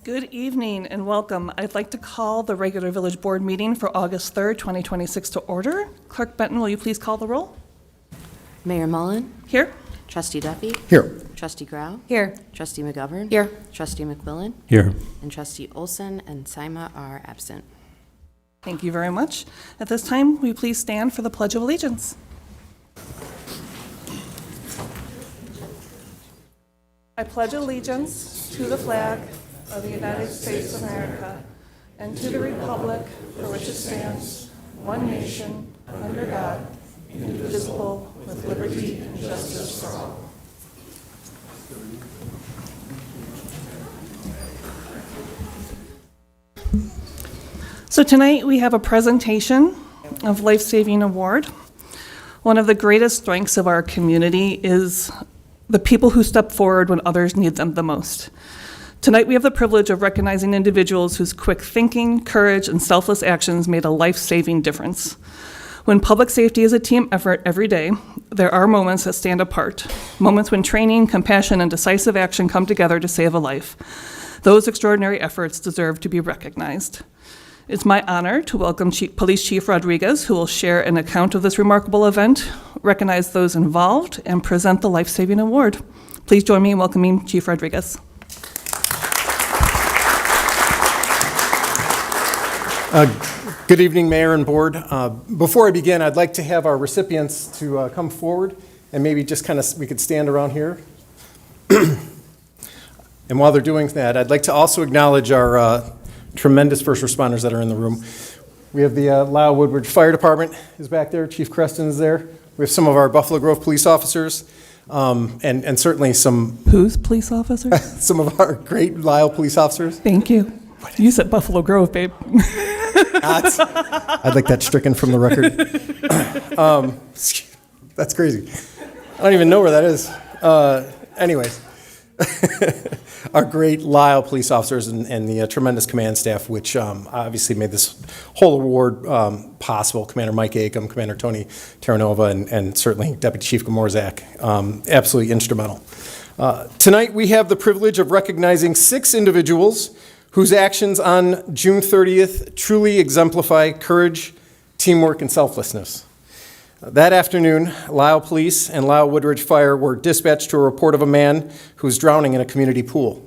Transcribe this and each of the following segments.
Good evening and welcome. I'd like to call the regular village board meeting for August 3rd, 2026 to order. Clerk Benton, will you please call the roll? Mayor Mullen? Here. Trustee Duffy? Here. Trustee Grau? Here. Trustee McGovern? Here. Trustee McMillan? Here. And Trustee Olson and Sima are absent. Thank you very much. At this time, will you please stand for the Pledge of Allegiance? I pledge allegiance to the flag of the United States of America and to the republic for which it stands, one nation, under God, indivisible, with liberty and justice for all. So tonight we have a presentation of Life Saving Award. One of the greatest strengths of our community is the people who step forward when others need them the most. Tonight we have the privilege of recognizing individuals whose quick thinking, courage, and selfless actions made a life-saving difference. When public safety is a team effort every day, there are moments that stand apart, moments when training, compassion, and decisive action come together to save a life. Those extraordinary efforts deserve to be recognized. It's my honor to welcome Police Chief Rodriguez, who will share an account of this remarkable event, recognize those involved, and present the Life Saving Award. Please join me in welcoming Chief Rodriguez. Good evening, Mayor and Board. Before I begin, I'd like to have our recipients to come forward and maybe just we could stand around here. And while they're doing that, I'd like to also acknowledge our tremendous first responders that are in the room. We have the Lisle Woodbridge Fire Department is back there. Chief Creston is there. We have some of our Buffalo Grove police officers, and certainly some... Who's police officers? Some of our great Lisle police officers. Thank you. You said Buffalo Grove, babe. I'd like that stricken from the record. That's crazy. I don't even know where that is. Anyways, our great Lisle police officers and the tremendous command staff, which obviously made this whole award possible. Commander Mike Acom, Commander Tony Terranova, and certainly Deputy Chief Gamorzak. Absolutely instrumental. Tonight we have the privilege of recognizing 6 individuals whose actions on June 30th truly exemplify courage, teamwork, and selflessness. That afternoon, Lisle Police and Lisle Woodbridge Fire were dispatched to a report of a man who was drowning in a community pool.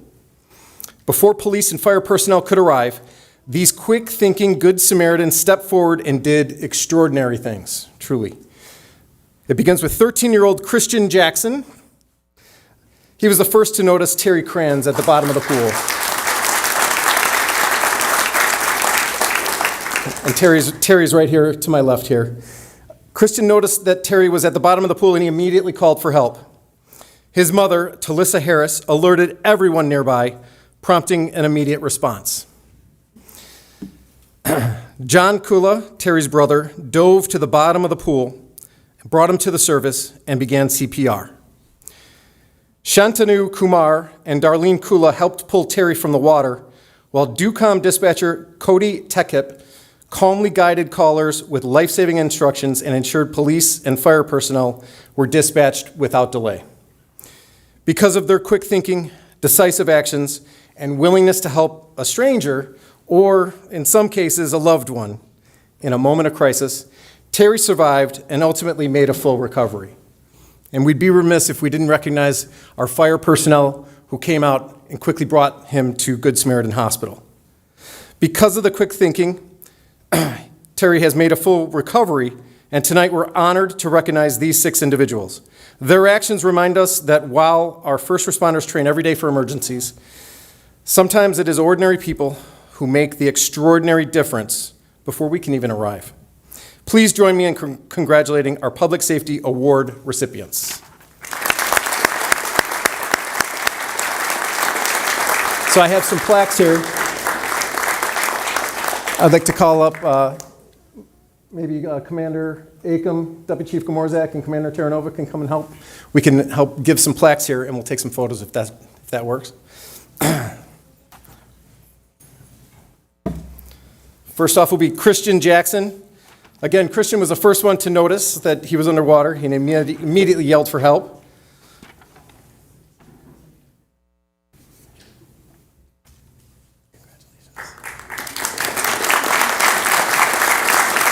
Before police and fire personnel could arrive, these quick-thinking Good Samaritans stepped forward and did extraordinary things, truly. It begins with 13-year-old Christian Jackson. He was the first to notice Terry Kranz at the bottom of the pool. And Terry's right here to my left here. Christian noticed that Terry was at the bottom of the pool and he immediately called for help. His mother, Talissa Harris, alerted everyone nearby, prompting an immediate response. John Kula, Terry's brother, dove to the bottom of the pool, brought him to the surface, and began CPR. Shantanu Kumar and Darlene Kula helped pull Terry from the water, while DUCOM dispatcher Cody Tekip calmly guided callers with life-saving instructions and ensured police and fire personnel were dispatched without delay. Because of their quick thinking, decisive actions, and willingness to help a stranger, or in some cases, a loved one, in a moment of crisis, Terry survived and ultimately made a full recovery. And we'd be remiss if we didn't recognize our fire personnel who came out and quickly brought him to Good Samaritan Hospital. Because of the quick thinking, Terry has made a full recovery, and tonight we're honored to recognize these 6 individuals. Their actions remind us that while our first responders train every day for emergencies, sometimes it is ordinary people who make the extraordinary difference before we can even arrive. Please join me in congratulating our Public Safety Award recipients. So I have some plaques here. I'd like to call up maybe Commander Acom, Deputy Chief Gamorzak, and Commander Terranova can come and help. We can help give some plaques here, and we'll take some photos if that works. First off will be Christian Jackson. Again, Christian was the first one to notice that he was underwater. He immediately yelled for help.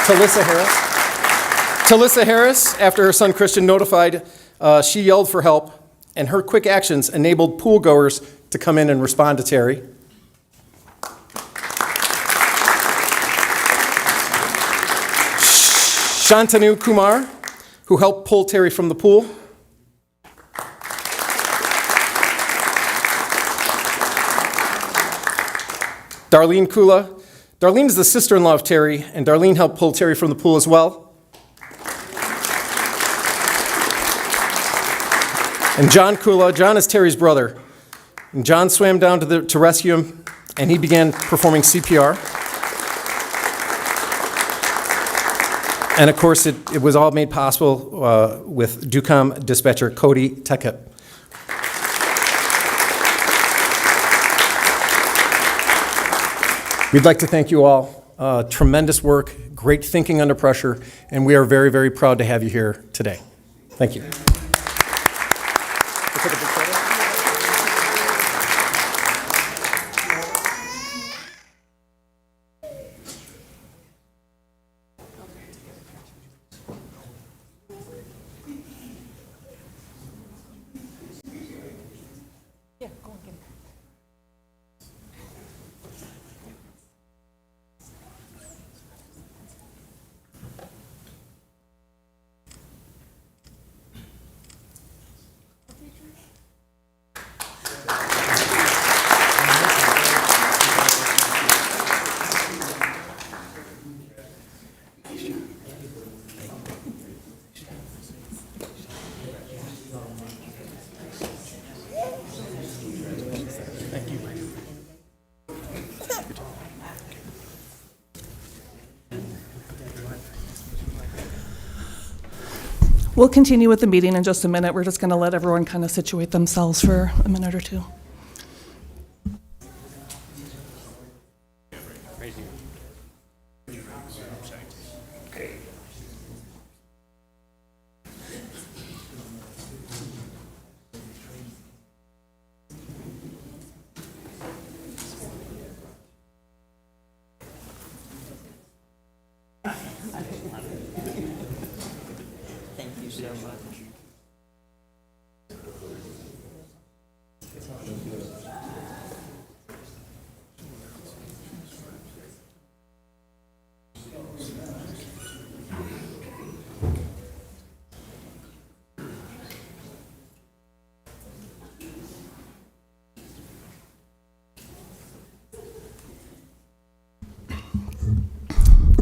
Talissa Harris, after her son Christian notified, she yelled for help, and her quick actions enabled pool goers to come in and respond to Terry. Shantanu Kumar, who helped pull Terry from the pool. Darlene Kula. Darlene is the sister-in-law of Terry, and Darlene helped pull Terry from the pool as well. And John Kula. John is Terry's brother. And John swam down to rescue him, and he began performing CPR. And of course, it was all made possible with DUCOM dispatcher Cody Tekip. We'd like to thank you all. Tremendous work, great thinking under pressure, and we are very, very proud to have you here today. Thank you. We'll continue with the meeting in just a minute. We're just going to let everyone kind of situate themselves for a minute or two.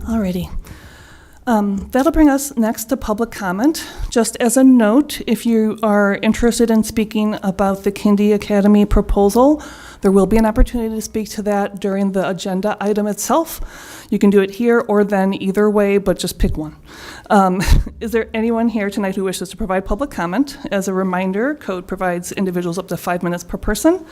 Alrighty. That'll bring us next to public comment. Just as a note, if you are interested in speaking about the Kindy Academy proposal, there will be an opportunity to speak to that during the agenda item itself. You can do it here or then either way, but just pick one. Is there anyone here tonight who wishes to provide public comment? As a reminder, code provides individuals up to 5 minutes per person.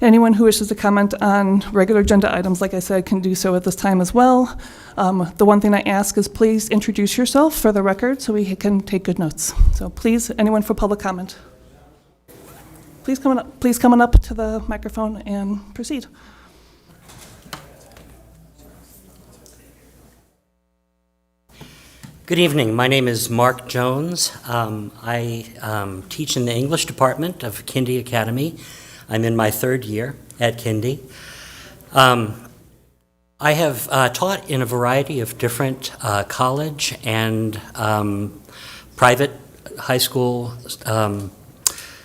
Anyone who wishes to comment on regular agenda items, like I said, can do so at this time as well. The one thing I ask is please introduce yourself for the record so we can take good notes. So please, anyone for public comment? Please come on up to the microphone and proceed. Good evening. My name is Mark Jones. I teach in the English department of Kindy Academy. I'm in my third year at Kindy. I have taught in a variety of different college and private high school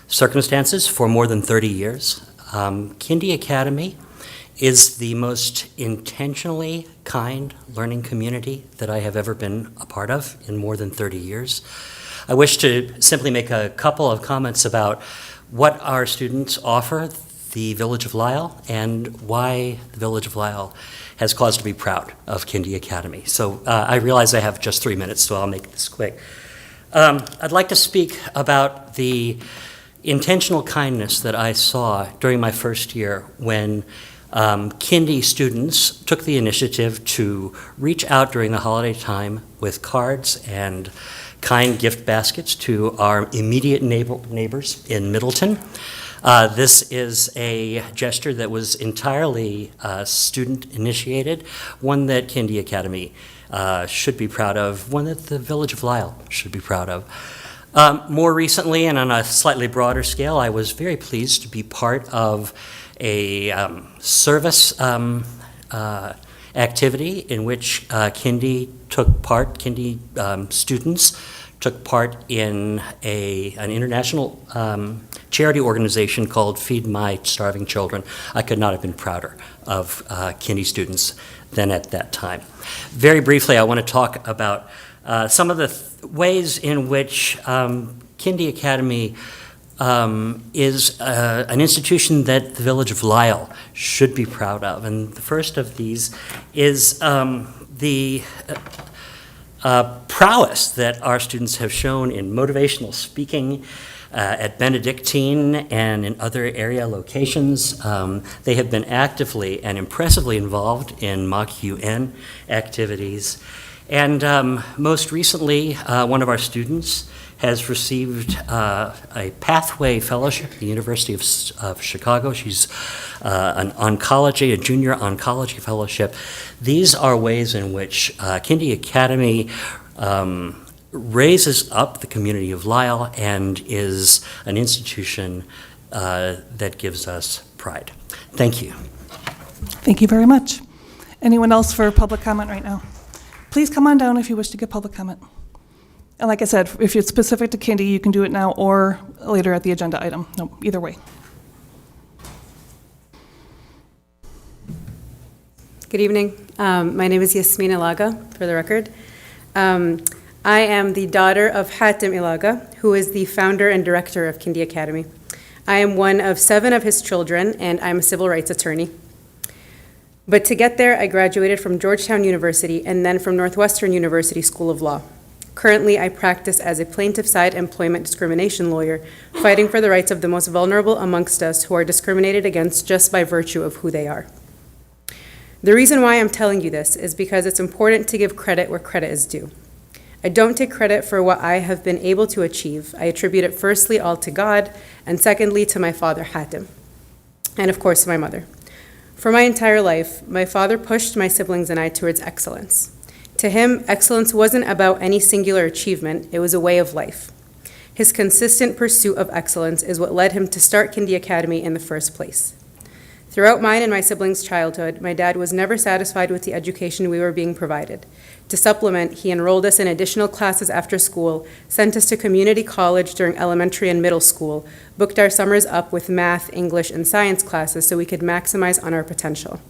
circumstances for more than 30 years. Kindy Academy is the most intentionally kind learning community that I have ever been a part of in more than 30 years. I wish to simply make a couple of comments about what our students offer the Village of Lisle and why the Village of Lisle has cause to be proud of Kindy Academy. So I realize I have just 3 minutes, so I'll make this quick. I'd like to speak about the intentional kindness that I saw during my first year when Kindy students took the initiative to reach out during the holiday time with cards and kind gift baskets to our immediate neighbors in Middleton. This is a gesture that was entirely student-initiated, one that Kindy Academy should be proud of, one that the Village of Lisle should be proud of. More recently, and on a slightly broader scale, I was very pleased to be part of a service activity in which Kindy students took part in an international charity organization called Feed My Starving Children. I could not have been prouder of Kindy students than at that time. Very briefly, I want to talk about some of the ways in which Kindy Academy is an institution that the Village of Lisle should be proud of. And the first of these is the prowess that our students have shown in motivational speaking at Benedictine and in other area locations. They have been actively and impressively involved in Mach UN activities. And most recently, one of our students has received a Pathway Fellowship at the University of Chicago. She's a junior oncology fellowship. These are ways in which Kindy Academy raises up the community of Lisle and is an institution that gives us pride. Thank you. Thank you very much. Anyone else for public comment right now? Please come on down if you wish to give public comment. And like I said, if it's specific to Kindy, you can do it now or later at the agenda item. No, either way. Good evening. My name is Yasmin Ilaga, for the record. I am the daughter of Hatem Ilaga, who is the founder and director of Kindy Academy. I am one of 7 of his children, and I'm a civil rights attorney. But to get there, I graduated from Georgetown University and then from Northwestern University School of Law. Currently, I practice as a plaintiff-side employment discrimination lawyer, fighting for the rights of the most vulnerable amongst us who are discriminated against just by virtue of who they are. The reason why I'm telling you this is because it's important to give credit where credit is due. I don't take credit for what I have been able to achieve. I attribute it firstly all to God, and secondly to my father, Hatem, and of course to my mother. For my entire life, my father pushed my siblings and I towards excellence. To him, excellence wasn't about any singular achievement, it was a way of life. His consistent pursuit of excellence is what led him to start Kindy Academy in the first place. Throughout mine and my siblings' childhood, my dad was never satisfied with the education we were being provided. To supplement, he enrolled us in additional classes after school, sent us to community college during elementary and middle school, booked our summers up with math, English, and science classes so we could maximize on our potential.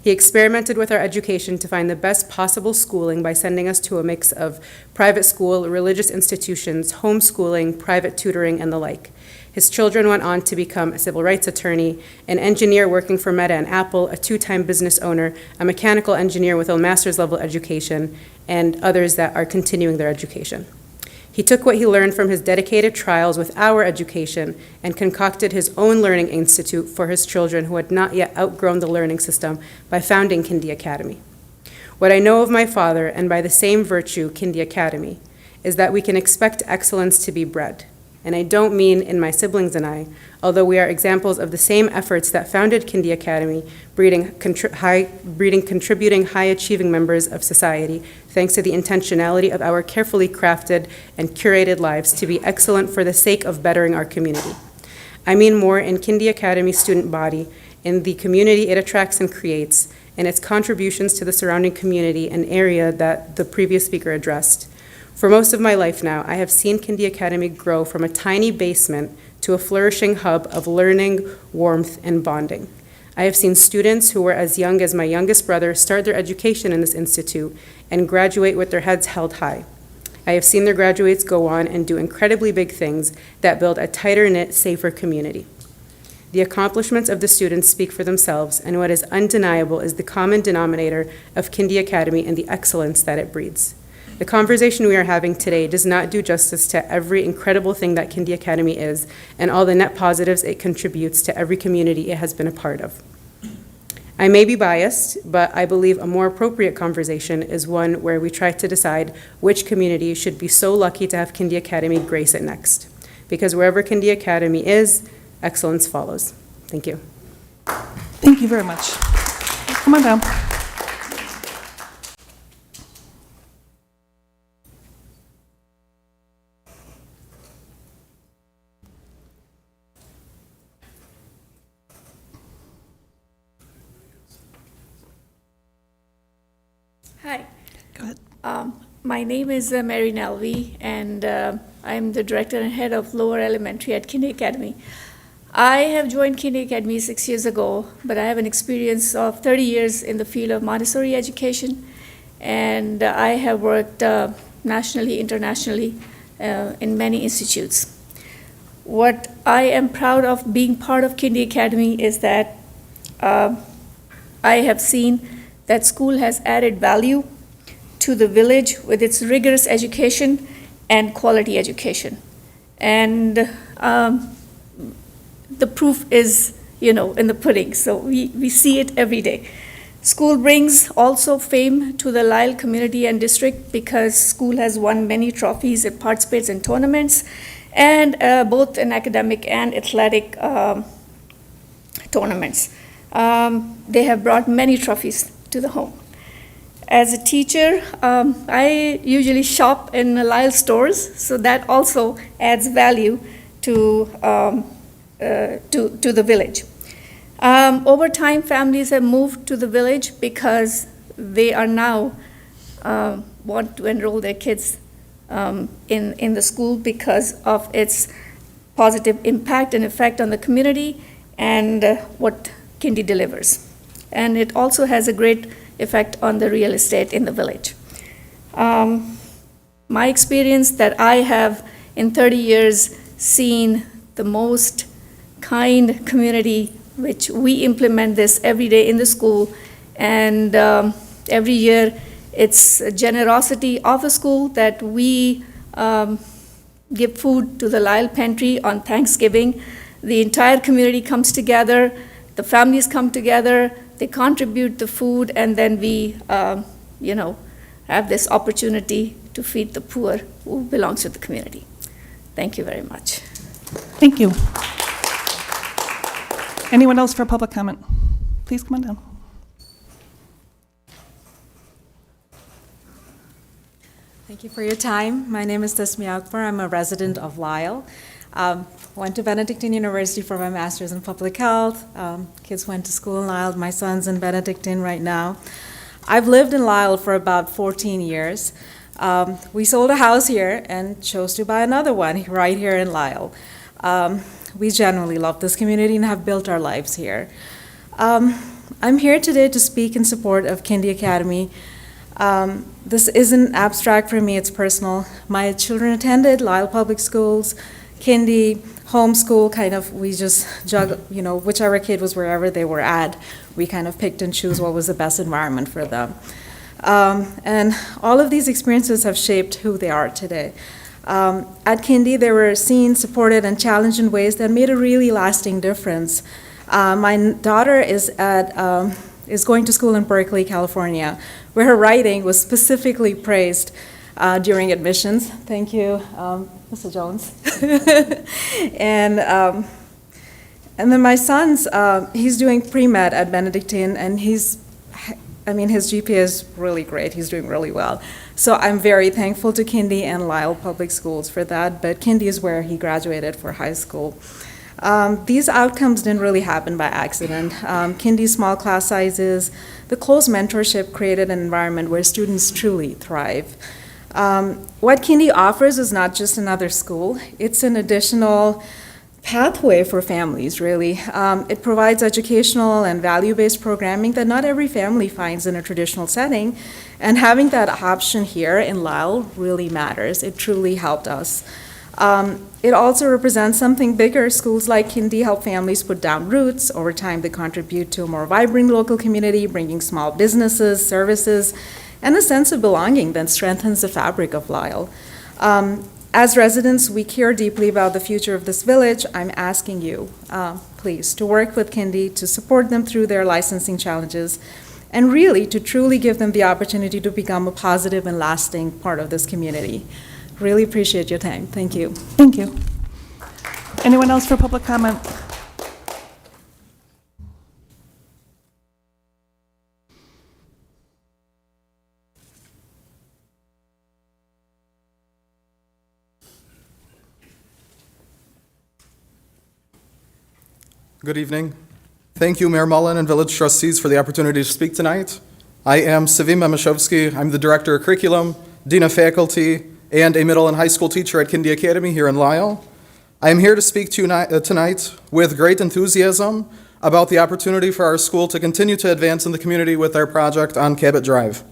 He experimented with our education to find the best possible schooling by sending us to a mix of private school, religious institutions, homeschooling, private tutoring, and the like. His children went on to become a civil rights attorney, an engineer working for Meta and Apple, a 2-time business owner, a mechanical engineer with a master's level education, and others that are continuing their education. He took what he learned from his dedicated trials with our education and concocted his own learning institute for his children who had not yet outgrown the learning system by founding Kindy Academy. What I know of my father, and by the same virtue, Kindy Academy, is that we can expect excellence to be bred. And I don't mean in my siblings and I, although we are examples of the same efforts that founded Kindy Academy, breeding contributing high-achieving members of society, thanks to the intentionality of our carefully crafted and curated lives to be excellent for the sake of bettering our community. I mean more in Kindy Academy's student body, in the community it attracts and creates, and its contributions to the surrounding community, an area that the previous speaker addressed. For most of my life now, I have seen Kindy Academy grow from a tiny basement to a flourishing hub of learning, warmth, and bonding. I have seen students who were as young as my youngest brother start their education in this institute and graduate with their heads held high. I have seen their graduates go on and do incredibly big things that build a tighter-knit, safer community. The accomplishments of the students speak for themselves, and what is undeniable is the common denominator of Kindy Academy and the excellence that it breeds. The conversation we are having today does not do justice to every incredible thing that Kindy Academy is and all the net positives it contributes to every community it has been a part of. I may be biased, but I believe a more appropriate conversation is one where we try to decide which community should be so lucky to have Kindy Academy grace it next. Because wherever Kindy Academy is, excellence follows. Thank you. Thank you very much. Come on down. Hi, Go ahead. my name is Mary Nelvi, and I'm the director and head of lower elementary at Kinney Academy. I have joined Kinney Academy 6 years ago, but I have an experience of 30 years in the field of Montessori education, and I have worked nationally, internationally, in many institutes. What I am proud of being part of Kinney Academy is that I have seen that school has added value to the village with its rigorous education and quality education. And the proof is, in the pudding. So we see it every day. School brings also fame to the Lyle community and district because school has won many trophies, it participates in tournaments, and both in academic and athletic tournaments. They have brought many trophies to the home. As a teacher, I usually shop in Lyle stores, so that also adds value to the village. Over time, families have moved to the village because they are now want to enroll their kids in the school because of its positive impact and effect on the community and what Kindy delivers. And it also has a great effect on the real estate in the village. My experience that I have in 30 years seen the most kind community, which we implement this every day in the school, and every year it's a generosity of the school that we give food to the Lyle Pantry on Thanksgiving. The entire community comes together, the families come together, they contribute the food, and then we, have this opportunity to feed the poor who belongs to the community. Thank you very much. Thank you. Anyone else for public comment? Please come on down. Thank you for your time. My name is Tasmi Akbar. I'm a resident of Lyle. Went to Benedictine University for my master's in public health. Kids went to school in Lyle. My son's in Benedictine right now. I've lived in Lyle for about 14 years. We sold a house here and chose to buy another one right here in Lyle. We genuinely love this community and have built our lives here. I'm here today to speak in support of Kindy Academy. This isn't abstract for me, it's personal. My children attended Lyle Public Schools, Kindy, homeschool, we just juggle, whichever kid was wherever they were at, we kind of picked and choose what was the best environment for them. And all of these experiences have shaped who they are today. At Kindy, they were seen, supported, and challenged in ways that made a really lasting difference. My daughter is going to school in Berkeley, California, where her writing was specifically praised during admissions. Thank you, Mr. Jones. And then my son's, he's doing pre-med at Benedictine, and his GPA is really great. He's doing really well. So I'm very thankful to Kindy and Lyle Public Schools for that, but Kindy is where he graduated for high school. These outcomes didn't really happen by accident. Kindy's small class sizes, the close mentorship created an environment where students truly thrive. What Kindy offers is not just another school, it's an additional pathway for families, really. It provides educational and value-based programming that not every family finds in a traditional setting, and having that option here in Lyle really matters. It truly helped us. It also represents something bigger. Schools like Kindy help families put down roots. Over time, they contribute to a more vibrant local community, bringing small businesses, services, and a sense of belonging that strengthens the fabric of Lyle. As residents, we care deeply about the future of this village. I'm asking you, please, to work with Kindy to support them through their licensing challenges, and really to truly give them the opportunity to become a positive and lasting part of this community. Really appreciate your time. Thank you. Thank you. Anyone else for public comment? Good evening. Thank you, Mayor Mullen and village trustees, for the opportunity to speak tonight. I am Savim Memeshovsky. I'm the Director of Curriculum, Dean of Faculty, and a middle and high school teacher at Kindy Academy here in Lisle. I am here to speak to you tonight with great enthusiasm about the opportunity for our school to continue to advance in the community with our project on Cabot Drive.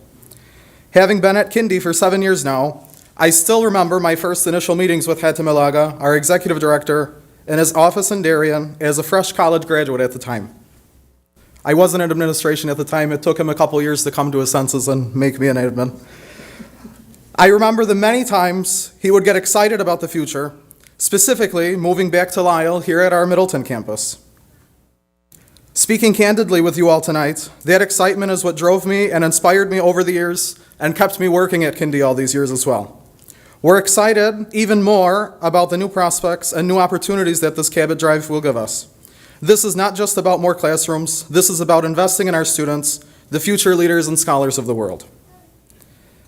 Having been at Kindy for 7 years now, I still remember my first initial meetings with Hatem Ilaga, our executive director, in his office in Darien as a fresh college graduate at the time. I wasn't in administration at the time. It took him a couple years to come to his senses and make me an admin. I remember the many times he would get excited about the future, specifically moving back to Lisle here at our Middleton campus. Speaking candidly with you all tonight, that excitement is what drove me and inspired me over the years and kept me working at Kindy all these years as well. We're excited even more about the new prospects and new opportunities that this Cabot Drive will give us. This is not just about more classrooms. This is about investing in our students, the future leaders and scholars of the world.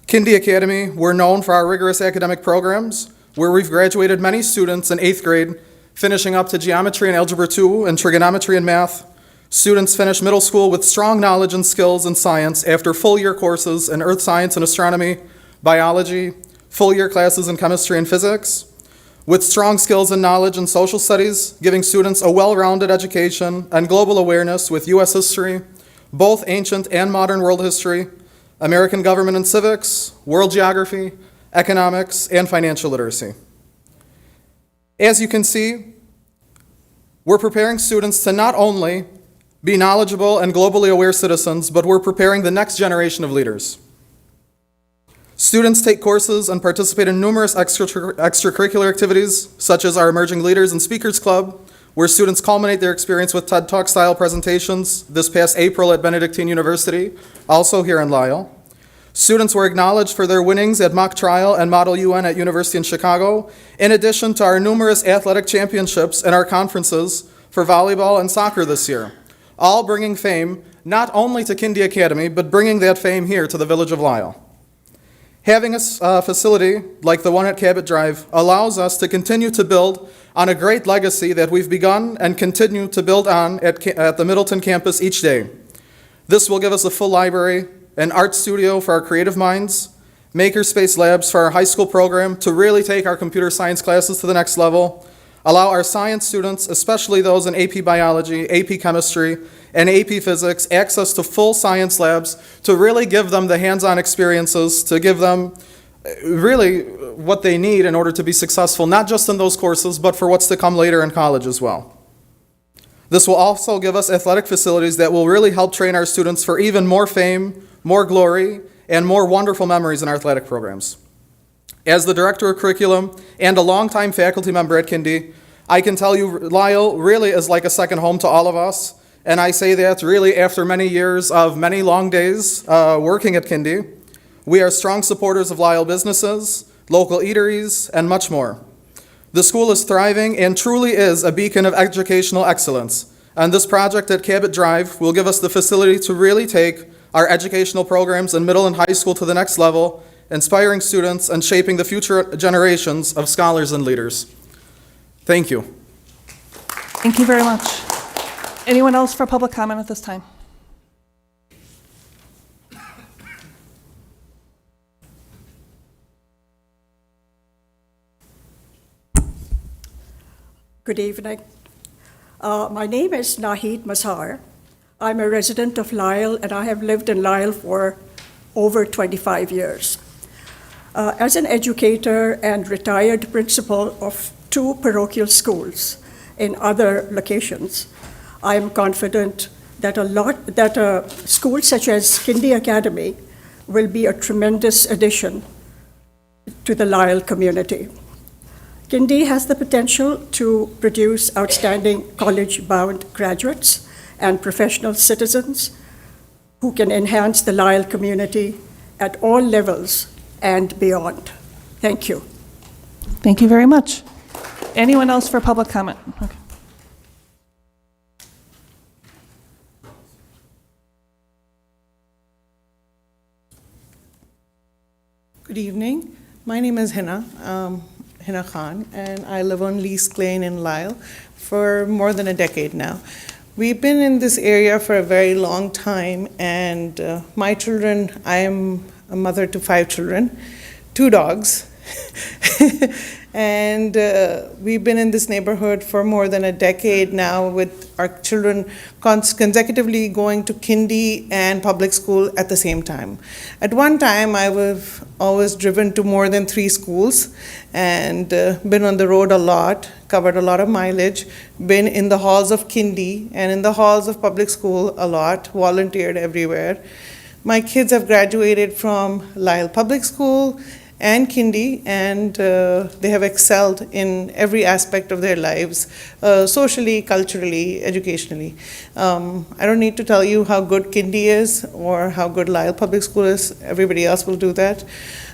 Kindy Academy, we're known for our rigorous academic programs, where we've graduated many students in 8th grade, finishing up to Geometry and Algebra 2 and Trigonometry and Math. Students finish middle school with strong knowledge and skills in science after full-year courses in earth science and astronomy, biology, full-year classes in chemistry and physics, with strong skills and knowledge in social studies, giving students a well-rounded education and global awareness with U.S. history, both ancient and modern world history, American government and civics, world geography, economics, and financial literacy. As you can see, we're preparing students to not only be knowledgeable and globally aware citizens, but we're preparing the next generation of leaders. Students take courses and participate in numerous extracurricular activities, such as our Emerging Leaders and Speakers Club, where students culminate their experience with TED Talk-style presentations this past April at Benedictine University, also here in Lisle. Students were acknowledged for their winnings at Mock Trial and Model UN at University in Chicago, in addition to our numerous athletic championships and our conferences for volleyball and soccer this year, all bringing fame not only to Kindy Academy, but bringing that fame here to the village of Lisle. Having a facility like the one at Cabot Drive allows us to continue to build on a great legacy that we've begun and continue to build on at the Middleton campus each day. This will give us a full library, an art studio for our creative minds, makerspace labs for our high school program to really take our computer science classes to the next level, allow our science students, especially those in AP Biology, AP Chemistry, and AP Physics, access to full science labs to really give them the hands-on experiences, to give them really what they need in order to be successful, not just in those courses, but for what's to come later in college as well. This will also give us athletic facilities that will really help train our students for even more fame, more glory, and more wonderful memories in our athletic programs. As the Director of Curriculum and a longtime faculty member at Kindy, I can tell you Lisle really is like a second home to all of us, and I say that really after many years of many long days working at Kindy. We are strong supporters of Lisle businesses, local eateries, and much more. The school is thriving and truly is a beacon of educational excellence, and this project at Cabot Drive will give us the facility to really take our educational programs in middle and high school to the next level, inspiring students and shaping the future generations of scholars and leaders. Thank you. Thank you very much. Anyone else for public comment at this time? Good evening. My name is Nahid Mazhar. I'm a resident of Lisle, and I have lived in Lisle for over 25 years. As an educator and retired principal of 2 parochial schools in other locations, I am confident that a school such as Kindy Academy will be a tremendous addition to the Lisle community. Kindy has the potential to produce outstanding college-bound graduates and professional citizens who can enhance the Lisle community at all levels and beyond. Thank you. Thank you very much. Anyone else for public comment? Okay. Good evening. My name is Hina. Hina Khan, and I live on Lees Lane in Lyle for more than a decade now. We've been in this area for a very long time, and my children, I am a mother to 5 children, 2 dogs, and we've been in this neighborhood for more than a decade now, with our children consecutively going to kindy and public school at the same time. At one time, I was always driven to more than 3 schools and been on the road a lot, covered a lot of mileage, been in the halls of kindy and in the halls of public school a lot, volunteered everywhere. My kids have graduated from Lyle Public School and kindy, and they have excelled in every aspect of their lives, socially, culturally, educationally. I don't need to tell you how good kindy is or how good Lyle Public School is. Everybody else will do that.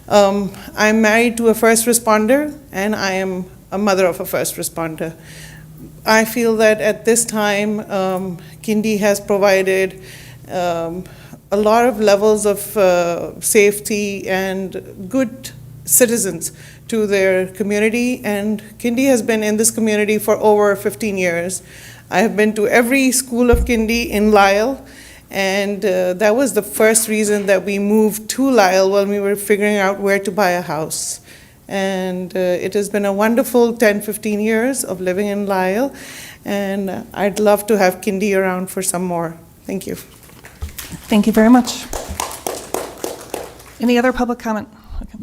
I'm married to a first responder, and I am a mother of a first responder. I feel that at this time, kindy has provided a lot of levels of safety and good citizens to their community, and kindy has been in this community for over 15 years. I have been to every school of kindy in Lyle, and that was the first reason that we moved to Lyle when we were figuring out where to buy a house. And it has been a wonderful 10, 15 years of living in Lyle, and I'd love to have kindy around for some more. Thank you. Thank you very much. Any other public comment? Okay.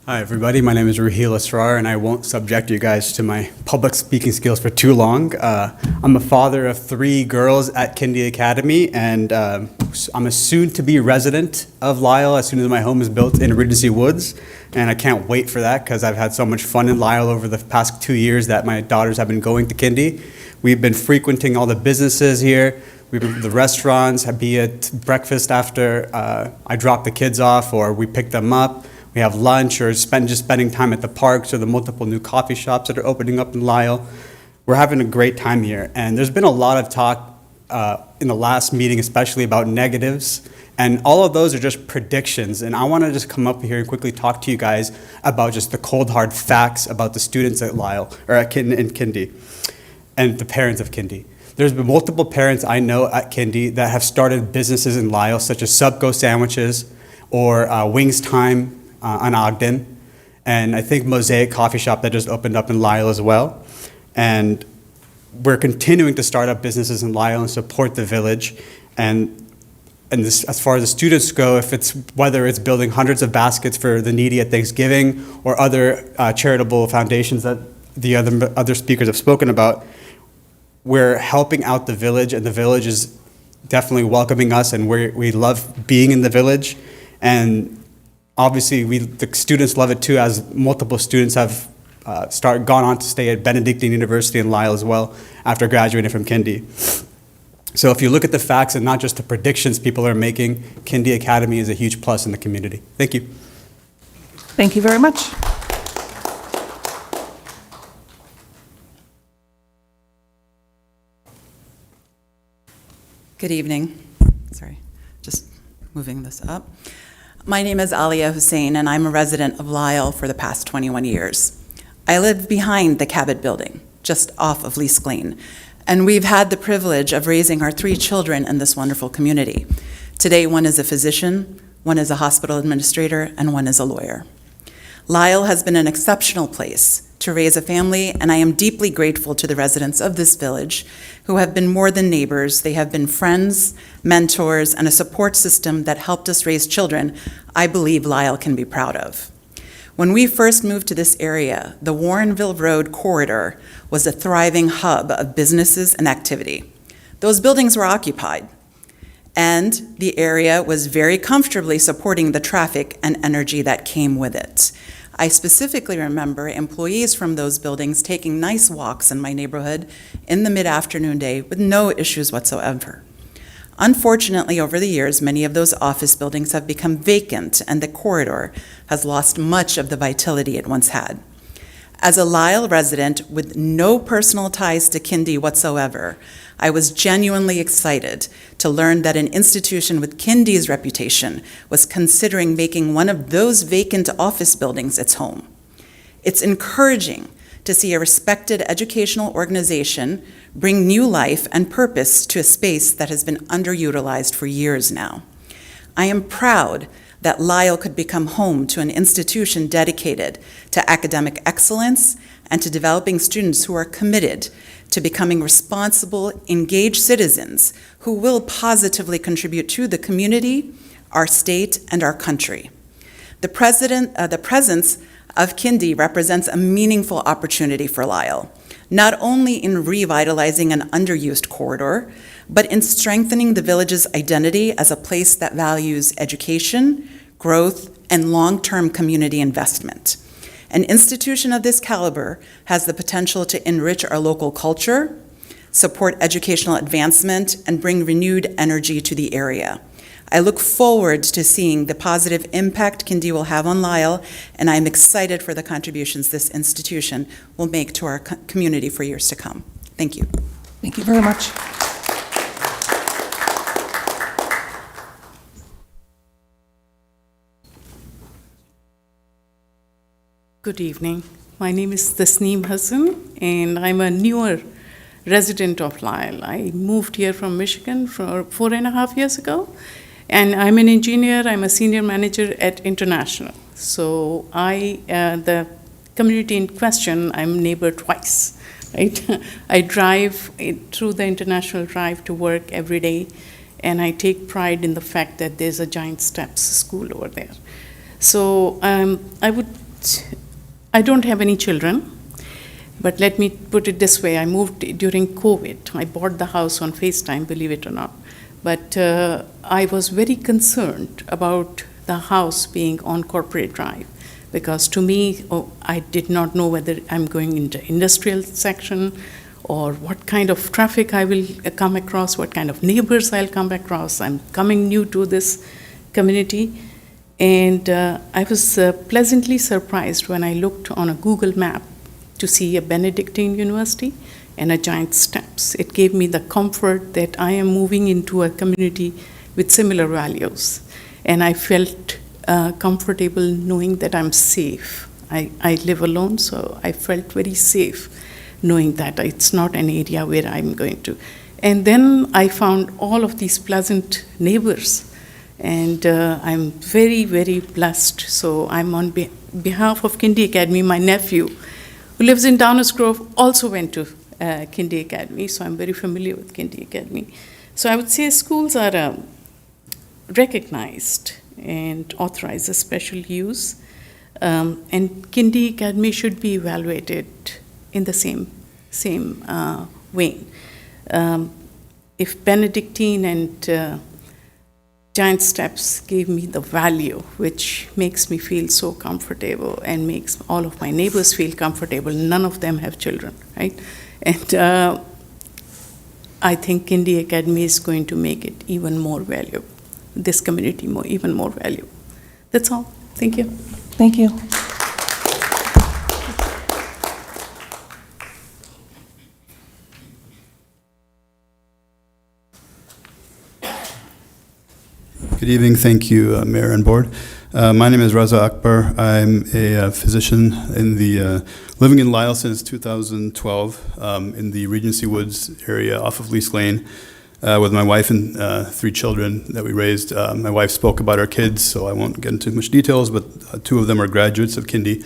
Hi, everybody. My name is Raheel Asrar, and I won't subject you guys to my public speaking skills for too long. I'm a father of 3 girls at Kindy Academy, and I'm a soon-to-be resident of Lyle as soon as my home is built in Regency Woods, and I can't wait for that because I've had so much fun in Lyle over the past 2 years that my daughters have been going to Kindy. We've been frequenting all the businesses here. We've been to the restaurants, be it breakfast after I drop the kids off or we pick them up. We have lunch or just spending time at the parks or the multiple new coffee shops that are opening up in Lyle. We're having a great time here. And there's been a lot of talk in the last meeting, especially about negatives. And all of those are just predictions. And I want to just come up here and quickly talk to you guys about just the cold, hard facts about the students at Lyle, or at Kindy, and the parents of Kindy. There's been multiple parents I know at Kindy that have started businesses in Lyle, such as Subco Sandwiches or Wings Time on Ogden, and I think Mosaic Coffee Shop that just opened up in Lyle as well. And we're continuing to start up businesses in Lyle and support the village. And this, as far as the students go, whether it's building hundreds of baskets for the needy at Thanksgiving or other charitable foundations that the other speakers have spoken about, we're helping out the village, and the village is definitely welcoming us, and we love being in the village. And obviously, the students love it too, as multiple students have gone on to stay at Benedictine University in Lyle as well after graduating from Kindy. So if you look at the facts and not just the predictions people are making, Kindy Academy is a huge plus in the community. Thank you. Thank you very much. Good evening. Sorry, just moving this up. My name is Alia Hussein, and I'm a resident of Lyle for the past 21 years. I live behind the Cabot building, just off of Lees Lane, and we've had the privilege of raising our 3 children in this wonderful community. Today, one is a physician, one is a hospital administrator, and one is a lawyer. Lyle has been an exceptional place to raise a family, and I am deeply grateful to the residents of this village who have been more than neighbors. They have been friends, mentors, and a support system that helped us raise children I believe Lyle can be proud of. When we first moved to this area, the Warrenville Road corridor was a thriving hub of businesses and activity. Those buildings were occupied, and the area was very comfortably supporting the traffic and energy that came with it. I specifically remember employees from those buildings taking nice walks in my neighborhood in the mid-afternoon day with no issues whatsoever. Unfortunately, over the years, many of those office buildings have become vacant, and the corridor has lost much of the vitality it once had. As a Lisle resident with no personal ties to Kindy whatsoever, I was genuinely excited to learn that an institution with Kindy's reputation was considering making one of those vacant office buildings its home. It's encouraging to see a respected educational organization bring new life and purpose to a space that has been underutilized for years now. I am proud that Lisle could become home to an institution dedicated to academic excellence and to developing students who are committed to becoming responsible, engaged citizens who will positively contribute to the community, our state, and our country. The presence of Kindy represents a meaningful opportunity for Lisle, not only in revitalizing an underused corridor, but in strengthening the village's identity as a place that values education, growth, and long-term community investment. An institution of this caliber has the potential to enrich our local culture, support educational advancement, and bring renewed energy to the area. I look forward to seeing the positive impact Kindy will have on Lisle, and I'm excited for the contributions this institution will make to our community for years to come. Thank you. Thank you very much. Good evening. My name is Tasneem Hassan, and I'm a newer resident of Lisle. I moved here from Michigan 4.5 years ago, and I'm an engineer. I'm a senior manager at International. So the community in question, I'm neighbor twice, right? I drive through the International Drive to work every day, and I take pride in the fact that there's a Giant Steps school over there. So I don't have any children, but let me put it this way. I moved during COVID. I bought the house on FaceTime, believe it or not. But I was very concerned about the house being on Corporate Drive, because to me, I did not know whether I'm going into industrial section or what kind of traffic I will come across, what kind of neighbors I'll come across. I'm coming new to this community. And I was pleasantly surprised when I looked on a Google map to see a Benedictine University and a Giant Steps. It gave me the comfort that I am moving into a community with similar values. And I felt comfortable knowing that I'm safe. I live alone, so I felt very safe knowing that it's not an area where I'm going to. And then I found all of these pleasant neighbors. And I'm very, very blessed. So I'm on behalf of Kindy Academy. My nephew, who lives in Downers Grove, also went to Kindy Academy. So I'm very familiar with Kindy Academy. So I would say schools are recognized and authorized as special use. And Kindy Academy should be evaluated in the same vein. If Benedictine and Giant Steps gave me the value, which makes me feel so comfortable and makes all of my neighbors feel comfortable. None of them have children, right? And I think Kindy Academy is going to make it even more valuable, this community even more valuable. That's all. Thank you. Thank you. Good evening. Thank you, Mayor and Board. My name is Raza Akbar. I'm a physician living in Lisle since 2012 in the Regency Woods area off of Lease Lane with my wife and 3 children that we raised. My wife spoke about our kids, so I won't get into much details, but 2 of them are graduates of Kindy.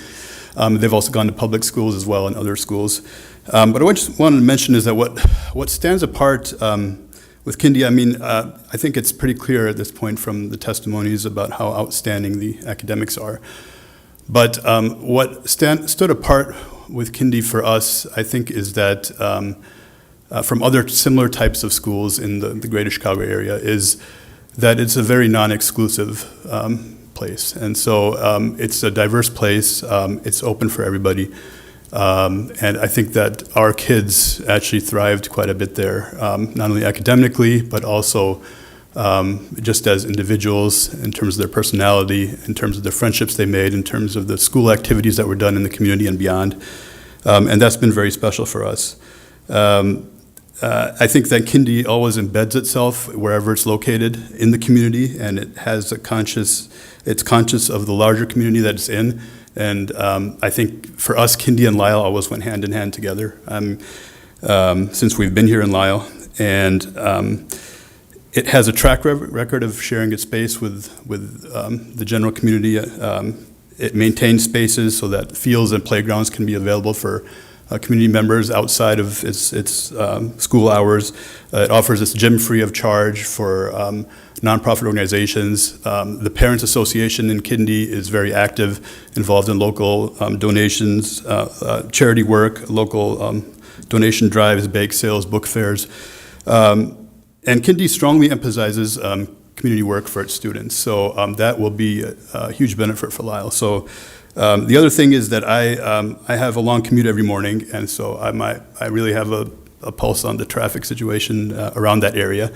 They've also gone to public schools as well and other schools. But I just wanted to mention is that what stands apart with Kindy, I think it's pretty clear at this point from the testimonies about how outstanding the academics are. But what stood apart with Kindy for us, I think, is that from other similar types of schools in the greater Chicago area, is that it's a very non-exclusive place. And so it's a diverse place. It's open for everybody. And I think that our kids actually thrived quite a bit there, not only academically, but also just as individuals, in terms of their personality, in terms of the friendships they made, in terms of the school activities that were done in the community and beyond. And that's been very special for us. I think that Kindy always embeds itself wherever it's located in the community, and it has it's conscious of the larger community that it's in. And I think for us, Kindy and Lisle always went hand in hand together since we've been here in Lisle. And it has a track record of sharing its space with the general community. It maintains spaces so that fields and playgrounds can be available for community members outside of its school hours. It offers its gym free of charge for nonprofit organizations. The Parents Association in Kindy is very active, involved in local donations, charity work, local donation drives, bake sales, book fairs. And Kindy strongly emphasizes community work for its students. So that will be a huge benefit for Lisle. So the other thing is that I have a long commute every morning, and so I really have a pulse on the traffic situation around that area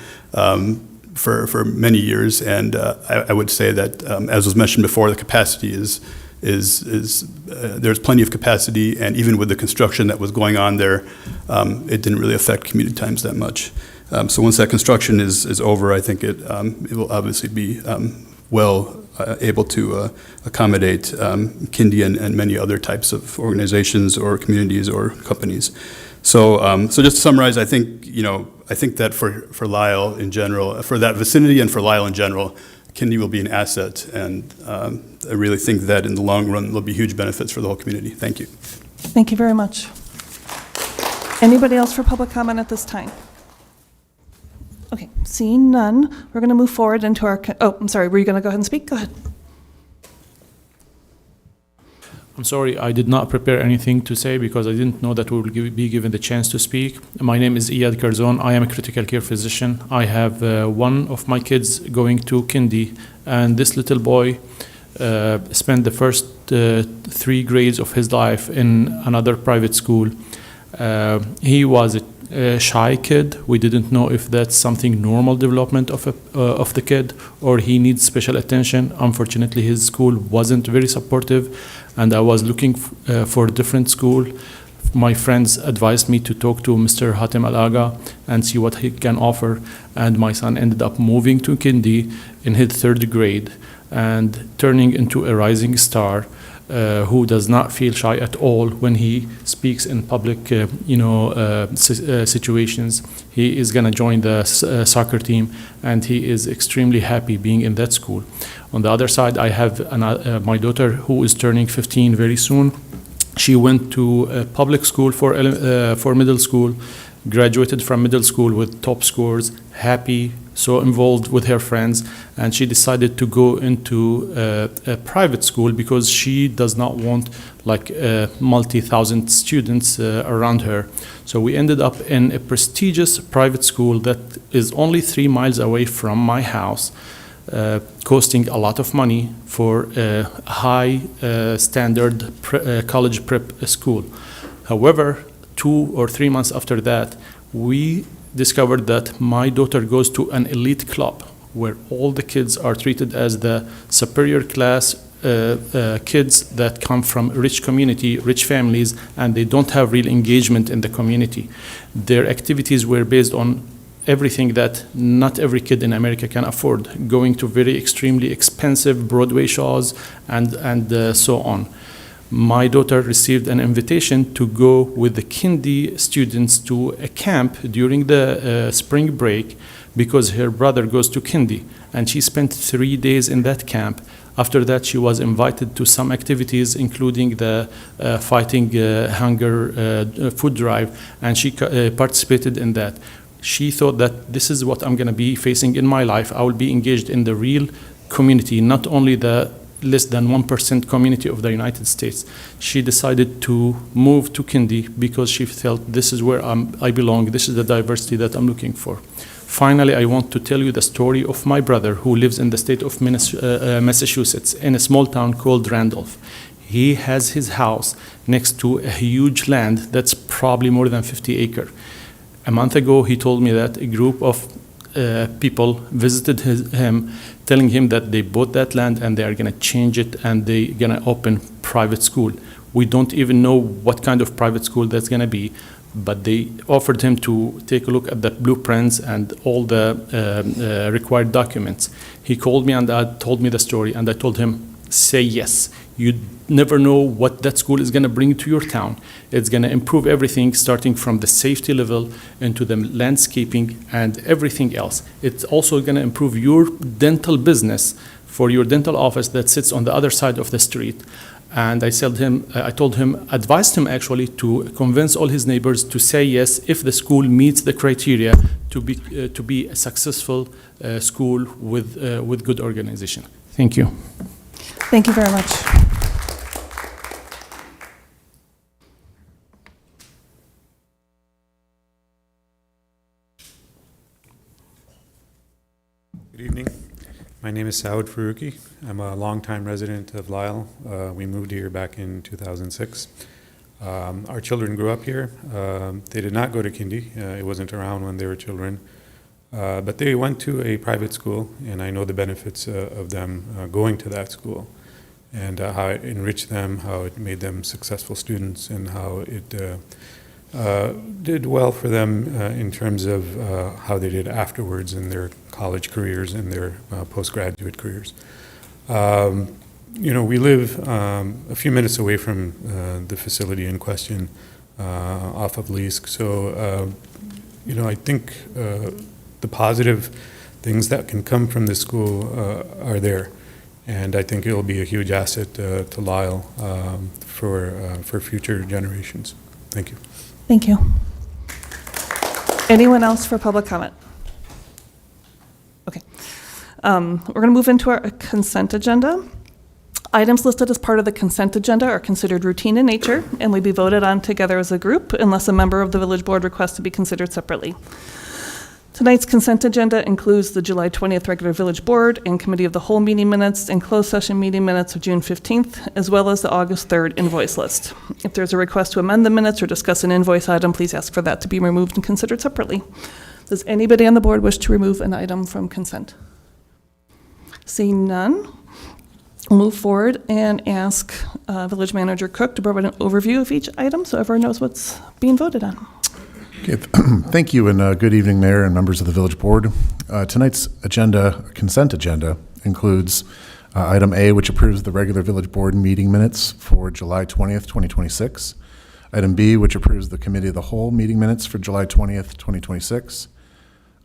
for many years. And I would say that, as was mentioned before, the capacity is there's plenty of capacity, and even with the construction that was going on there, it didn't really affect commute times that much. So once that construction is over, I think it will obviously be well able to accommodate Kindy and many other types of organizations or communities or companies. So just to summarize, I think that for Lisle in general, for that vicinity and for Lisle in general, Kindy will be an asset, and I really think that in the long run there'll be huge benefits for the whole community. Thank you. Thank you very much. Anybody else for public comment at this time? Okay, seeing none, we're going to move forward into our, I'm sorry, were you going to go ahead and speak? Go ahead. I'm sorry, I did not prepare anything to say because I didn't know that we will be given the chance to speak. My name is Iyad Karzon. I am a critical care physician. I have one of my kids going to Kindy, and this little boy spent the first 3 grades of his life in another private school. He was a shy kid. We didn't know if that's something normal development of the kid or he needs special attention. Unfortunately, his school wasn't very supportive, and I was looking for a different school. My friends advised me to talk to Mr. Hatem Al-Aga and see what he can offer, and my son ended up moving to Kindy in his 3rd grade and turning into a rising star. Who does not feel shy at all when he speaks in public, situations. He is going to join the soccer team, and he is extremely happy being in that school. On the other side, I have my daughter who is turning 15 very soon. She went to a public school for middle school, graduated from middle school with top scores, happy, so involved with her friends, and she decided to go into a private school because she does not want like multi-thousand students around her. So we ended up in a prestigious private school that is only 3 miles away from my house, costing a lot of money for a high standard college prep school. However, 2 or 3 months after that, we discovered that my daughter goes to an elite club where all the kids are treated as the superior class kids that come from rich community, rich families, and they don't have real engagement in the community. Their activities were based on everything that not every kid in America can afford, going to very extremely expensive Broadway shows and so on. My daughter received an invitation to go with the Kindy students to a camp during the spring break because her brother goes to Kindy, and she spent 3 days in that camp. After that, she was invited to some activities, including the fighting hunger food drive, and she participated in that. She thought that this is what I'm going to be facing in my life. I will be engaged in the real community, not only the less than 1% community of the United States. She decided to move to Kindy because she felt this is where I belong, this is the diversity that I'm looking for. Finally, I want to tell you the story of my brother who lives in the state of Massachusetts in a small town called Randolph. He has his house next to a huge land that's probably more than 50 acres. A month ago, he told me that a group of people visited him, telling him that they bought that land and they are going to change it and they're going to open private school. We don't even know what kind of private school that's going to be, but they offered him to take a look at the blueprints and all the required documents. He called me and told me the story, and I told him, say yes. You never know what that school is going to bring to your town. It's going to improve everything, starting from the safety level into the landscaping and everything else. It's also going to improve your dental business for your dental office that sits on the other side of the street. And I advised him actually to convince all his neighbors to say yes if the school meets the criteria to be a successful school with good organization. Thank you. Thank you very much. Good evening. My name is Saud Faruqi. I'm a longtime resident of Lisle. We moved here back in 2006. Our children grew up here. They did not go to Kindy. It wasn't around when they were children. But they went to a private school, and I know the benefits of them going to that school, and how it enriched them, how it made them successful students, and how it did well for them in terms of how they did afterwards in their college careers and their postgraduate careers. We live a few minutes away from the facility in question, off of Leask. So, I think the positive things that can come from this school are there. And I think it'll be a huge asset to Lisle for future generations. Thank you. Thank you. Anyone else for public comment? Okay. We're going to move into our consent agenda. Items listed as part of the consent agenda are considered routine in nature and will be voted on together as a group unless a member of the village board requests to be considered separately. Tonight's consent agenda includes the July 20th regular village board and committee of the whole meeting minutes and closed session meeting minutes of June 15th, as well as the August 3rd invoice list. If there's a request to amend the minutes or discuss an invoice item, please ask for that to be removed and considered separately. Does anybody on the board wish to remove an item from consent? Seeing none, we'll move forward and ask Village Manager Cook to provide an overview of each item so everyone knows what's being voted on. Okay, thank you, and good evening, Mayor and members of the Village Board. Tonight's consent agenda, includes item A, which approves the regular Village Board meeting minutes for July 20th, 2026. Item B, which approves the Committee of the Whole meeting minutes for July 20th, 2026.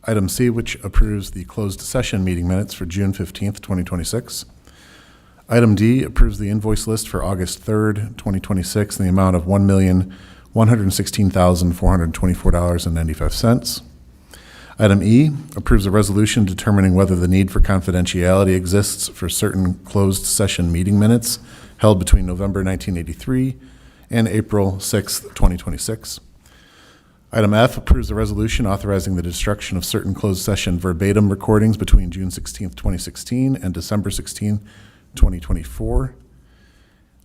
Item C, which approves the closed session meeting minutes for June 15th, 2026. Item D, approves the invoice list for August 3rd, 2026 in the amount of $1,116,424.95. Item E, approves a resolution determining whether the need for confidentiality exists for certain closed session meeting minutes held between November 1983 and April 6th, 2026. Item F, approves a resolution authorizing the destruction of certain closed session verbatim recordings between June 16th, 2016 and December 16th, 2024.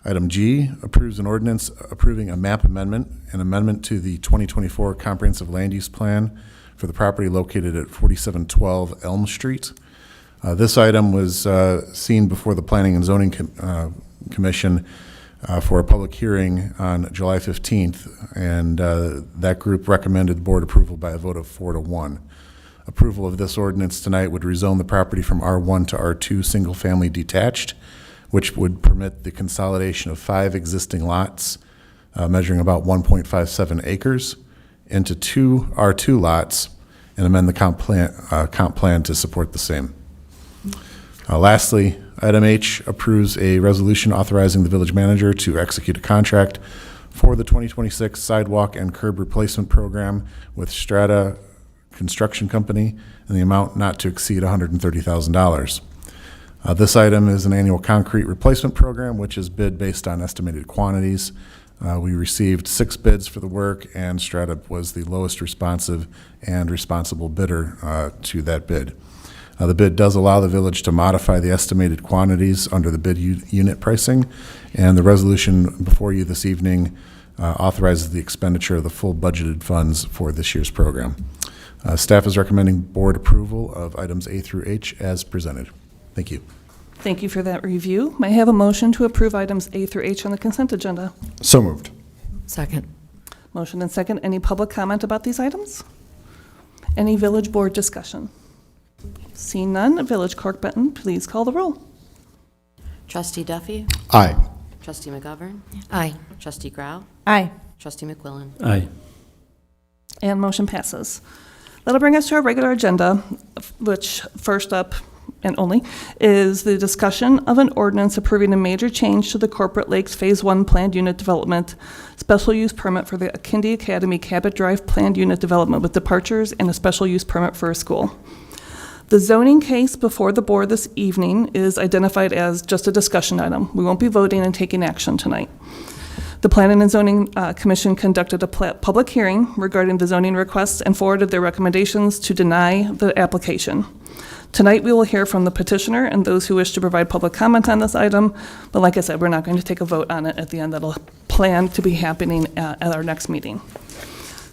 Item G, approves an ordinance approving a map amendment, an amendment to the 2024 Comprehensive Land Use Plan for the property located at 4712 Elm Street. This item was seen before the Planning and Zoning Commission for a public hearing on July 15th, and that group recommended board approval by a vote of 4-1. Approval of this ordinance tonight would rezone the property from R1 to R2 single-family detached, which would permit the consolidation of 5 existing lots measuring about 1.57 acres into 2 R2 lots and amend the comp plan to support the same. Lastly, item H approves a resolution authorizing the village manager to execute a contract for the 2026 sidewalk and curb replacement program with Strata Construction Company in the amount not to exceed $130,000. This item is an annual concrete replacement program, which is bid based on estimated quantities. We received 6 bids for the work, and Strata was the lowest responsive and responsible bidder to that bid. The bid does allow the village to modify the estimated quantities under the bid unit pricing, and the resolution before you this evening authorizes the expenditure of the full budgeted funds for this year's program. Staff is recommending board approval of items A through H as presented. Thank you. Thank you for that review. May I have a motion to approve items A through H on the consent agenda? So moved. Second. Motion and second. Any public comment about these items? Any village board discussion? Seeing none, Village Clerk Benton, please call the roll. Trustee Duffy? Aye. Trustee McGovern? Aye. Trustee Grau? Aye. Trustee McQuillan? Aye. And motion passes. That'll bring us to our regular agenda, which first up and only is the discussion of an ordinance approving a major change to the Corporate Lakes Phase 1 Planned Unit Development, special use permit for the Kindy Academy Cabot Drive Planned Unit Development with departures and a special use permit for a school. The zoning case before the board this evening is identified as just a discussion item. We won't be voting and taking action tonight. The Planning and Zoning Commission conducted a public hearing regarding the zoning requests and forwarded their recommendations to deny the application. Tonight, we will hear from the petitioner and those who wish to provide public comment on this item, but like I said, we're not going to take a vote on it at the end. That'll plan to be happening at our next meeting.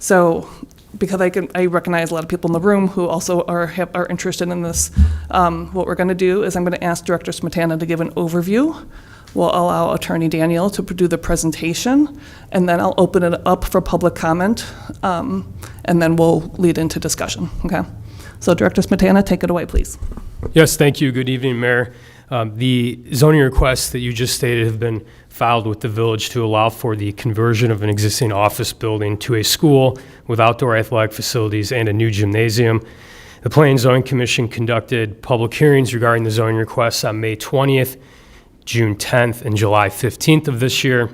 So, because I recognize a lot of people in the room who also are interested in this, what we're going to do is I'm going to ask Director Smetana to give an overview. We'll allow Attorney Daniel to do the presentation, and then I'll open it up for public comment, and then we'll lead into discussion, okay? So Director Smetana, take it away, please. Yes, thank you. Good evening, Mayor. The zoning requests that you just stated have been filed with the village to allow for the conversion of an existing office building to a school with outdoor athletic facilities and a new gymnasium. The Planning and Zoning Commission conducted public hearings regarding the zoning requests on May 20th, June 10th, and July 15th of this year.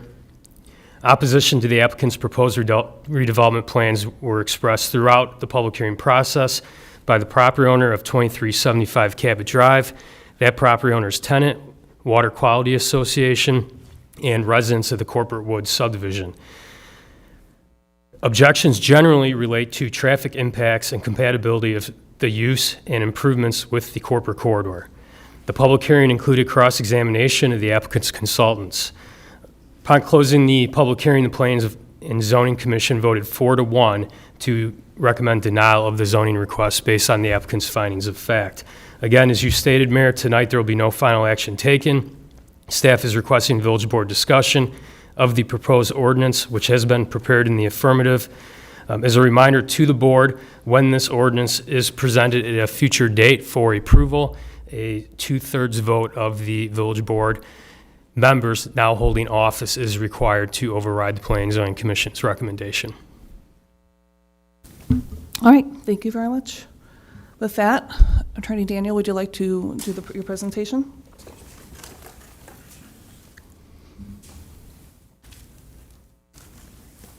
Opposition to the applicant's proposed redevelopment plans were expressed throughout the public hearing process by the property owner of 2375 Cabot Drive, that property owner's tenant, Water Quality Association, and residents of the Corporate Woods subdivision. Objections generally relate to traffic impacts and compatibility of the use and improvements with the corporate corridor. The public hearing included cross-examination of the applicant's consultants. Upon closing the public hearing, the Planning and Zoning Commission voted 4-1 to recommend denial of the zoning request based on the applicant's findings of fact. Again, as you stated, Mayor, tonight there will be no final action taken. Staff is requesting village board discussion of the proposed ordinance, which has been prepared in the affirmative. As a reminder to the board, when this ordinance is presented at a future date for approval, a 2/3 vote of the village board members now holding office is required to override the Planning and Zoning Commission's recommendation. All right, thank you very much. With that, Attorney Daniel, would you like to do your presentation?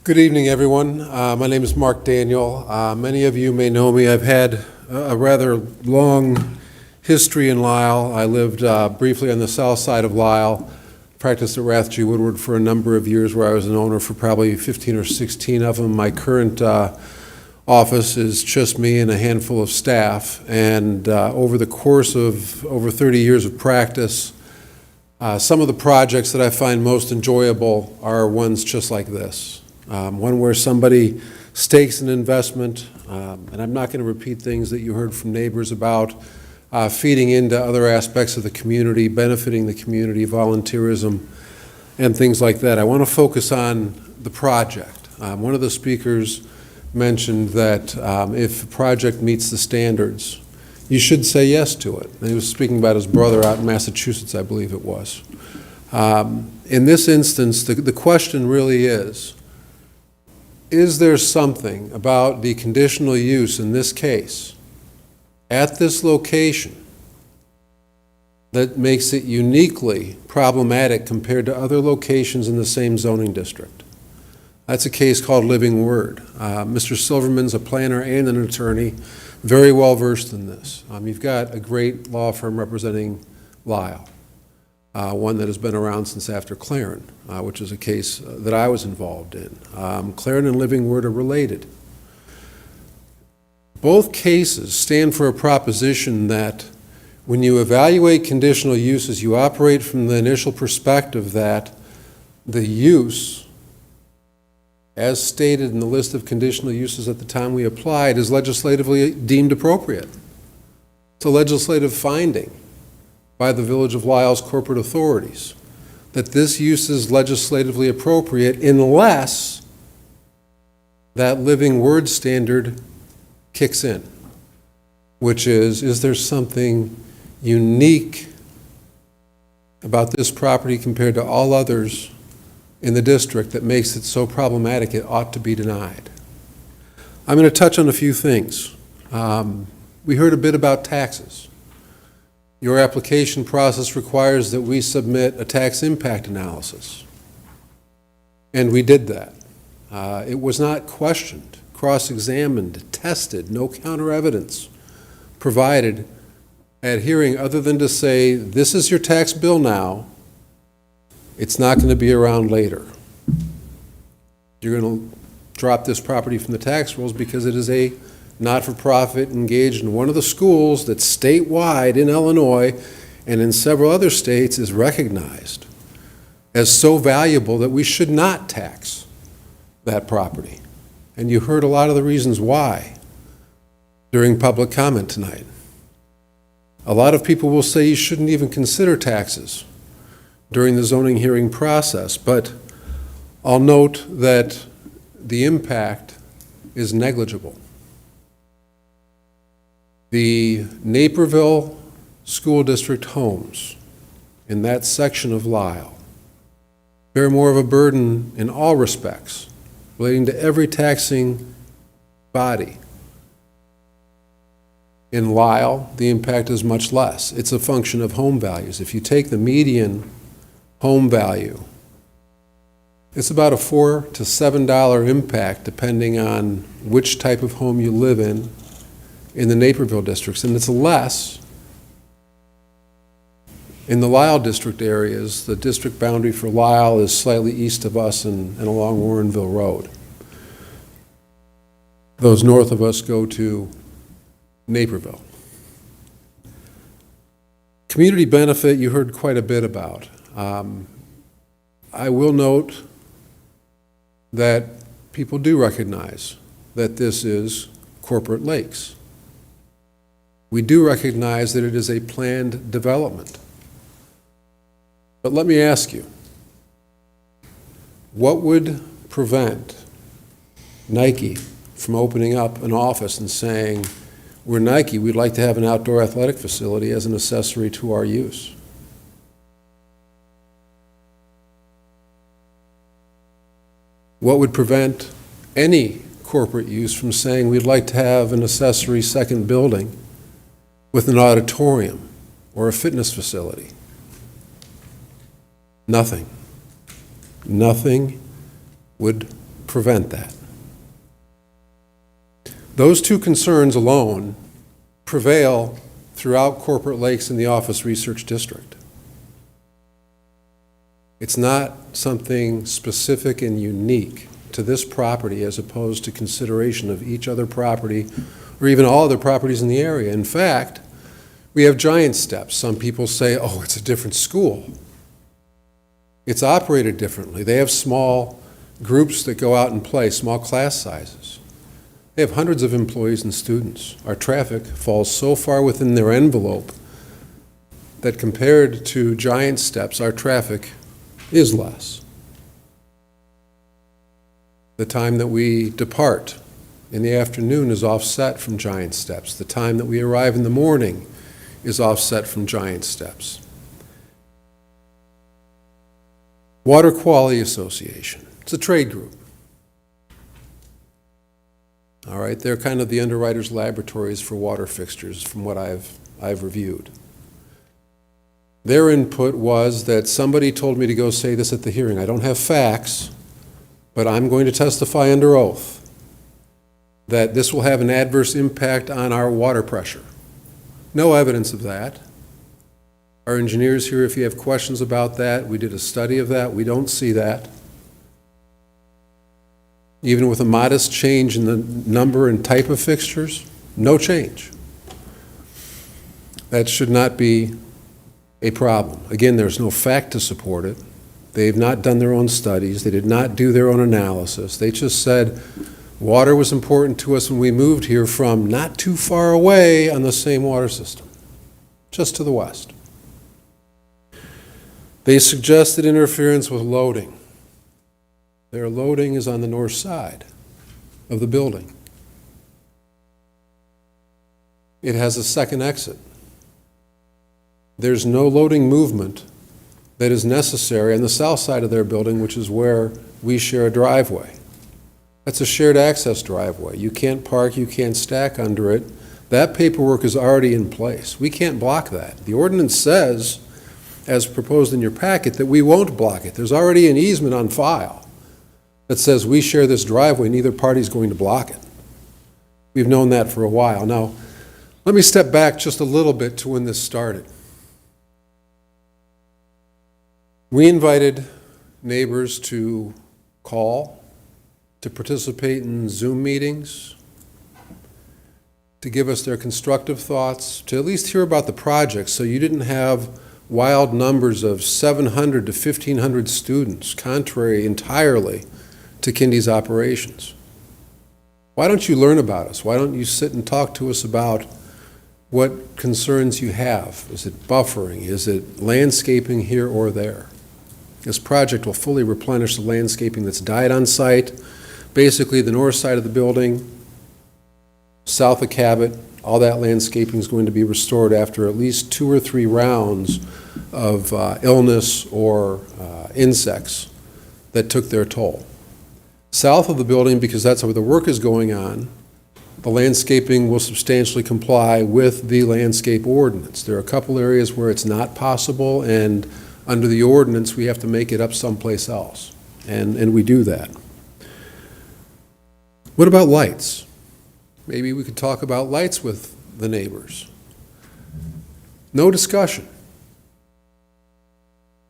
Good evening, everyone. My name is Mark Daniel. Many of you may know me. I've had a rather long history in Lisle. I lived briefly on the south side of Lisle, practiced at Rathje Woodward for a number of years, where I was an owner for probably 15 or 16 of them. My current office is just me and a handful of staff, and over the course of over 30 years of practice, some of the projects that I find most enjoyable are ones just like this. One where somebody stakes an investment, and I'm not going to repeat things that you heard from neighbors about, feeding into other aspects of the community, benefiting the community, volunteerism, and things like that. I want to focus on the project. One of the speakers mentioned that if a project meets the standards, you should say yes to it. And he was speaking about his brother out in Massachusetts, I believe it was. In this instance, the question really is there something about the conditional use in this case at this location that makes it uniquely problematic compared to other locations in the same zoning district? That's a case called Living Word. Mr. Silverman's a planner and an attorney, very well versed in this. You've got a great law firm representing Lisle, one that has been around since after Claren, which is a case that I was involved in. Claren and Living Word are related. Both cases stand for a proposition that when you evaluate conditional uses, you operate from the initial perspective that the use as stated in the list of conditional uses at the time we applied, is legislatively deemed appropriate. It's a legislative finding by the Village of Lyle's corporate authorities that this use is legislatively appropriate unless that living word standard kicks in, which is there something unique about this property compared to all others in the district that makes it so problematic it ought to be denied? I'm going to touch on a few things. We heard a bit about taxes. Your application process requires that we submit a tax impact analysis, and we did that. It was not questioned, cross-examined, tested, no counter evidence provided at hearing other than to say, this is your tax bill now, it's not going to be around later. You're going to drop this property from the tax rolls because it is a not-for-profit engaged in one of the schools that statewide in Illinois and in several other states is recognized as so valuable that we should not tax that property. And you heard a lot of the reasons why during public comment tonight. A lot of people will say you shouldn't even consider taxes during the zoning hearing process, but I'll note that the impact is negligible. The Naperville School District homes in that section of Lisle bear more of a burden in all respects relating to every taxing body. In Lisle, the impact is much less. It's a function of home values. If you take the median home value, it's about a $4 to $7 impact depending on which type of home you live in the Naperville districts, and it's less in the Lisle district areas. The district boundary for Lisle is slightly east of us and along Warrenville Road. Those north of us go to Naperville. Community benefit, you heard quite a bit about. I will note that people do recognize that this is corporate lakes. We do recognize that it is a planned development. But let me ask you, what would prevent Nike from opening up an office and saying, we're Nike, we'd like to have an outdoor athletic facility as an accessory to our use? What would prevent any corporate use from saying we'd like to have an accessory second building with an auditorium or a fitness facility? Nothing. Nothing would prevent that. Those two concerns alone prevail throughout corporate lakes in the Office Research District. It's not something specific and unique to this property as opposed to consideration of each other property or even all other properties in the area. In fact, we have Giant Steps. Some people say, oh, it's a different school. It's operated differently. They have small groups that go out and play, small class sizes. They have hundreds of employees and students. Our traffic falls so far within their envelope that compared to Giant Steps, our traffic is less. The time that we depart in the afternoon is offset from Giant Steps. The time that we arrive in the morning is offset from Giant Steps. Water Quality Association. It's a trade group. All right, they're kind of the underwriters' laboratories for water fixtures from what I've reviewed. Their input was that somebody told me to go say this at the hearing. I don't have facts, but I'm going to testify under oath that this will have an adverse impact on our water pressure. No evidence of that. Our engineers here, if you have questions about that, we did a study of that. We don't see that. Even with a modest change in the number and type of fixtures, no change. That should not be a problem. Again, there's no fact to support it. They've not done their own studies. They did not do their own analysis. They just said water was important to us when we moved here from not too far away on the same water system, just to the west. They suggested interference with loading. Their loading is on the north side of the building. It has a second exit. There's no loading movement that is necessary on the south side of their building, which is where we share a driveway. That's a shared access driveway. You can't park, you can't stack under it. That paperwork is already in place. We can't block that. The ordinance says, as proposed in your packet, that we won't block it. There's already an easement on file that says we share this driveway, neither party's going to block it. We've known that for a while. Now, let me step back just a little bit to when this started. We invited neighbors to call, to participate in Zoom meetings, to give us their constructive thoughts, to at least hear about the project so you didn't have wild numbers of 700 to 1,500 students, contrary entirely to Kindy's operations. Why don't you learn about us? Why don't you sit and talk to us about what concerns you have? Is it buffering? Is it landscaping here or there? This project will fully replenish the landscaping that's died on site. Basically, the north side of the building, south of Cabot, all that landscaping is going to be restored after at least 2 or 3 rounds of illness or insects that took their toll. South of the building, because that's where the work is going on, the landscaping will substantially comply with the landscape ordinance. There are a couple areas where it's not possible, and under the ordinance, we have to make it up someplace else, and we do that. What about lights? Maybe we could talk about lights with the neighbors. No discussion.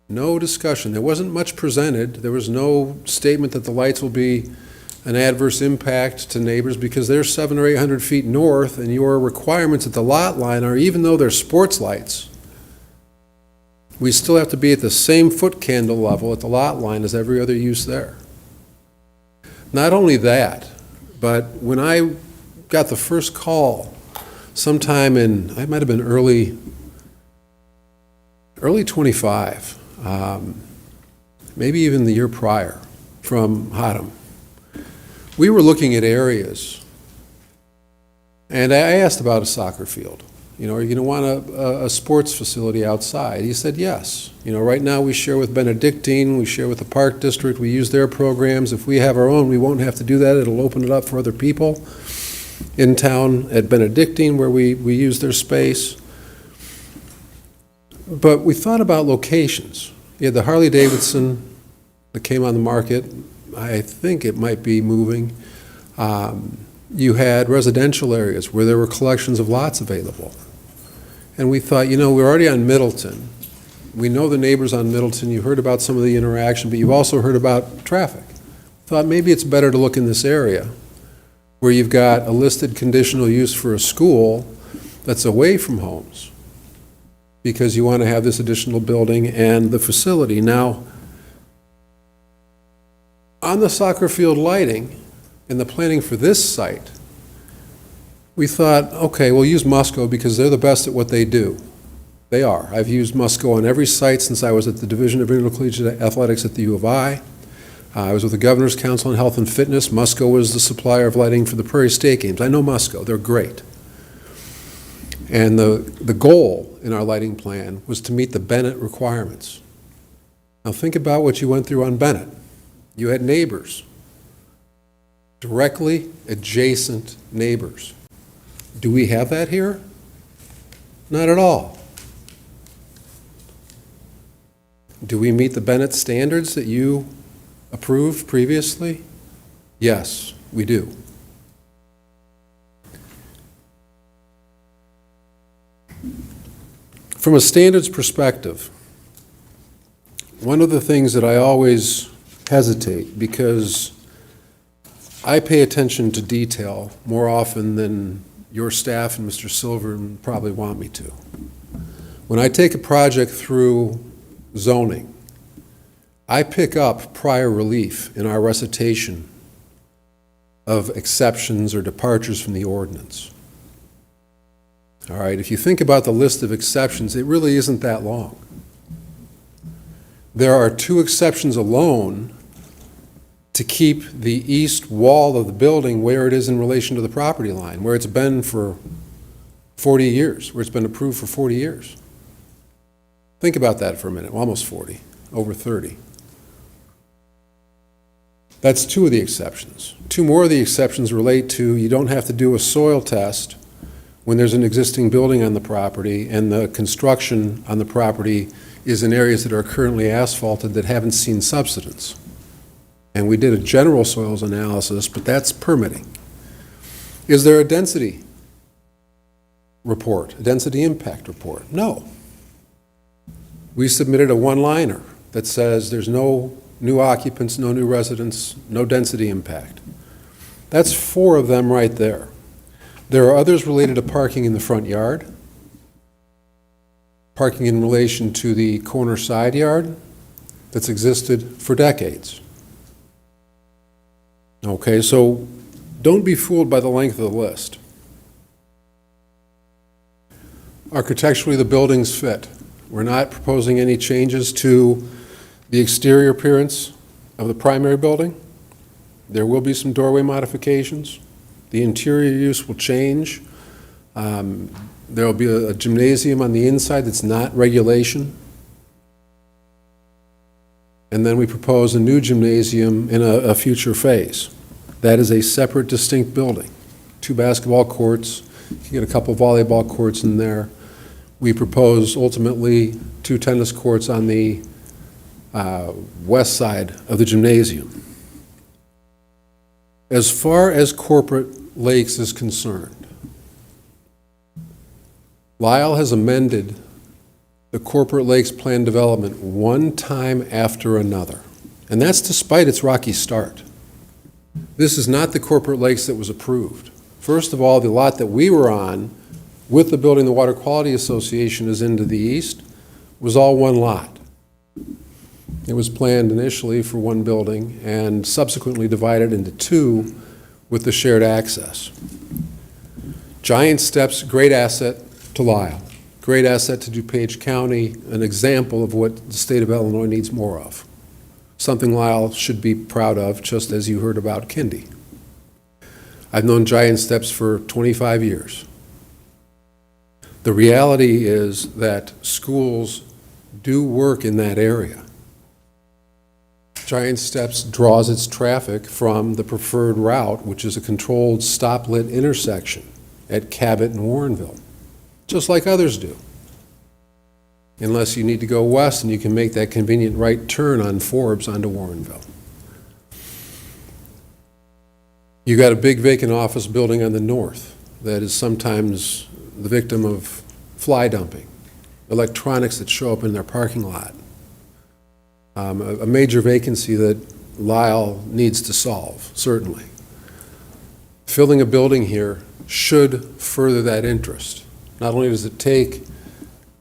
No discussion. There wasn't much presented. There was no statement that the lights will be an adverse impact to neighbors because they're 700 or 800 feet north, and your requirements at the lot line are, even though they're sports lights, we still have to be at the same foot candle level at the lot line as every other use there. Not only that, but when I got the first call sometime in, it might have been early 25, maybe even the year prior, from Hatem. We were looking at areas, and I asked about a soccer field. You know, are you going to want a sports facility outside? He said yes. You know, right now we share with Benedictine, we share with the Park District, we use their programs. If we have our own, we won't have to do that. It'll open it up for other people in town at Benedictine where we use their space. But we thought about locations. You had the Harley-Davidson that came on the market. I think it might be moving. You had residential areas where there were collections of lots available. And we thought, you know, we're already on Middleton. We know the neighbors on Middleton. You heard about some of the interaction, but you've also heard about traffic. Thought maybe it's better to look in this area where you've got a listed conditional use for a school that's away from homes because you want to have this additional building and the facility. Now, on the soccer field lighting and the planning for this site, we thought, okay, we'll use Musco because they're the best at what they do. They are. I've used Musco on every site since I was at the Division of Intercollegiate Athletics at the U of I. I was with the Governor's Council on Health and Fitness. Musco was the supplier of lighting for the Prairie State Games. I know Musco. They're great. And the goal in our lighting plan was to meet the Bennett requirements. Now think about what you went through on Bennett. You had neighbors, directly adjacent neighbors. Do we have that here? Not at all. Do we meet the Bennett standards that you approved previously? Yes, we do. From a standards perspective, one of the things that I always hesitate, because I pay attention to detail more often than your staff and Mr. Silver probably want me to. When I take a project through zoning, I pick up prior relief in our recitation of exceptions or departures from the ordinance. All right, if you think about the list of exceptions, it really isn't that long. There are 2 exceptions alone to keep the east wall of the building where it is in relation to the property line, where it's been for 40 years, where it's been approved for 40 years. Think about that for a minute, almost 40, over 30. That's 2 of the exceptions. 2 more of the exceptions relate to you don't have to do a soil test when there's an existing building on the property and the construction on the property is in areas that are currently asphalted that haven't seen subsidence. And we did a general soils analysis, but that's permitting. Is there a density report, a density impact report? No. We submitted a one-liner that says there's no new occupants, no new residents, no density impact. That's 4 of them right there. There are others related to parking in the front yard, parking in relation to the corner side yard that's existed for decades. Okay, so don't be fooled by the length of the list. Architecturally, the buildings fit. We're not proposing any changes to the exterior appearance of the primary building. There will be some doorway modifications. The interior use will change. There will be a gymnasium on the inside that's not regulation. And then we propose a new gymnasium in a future phase. That is a separate, distinct building. 2 basketball courts, you can get a couple volleyball courts in there. We propose ultimately 2 tennis courts on the west side of the gymnasium. As far as Corporate Lakes is concerned, Lyle has amended the Corporate Lakes Plan development one time after another, and that's despite its rocky start. This is not the Corporate Lakes that was approved. First of all, the lot that we were on with the building the Water Quality Association is into the east was all one lot. It was planned initially for 1 building and subsequently divided into 2 with the shared access. Giant Steps, great asset to Lyle, great asset to DuPage County, an example of what the state of Illinois needs more of. Something Lyle should be proud of, just as you heard about Kindy. I've known Giant Steps for 25 years. The reality is that schools do work in that area. Giant Steps draws its traffic from the preferred route, which is a controlled stop-lit intersection at Cabot and Warrenville, just like others do. Unless you need to go west and you can make that convenient right turn on Forbes onto Warrenville. You got a big vacant office building on the north that is sometimes the victim of fly dumping, electronics that show up in their parking lot. A major vacancy that Lyle needs to solve, certainly. Filling a building here should further that interest. Not only does it take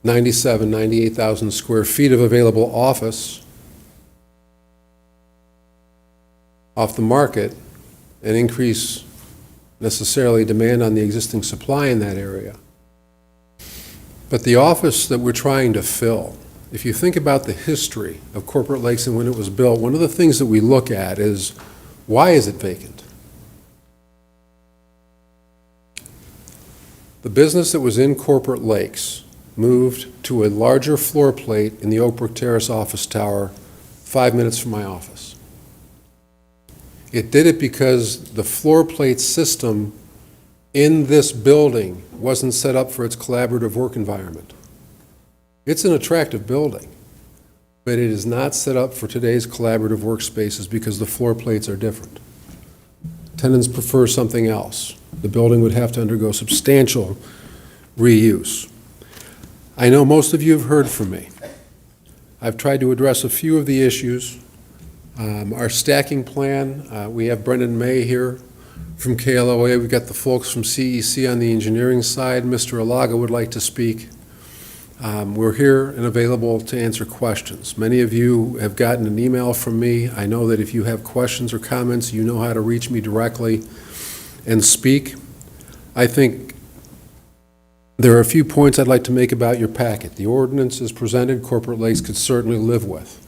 98,000 square feet of available office off the market and increase necessarily demand on the existing supply in that area, but the office that we're trying to fill, if you think about the history of Corporate Lakes and when it was built, one of the things that we look at is, why is it vacant? The business that was in Corporate Lakes moved to a larger floor plate in the Oak Brook Terrace office tower 5 minutes from my office. It did it because the floor plate system in this building wasn't set up for its collaborative work environment. It's an attractive building, but it is not set up for today's collaborative workspaces because the floor plates are different. Tenants prefer something else. The building would have to undergo substantial reuse. I know most of you have heard from me. I've tried to address a few of the issues. Our stacking plan, we have Brendan May here from KLOA. We've got the folks from CEC on the engineering side. Mr. Alaga would like to speak. We're here and available to answer questions. Many of you have gotten an email from me. I know that if you have questions or comments, you know how to reach me directly and speak. I think there are a few points I'd like to make about your packet. The ordinance as presented, Corporate Lakes could certainly live with.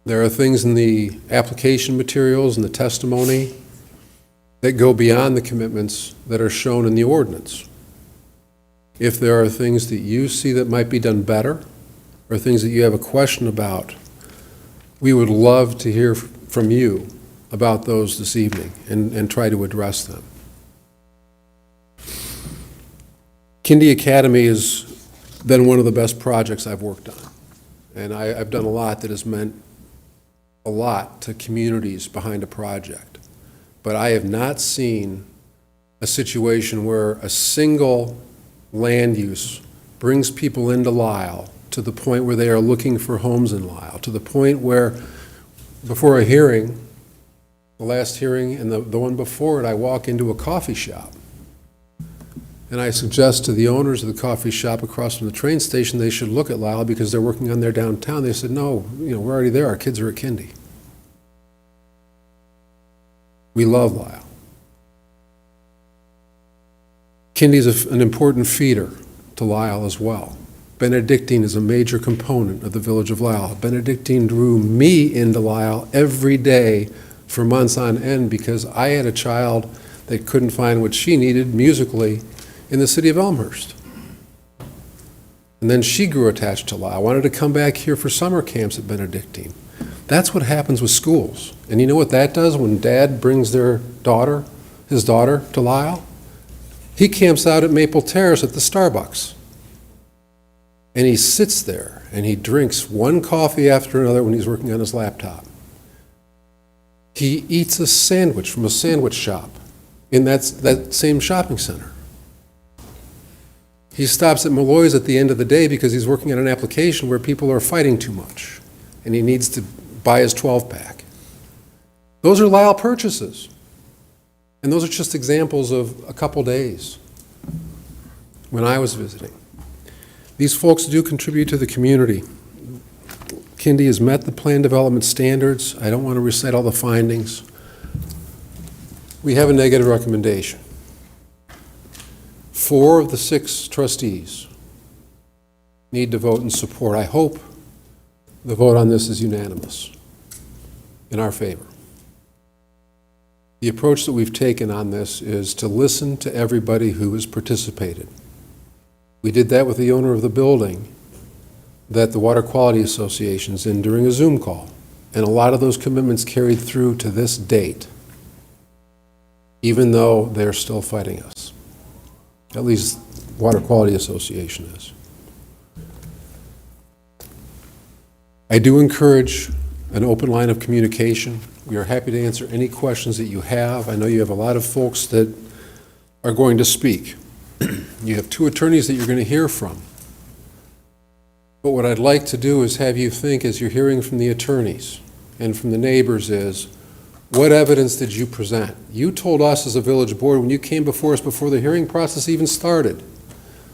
There are things in the application materials and the testimony that go beyond the commitments that are shown in the ordinance. If there are things that you see that might be done better, or things that you have a question about, we would love to hear from you about those this evening and try to address them. Kindy Academy has been one of the best projects I've worked on. And I've done a lot that has meant a lot to communities behind a project. But I have not seen a situation where a single land use brings people into Lisle to the point where they are looking for homes in Lisle, to the point where before a hearing, the last hearing and the one before it, I walk into a coffee shop. And I suggest to the owners of the coffee shop across from the train station they should look at Lisle because they're working on their downtown. They said, no, we're already there. Our kids are at Kindy. We love Lisle. Kindy is an important feeder to Lisle as well. Benedictine is a major component of the village of Lisle. Benedictine drew me into Lisle every day for months on end because I had a child that couldn't find what she needed musically in the city of Elmhurst. And then she grew attached to Lisle. I wanted to come back here for summer camps at Benedictine. That's what happens with schools. And you know what that does when dad brings his daughter to Lisle? He camps out at Maple Terrace at the Starbucks. And he sits there and he drinks one coffee after another when he's working on his laptop. He eats a sandwich from a sandwich shop in that same shopping center. He stops at Malloy's at the end of the day because he's working on an application where people are fighting too much and he needs to buy his 12-pack. Those are Lisle purchases. And those are just examples of a couple days when I was visiting. These folks do contribute to the community. Kindy has met the plan development standards. I don't want to recite all the findings. We have a negative recommendation. 4 of the 6 trustees need to vote in support. I hope the vote on this is unanimous in our favor. The approach that we've taken on this is to listen to everybody who has participated. We did that with the owner of the building that the Water Quality Association is in during a Zoom call. And a lot of those commitments carried through to this date, even though they're still fighting us. At least Water Quality Association is. I do encourage an open line of communication. We are happy to answer any questions that you have. I know you have a lot of folks that are going to speak. You have 2 attorneys that you're going to hear from. But what I'd like to do is have you think, as you're hearing from the attorneys and from the neighbors, is what evidence did you present? You told us as a village board when you came before us before the hearing process even started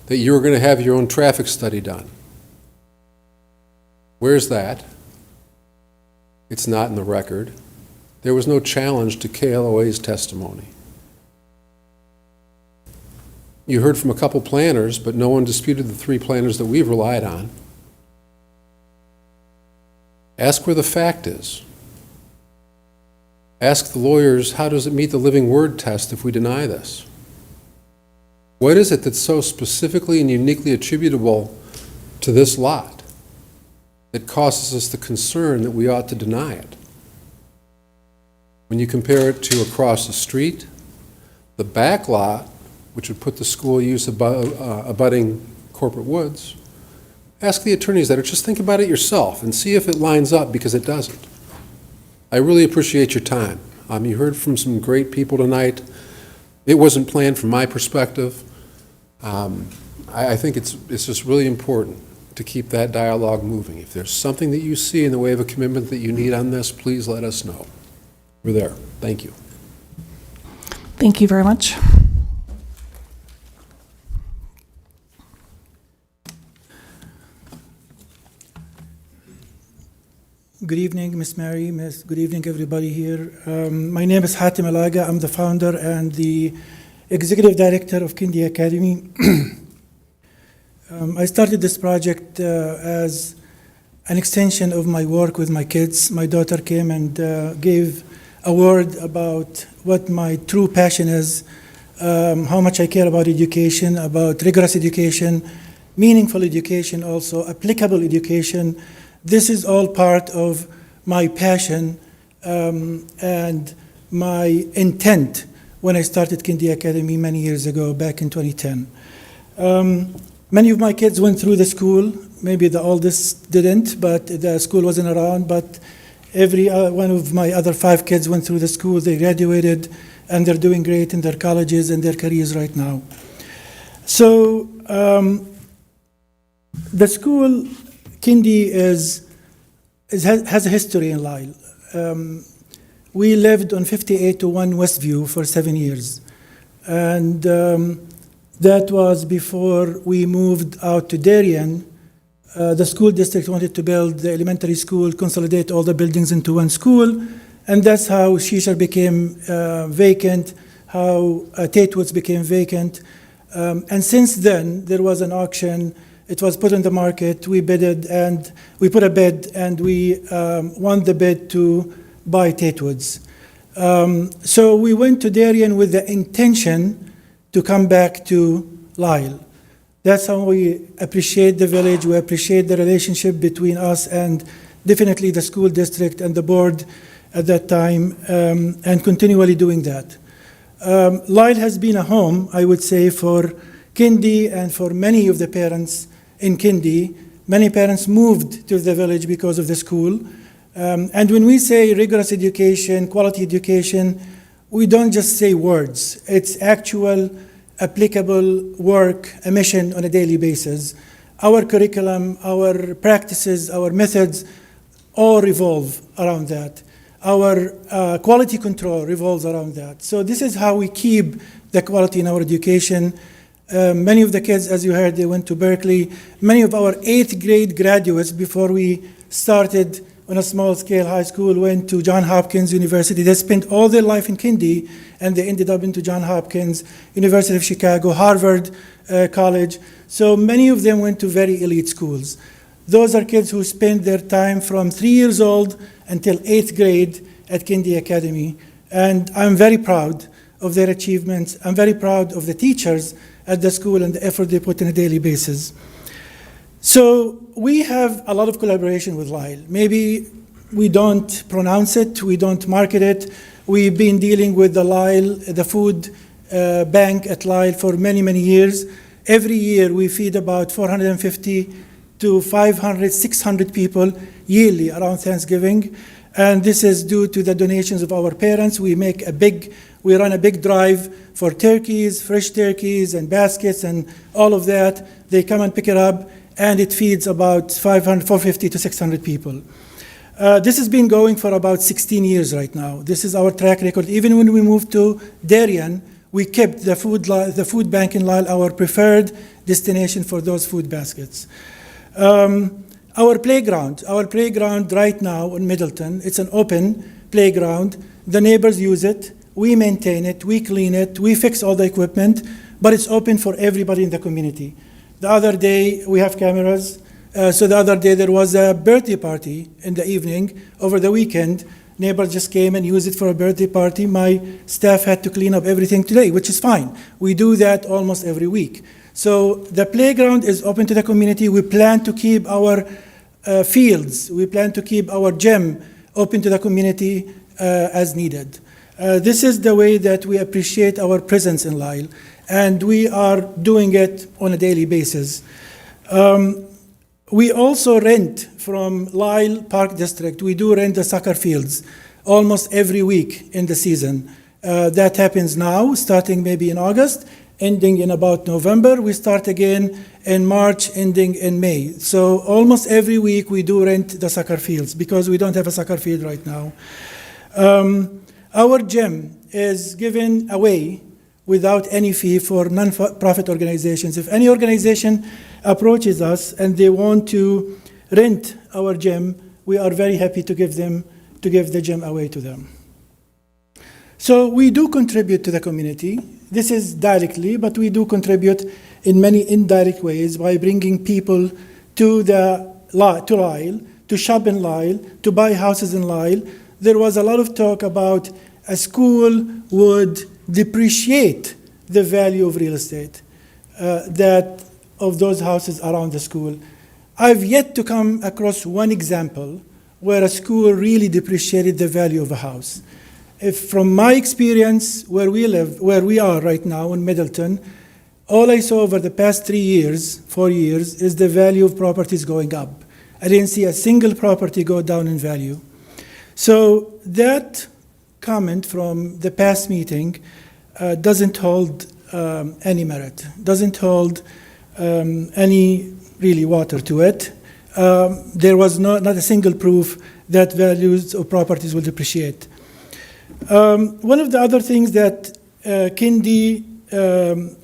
that you were going to have your own traffic study done. Where's that? It's not in the record. There was no challenge to KLOA's testimony. You heard from a couple planners, but no one disputed the 3 planners that we've relied on. Ask where the fact is. Ask the lawyers, how does it meet the living word test if we deny this? What is it that's so specifically and uniquely attributable to this lot that causes us the concern that we ought to deny it? When you compare it to across the street, the back lot, which would put the school use abutting Corporate Woods, ask the attorneys that, or just think about it yourself and see if it lines up, because it doesn't. I really appreciate your time. You heard from some great people tonight. It wasn't planned from my perspective. I think it's just really important to keep that dialogue moving. If there's something that you see in the way of a commitment that you need on this, please let us know. We're there. Thank you. Thank you very much. Good evening, Miss Mary. Good evening, everybody here. My name is Hatem Ilaga. I'm the founder and the executive director of Kindi Academy. I started this project as an extension of my work with my kids. My daughter came and gave a word about what my true passion is, how much I care about education, about rigorous education, meaningful education also, applicable education. This is all part of my passion and my intent when I started Kindi Academy many years ago, back in 2010. Many of my kids went through the school. Maybe the oldest didn't, but the school wasn't around. But every one of my other 5 kids went through the school. They graduated, and they're doing great in their colleges and their careers right now. So the school, Kindi, has a history in Lyle. We lived on 5801 Westview for 7 years. And that was before we moved out to Darien. The school district wanted to build the elementary school, consolidate all the buildings into one school, and that's how Shisha became vacant, how Tate Woods became vacant. And since then, there was an auction. It was put on the market. We bidded, and we put a bid, and we won the bid to buy Tate Woods. So we went to Darien with the intention to come back to Lyle. That's how we appreciate the village. We appreciate the relationship between us and definitely the school district and the board at that time, and continually doing that. Lyle has been a home, I would say, for Kindi and for many of the parents in Kindi. Many parents moved to the village because of the school. And when we say rigorous education, quality education, we don't just say words. It's actual, applicable work, a mission on a daily basis. Our curriculum, our practices, our methods all revolve around that. Our quality control revolves around that. So this is how we keep the quality in our education. Many of the kids, as you heard, they went to Berkeley. Many of our 8th grade graduates, before we started on a small-scale high school, went to Johns Hopkins University. They spent all their life in Kindi, and they ended up into Johns Hopkins, University of Chicago, Harvard College. So many of them went to very elite schools. Those are kids who spent their time from 3 years old until 8th grade at Kindi Academy. And I'm very proud of their achievements. I'm very proud of the teachers at the school and the effort they put on a daily basis. So we have a lot of collaboration with Lyle. Maybe we don't pronounce it, we don't market it. We've been dealing with the Lyle, the food bank at Lyle for many, many years. Every year we feed about 450 to 500, 600 people yearly around Thanksgiving. And this is due to the donations of our parents. We run a big drive for turkeys, fresh turkeys and baskets and all of that. They come and pick it up, and it feeds about 450 to 600 people. This has been going for about 16 years right now. This is our track record. Even when we moved to Darien, we kept the food bank in Lyle our preferred destination for those food baskets. Our playground right now in Middleton, it's an open playground. The neighbors use it. We maintain it. We clean it. We fix all the equipment, but it's open for everybody in the community. The other day, we have cameras. So the other day, there was a birthday party in the evening. Over the weekend, neighbors just came and used it for a birthday party. My staff had to clean up everything today, which is fine. We do that almost every week. So the playground is open to the community. We plan to keep our fields. We plan to keep our gym open to the community as needed. This is the way that we appreciate our presence in Lyle, and we are doing it on a daily basis. We also rent from Lyle Park District. We do rent the soccer fields almost every week in the season. That happens now, starting maybe in August, ending in about November. We start again in March, ending in May. So almost every week we do rent the soccer fields because we don't have a soccer field right now. Our gym is given away without any fee for non-profit organizations. If any organization approaches us and they want to rent our gym, we are very happy to give the gym away to them. So we do contribute to the community. This is directly, but we do contribute in many indirect ways by bringing people to Lisle, to shop in Lisle, to buy houses in Lisle. There was a lot of talk about a school would depreciate the value of real estate, that of those houses around the school. I've yet to come across one example where a school really depreciated the value of a house. If from my experience, where we are right now in Middleton, all I saw over the past 4 years, is the value of properties going up. I didn't see a single property go down in value. So that comment from the past meeting doesn't hold any merit, doesn't hold any really water to it. There was not a single proof that values of properties will depreciate. One of the other things that Kindy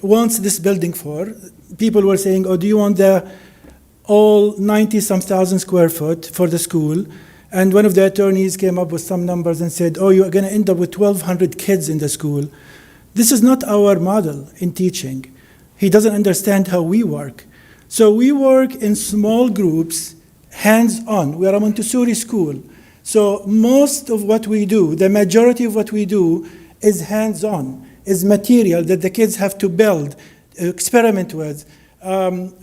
wants this building for, people were saying, oh, do you want the all 90-some thousand square foot for the school? And one of the attorneys came up with some numbers and said, oh, you're going to end up with 1,200 kids in the school. This is not our model in teaching. He doesn't understand how we work. So we work in small groups, hands-on. We are a Montessori school. So most of what we do, the majority of what we do is hands-on, is material that the kids have to build, experiment with.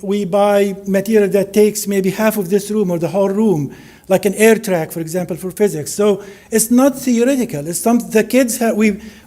We buy material that takes maybe half of this room or the whole room, like an air track, for example, for physics. So it's not theoretical. It's the kids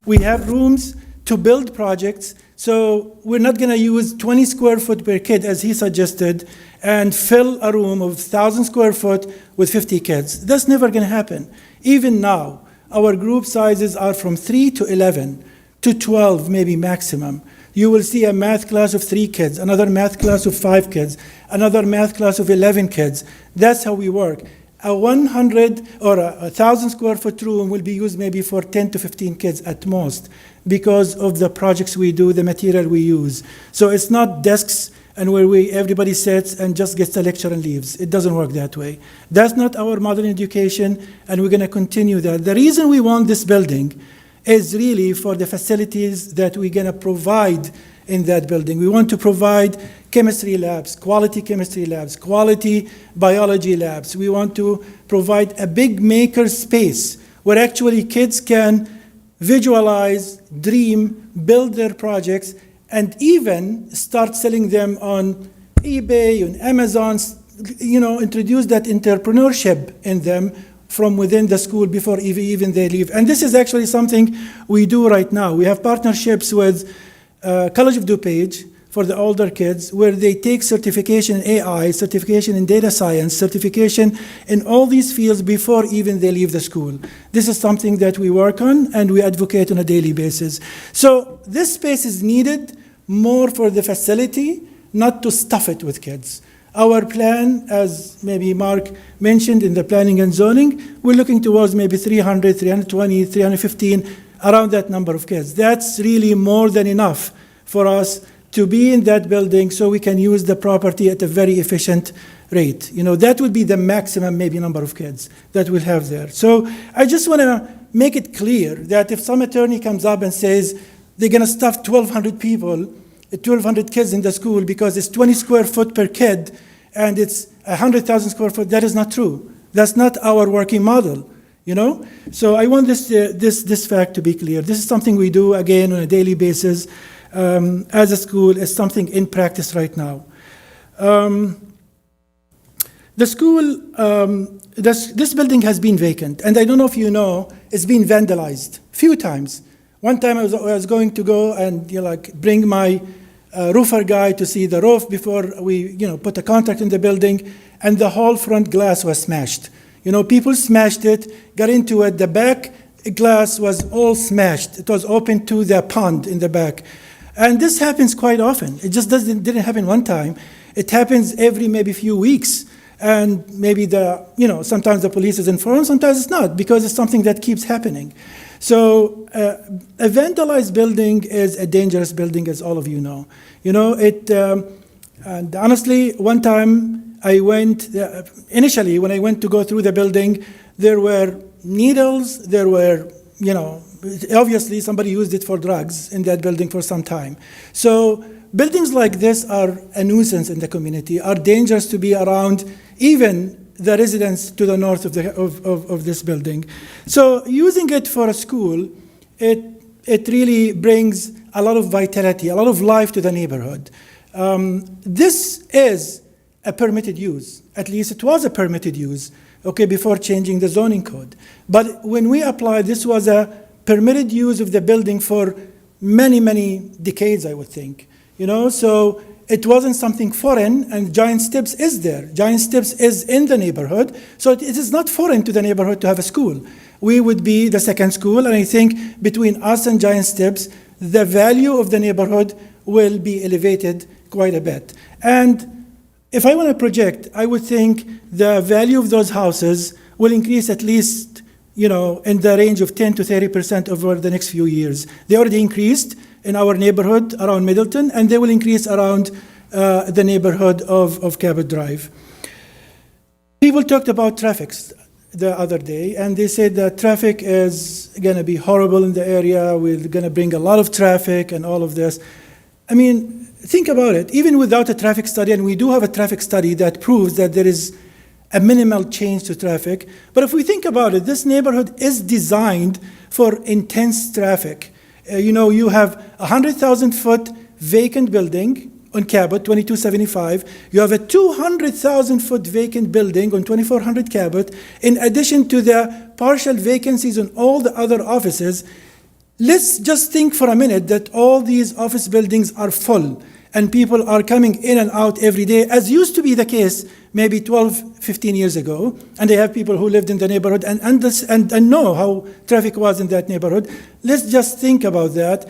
we have rooms to build projects. So we're not going to use 20 square foot per kid, as he suggested, and fill a room of 1,000 square foot with 50 kids. That's never going to happen. Even now, our group sizes are from 3 to 11 to 12, maybe maximum. You will see a math class of 3 kids, another math class of 5 kids, another math class of 11 kids. That's how we work. A 100 or a 1,000 square foot room will be used maybe for 10 to 15 kids at most because of the projects we do, the material we use. So it's not desks and where everybody sits and just gets a lecture and leaves. It doesn't work that way. That's not our modern education, and we're going to continue that. The reason we want this building is really for the facilities that we're going to provide in that building. We want to provide chemistry labs, quality biology labs. We want to provide a big maker space where actually kids can visualize, dream, build their projects, and even start selling them on eBay, on Amazon, introduce that entrepreneurship in them from within the school before even they leave. And this is actually something we do right now. We have partnerships with College of DuPage for the older kids, where they take certification in AI, certification in data science, certification in all these fields before even they leave the school. This is something that we work on and we advocate on a daily basis. So this space is needed more for the facility, not to stuff it with kids. Our plan, as maybe Mark mentioned in the planning and zoning, we're looking towards maybe 300, 320, 315, around that number of kids. That's really more than enough for us to be in that building so we can use the property at a very efficient rate. That would be the maximum maybe number of kids that we'll have there. So I just want to make it clear that if some attorney comes up and says they're going to stuff 1,200 people, 1,200 kids in the school because it's 20 square foot per kid and it's 100,000 square foot, that is not true. That's not our working model. So I want this fact to be clear. This is something we do, again, on a daily basis as a school. It's something in practice right now. The school, this building has been vacant, and I don't know if you know, it's been vandalized a few times. One time I was going to go and bring my roofer guy to see the roof before we put a contract in the building, and the whole front glass was smashed. People smashed it, got into it. The back glass was all smashed. It was open to the pond in the back. And this happens quite often. It just didn't happen one time. It happens every maybe few weeks. And maybe sometimes the police is informed, sometimes it's not, because it's something that keeps happening. So a vandalized building is a dangerous building, as all of you know. And honestly, one time I went, initially, when I went to go through the building, there were needles, there were, obviously somebody used it for drugs in that building for some time. So buildings like this are a nuisance in the community, are dangerous to be around, even the residents to the north of this building. So using it for a school, it really brings a lot of vitality, a lot of life to the neighborhood. This is a permitted use. At least it was a permitted use, before changing the zoning code. But when we applied, this was a permitted use of the building for many, many decades, I would think. So it wasn't something foreign, and Giant Steps is there. Giant Steps is in the neighborhood, so it is not foreign to the neighborhood to have a school. We would be the second school, and I think between us and Giant Steps, the value of the neighborhood will be elevated quite a bit. And if I want to project, I would think the value of those houses will increase at least, in the range of 10 to 30% over the next few years. They already increased in our neighborhood around Middleton, and they will increase around the neighborhood of Cabot Drive. People talked about traffic the other day, and they said that traffic is going to be horrible in the area. We're going to bring a lot of traffic and all of this. I mean, think about it. Even without a traffic study, and we do have a traffic study that proves that there is a minimal change to traffic. But if we think about it, this neighborhood is designed for intense traffic. You have a 100,000-foot vacant building on Cabot, 2275. You have a 200,000-foot vacant building on 2400 Cabot, in addition to the partial vacancies on all the other offices. Let's just think for a minute that all these office buildings are full and people are coming in and out every day, as used to be the case maybe 12, 15 years ago. And they have people who lived in the neighborhood and know how traffic was in that neighborhood. Let's just think about that.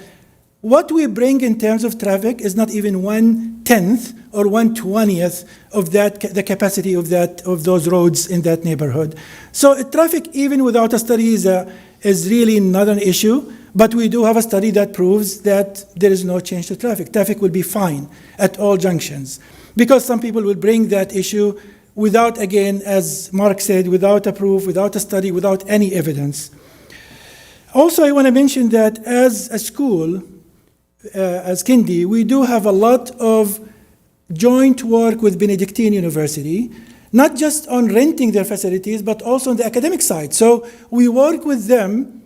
What we bring in terms of traffic is not even 1/10 or 1/20 of the capacity of those roads in that neighborhood. So traffic, even without a study, is really not an issue. But we do have a study that proves that there is no change to traffic. Traffic will be fine at all junctions, because some people will bring that issue without, again, as Mark said, without a proof, without a study, without any evidence. Also, I want to mention that as a school, as Kindy, we do have a lot of joint work with Benedictine University, not just on renting their facilities, but also on the academic side. So we work with them,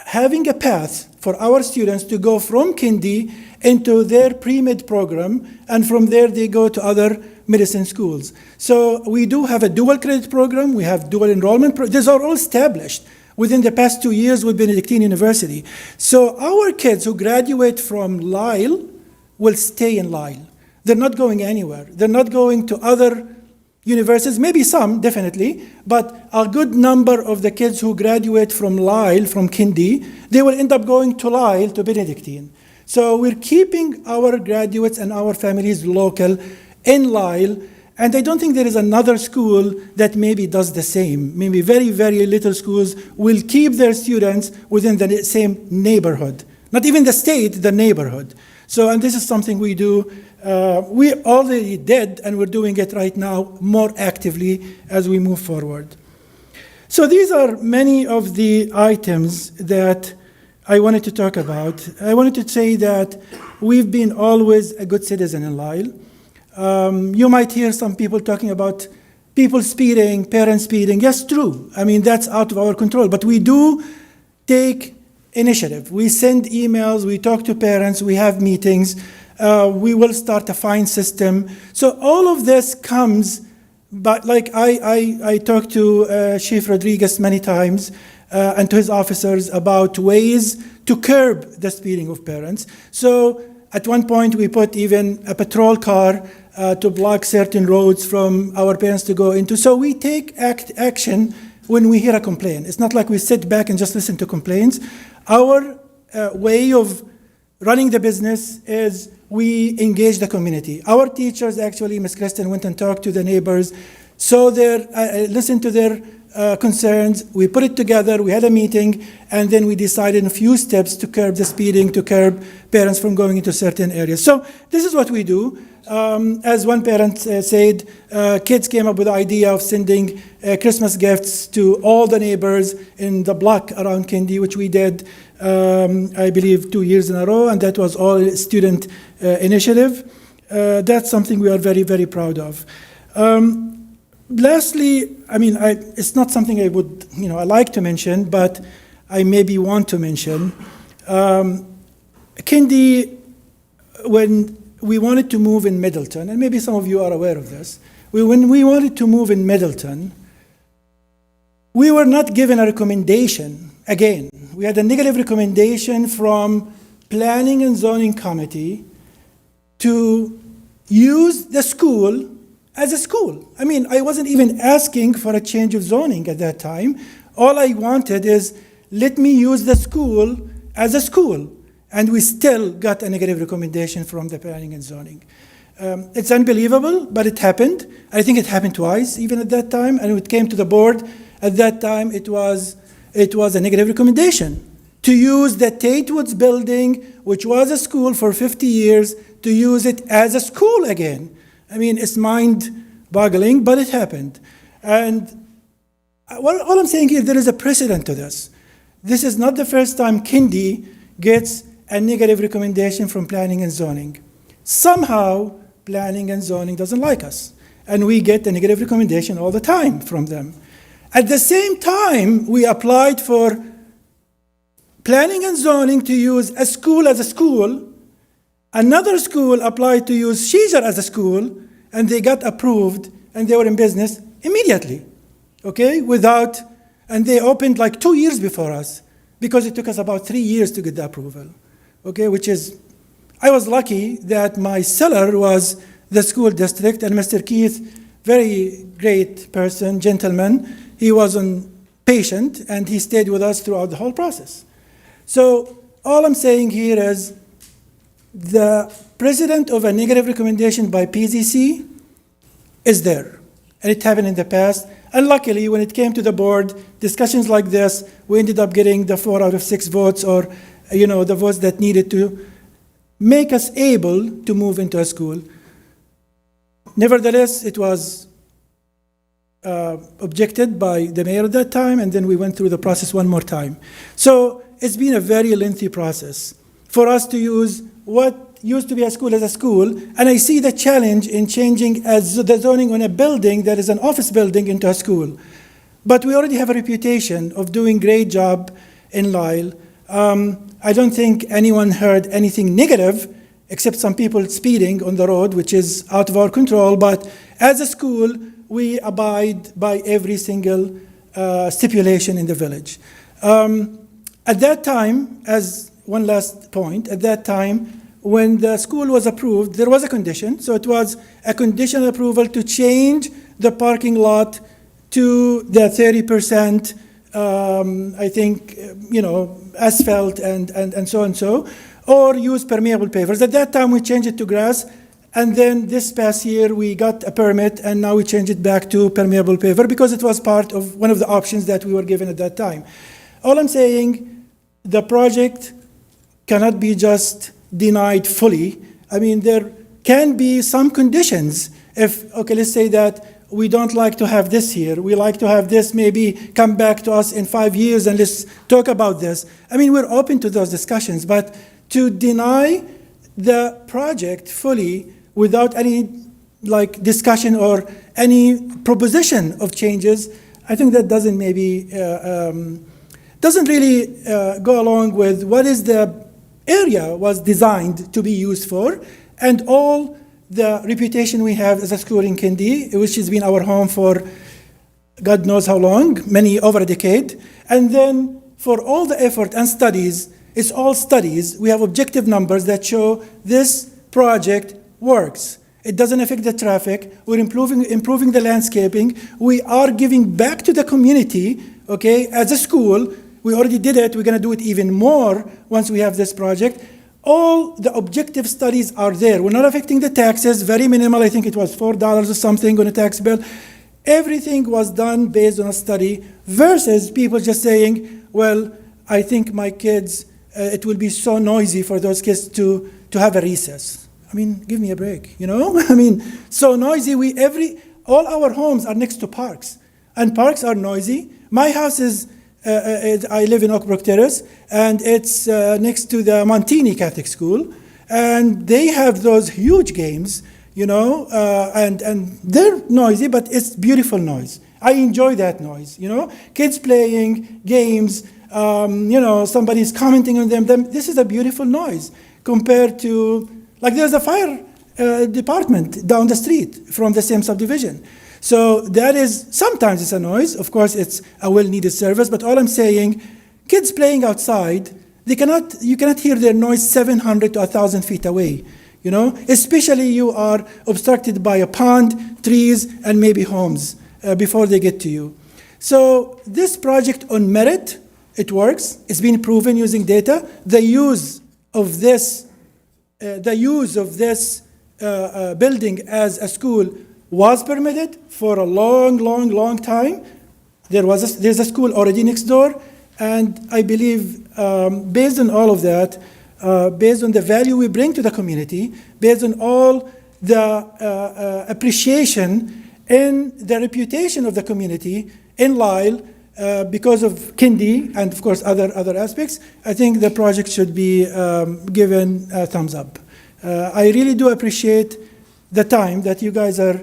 having a path for our students to go from Kindy into their pre-med program, and from there they go to other medicine schools. So we do have a dual credit program, we have dual enrollment, these are all established within the past 2 years with Benedictine University. So our kids who graduate from Lyle will stay in Lyle. They're not going anywhere. They're not going to other universities, maybe some, definitely, but a good number of the kids who graduate from Lyle, from Kindy, they will end up going to Lyle, to Benedictine. So we're keeping our graduates and our families local in Lyle, and I don't think there is another school that maybe does the same. Maybe very, very little schools will keep their students within the same neighborhood. Not even the state, the neighborhood. So, and this is something we do. We already did, and we're doing it right now more actively as we move forward. So these are many of the items that I wanted to talk about. I wanted to say that we've been always a good citizen in Lyle. You might hear some people talking about people speeding, parents speeding. Yes, true. I mean, that's out of our control. But we do take initiative. We send emails, we talk to parents, we have meetings. We will start a fine system. So all of this comes, but like I talked to Chief Rodriguez many times and to his officers about ways to curb the speeding of parents. So at one point we put even a patrol car to block certain roads from our parents to go into. So we take action when we hear a complaint. It's not like we sit back and just listen to complaints. Our way of running the business is we engage the community. Our teachers, actually, Ms. Kristen went and talked to the neighbors, so listened to their concerns. We put it together, we had a meeting, and then we decided a few steps to curb the speeding, to curb parents from going into certain areas. So this is what we do. as one parent said, kids came up with the idea of sending Christmas gifts to all the neighbors in the block around Kindy, which we did, I believe, 2 years in a row, and that was all student initiative. That's something we are very, very proud of. Lastly, I mean, it's not something I would, I like to mention, but I maybe want to mention. Kindy, when we wanted to move in Middleton, and maybe some of you are aware of this, when we wanted to move in Middleton, we were not given a recommendation. Again, we had a negative recommendation from Planning and Zoning Committee to use the school as a school. I mean, I wasn't even asking for a change of zoning at that time. All I wanted is, let me use the school as a school. And we still got a negative recommendation from the Planning and Zoning. It's unbelievable, but it happened. I think it happened twice, even at that time. And when it came to the board, at that time, it was a negative recommendation to use the Tate Woods building, which was a school for 50 years, to use it as a school again. I mean, it's mind-boggling, but it happened. And all I'm saying here, there is a precedent to this. This is not the first time Kindy gets a negative recommendation from Planning and Zoning. Somehow, Planning and Zoning doesn't like us, and we get a negative recommendation all the time from them. At the same time, we applied for Planning and Zoning to use a school as a school. Another school applied to use Sheezer as a school, and they got approved, and they were in business immediately, okay, and they opened like 2 years before us, because it took us about 3 years to get the approval, okay, I was lucky that my seller was the school district, and Mr. Keith, very great person, gentleman, he was patient, and he stayed with us throughout the whole process. So all I'm saying here is, the precedent of a negative recommendation by PZC is there, and it happened in the past. And luckily, when it came to the board, discussions like this, we ended up getting the 4 out of 6 votes, or the votes that needed to make us able to move into a school. Nevertheless, it was objected by the mayor at that time, and then we went through the process one more time. So it's been a very lengthy process for us to use what used to be a school as a school, and I see the challenge in changing the zoning on a building that is an office building into a school. But we already have a reputation of doing great job in Lyle. I don't think anyone heard anything negative, except some people speeding on the road, which is out of our control, but as a school, we abide by every single stipulation in the village. At that time, as one last point, at that time, when the school was approved, there was a condition. So it was a conditional approval to change the parking lot to the 30%, I think, asphalt and so and so, or use permeable pavers. At that time, we changed it to grass. And then this past year, we got a permit, and now we changed it back to permeable paver because it was part of one of the options that we were given at that time. All I'm saying, the project cannot be just denied fully. I mean, there can be some conditions. Let's say that we don't like to have this here. We like to have this maybe come back to us in 5 years and let's talk about this. I mean, we're open to those discussions, but to deny the project fully without any discussion or any proposition of changes, I think that doesn't really go along with what is the area was designed to be used for, and all the reputation we have as a school in Kindy, which has been our home for God knows how long, over a decade. And then for all the effort and studies, it's all studies. We have objective numbers that show this project works. It doesn't affect the traffic. We're improving the landscaping. We are giving back to the community, okay, as a school. We already did it. We're going to do it even more once we have this project. All the objective studies are there. We're not affecting the taxes, very minimal. I think it was $4 or something on a tax bill. Everything was done based on a study versus people just saying, well, I think my kids, it will be so noisy for those kids to have a recess. I mean, give me a break, you know? I mean, so noisy. All our homes are next to parks, and parks are noisy. My house I live in Oakbrook Terrace, and it's next to the Montini Catholic School, and they have those huge games, you know, and they're noisy, but it's beautiful noise. I enjoy that noise, you know, kids playing games, you know, somebody's commenting on them. This is a beautiful noise compared to, like, there's a fire department down the street from the same subdivision. So that is, sometimes it's a noise. Of course, it's a well-needed service, but all I'm saying, kids playing outside, you cannot hear their noise 700 to 1,000 feet away, you know, especially you are obstructed by a pond, trees, and maybe homes before they get to you. So this project on merit, it works. It's been proven using data. The use of this building as a school was permitted for a long time. There's a school already next door, and I believe based on all of that, based on the value we bring to the community, based on all the appreciation and the reputation of the community in Lyle, because of Kindy and of course other aspects, I think the project should be given a thumbs up. I really do appreciate the time that you guys are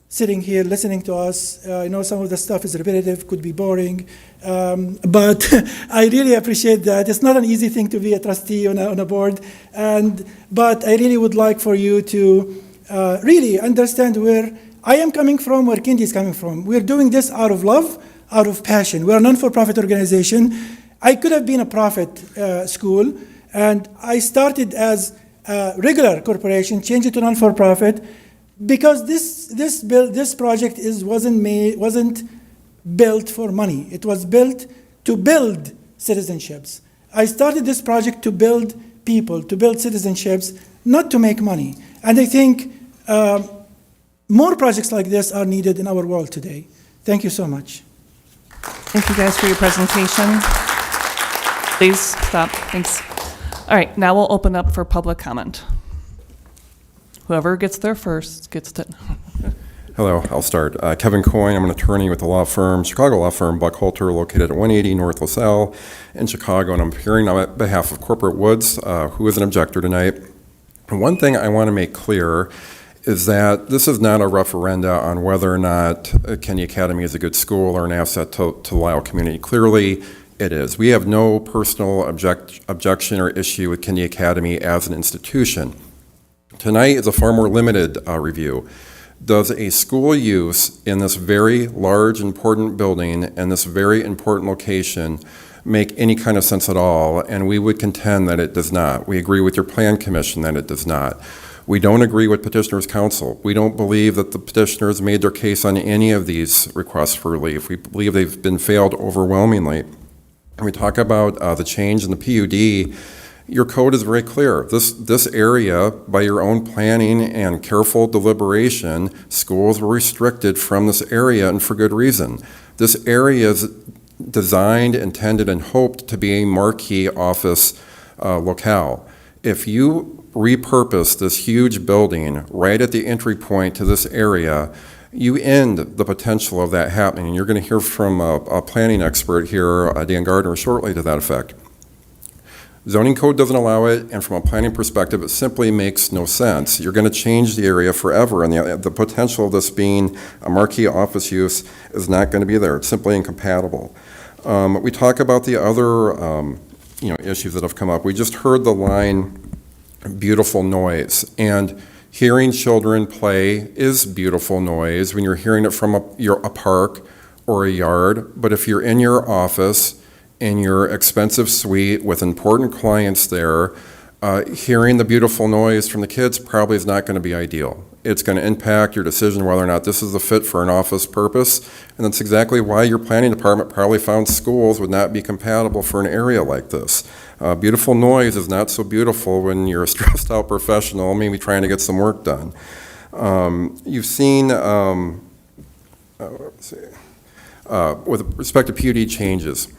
sitting here listening to us. I know some of the stuff is repetitive, could be boring, but I really appreciate that. It's not an easy thing to be a trustee on a board, but I really would like for you to really understand where I am coming from, where Kindy is coming from. We're doing this out of love, out of passion. We're a non-for-profit organization. I could have been a profit school, and I started as a regular corporation, changed it to non-for-profit, because this project wasn't built for money. It was built to build citizenships. I started this project to build people, to build citizenships, not to make money. And I think more projects like this are needed in our world today. Thank you so much. Thank you guys for your presentation. Please stop. Thanks. All right, now we'll open up for public comment. Whoever gets there first gets to. Hello, I'll start. Kevin Coyne, I'm an attorney with the law firm, Chicago law firm Buckhalter, located at 180 North LaSalle in Chicago, and I'm appearing on behalf of Corporate Woods, who is an objector tonight. And one thing I want to make clear is that this is not a referenda on whether or not Kindy Academy is a good school or an asset to the Lyle community. Clearly, it is. We have no personal objection or issue with Kindy Academy as an institution. Tonight is a far more limited review. Does a school use in this very large, important building and this very important location make any kind of sense at all? And we would contend that it does not. We agree with your plan commission that it does not. We don't agree with petitioner's counsel. We don't believe that the petitioners made their case on any of these requests for relief. We believe they've been failed overwhelmingly. When we talk about the change in the PUD, your code is very clear. This area, by your own planning and careful deliberation, schools were restricted from this area, and for good reason. This area is designed, intended, and hoped to be a marquee office locale. If you repurpose this huge building right at the entry point to this area, you end the potential of that happening. And you're going to hear from a planning expert here, Dan Gardner, shortly to that effect. Zoning code doesn't allow it, and from a planning perspective, it simply makes no sense. You're going to change the area forever, and the potential of this being a marquee office use is not going to be there. It's simply incompatible. We talk about the other issues that have come up. We just heard the line, beautiful noise, and hearing children play is beautiful noise when you're hearing it from a park or a yard, but if you're in your office, in your expensive suite with important clients there, hearing the beautiful noise from the kids probably is not going to be ideal. It's going to impact your decision whether or not this is a fit for an office purpose, and that's exactly why your planning department probably found schools would not be compatible for an area like this. Beautiful noise is not so beautiful when you're a stressed out professional, maybe trying to get some work done. You've seen, with respect to PUD changes,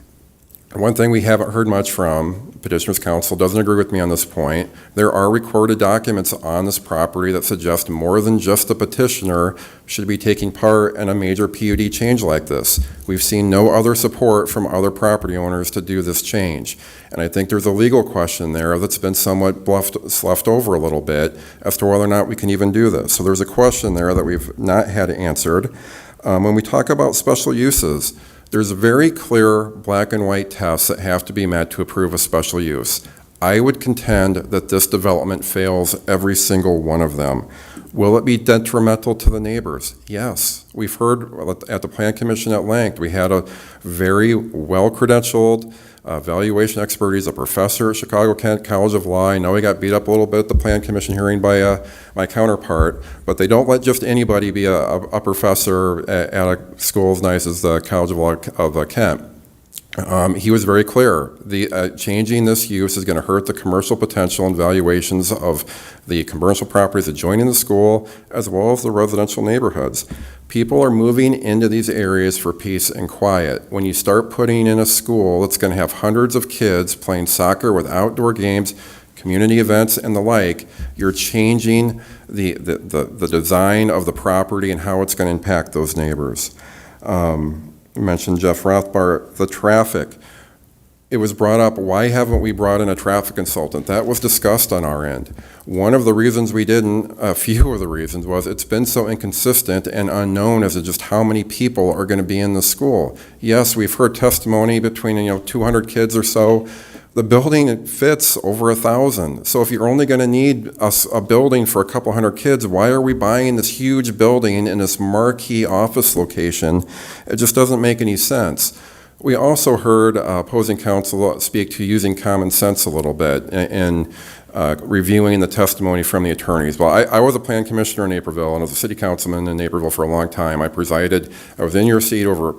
One thing we haven't heard much from, Petitioners Council doesn't agree with me on this point. There are recorded documents on this property that suggest more than just the petitioner should be taking part in a major PUD change like this. We've seen no other support from other property owners to do this change. And I think there's a legal question there that's been somewhat left over a little bit as to whether or not we can even do this. So there's a question there that we've not had answered. When we talk about special uses, there's very clear black and white tests that have to be met to approve a special use. I would contend that this development fails every single one of them. Will it be detrimental to the neighbors? Yes. We've heard at the Plan Commission at length, we had a very well-credentialed valuation expert. He's a professor at Chicago College of Law. I know he got beat up a little bit at the Plan Commission hearing by my counterpart, but they don't let just anybody be a professor at a school as nice as the College of Law of Kent. He was very clear. Changing this use is going to hurt the commercial potential and valuations of the commercial properties adjoining the school, as well as the residential neighborhoods. People are moving into these areas for peace and quiet. When you start putting in a school that's going to have hundreds of kids playing soccer with outdoor games, community events, and the like, you're changing the design of the property and how it's going to impact those neighbors. You mentioned Jeff Rothbard, the traffic. It was brought up, why haven't we brought in a traffic consultant? That was discussed on our end. One of the reasons we didn't, a few of the reasons, was it's been so inconsistent and unknown as to just how many people are going to be in the school. Yes, we've heard testimony between 200 kids or so. The building fits over 1,000. So if you're only going to need a building for a couple hundred kids, why are we buying this huge building in this marquee office location? It just doesn't make any sense. We also heard opposing counsel speak to using common sense a little bit in reviewing the testimony from the attorneys. Well, I was a plan commissioner in Naperville and was a city councilman in Naperville for a long time. I was in your seat over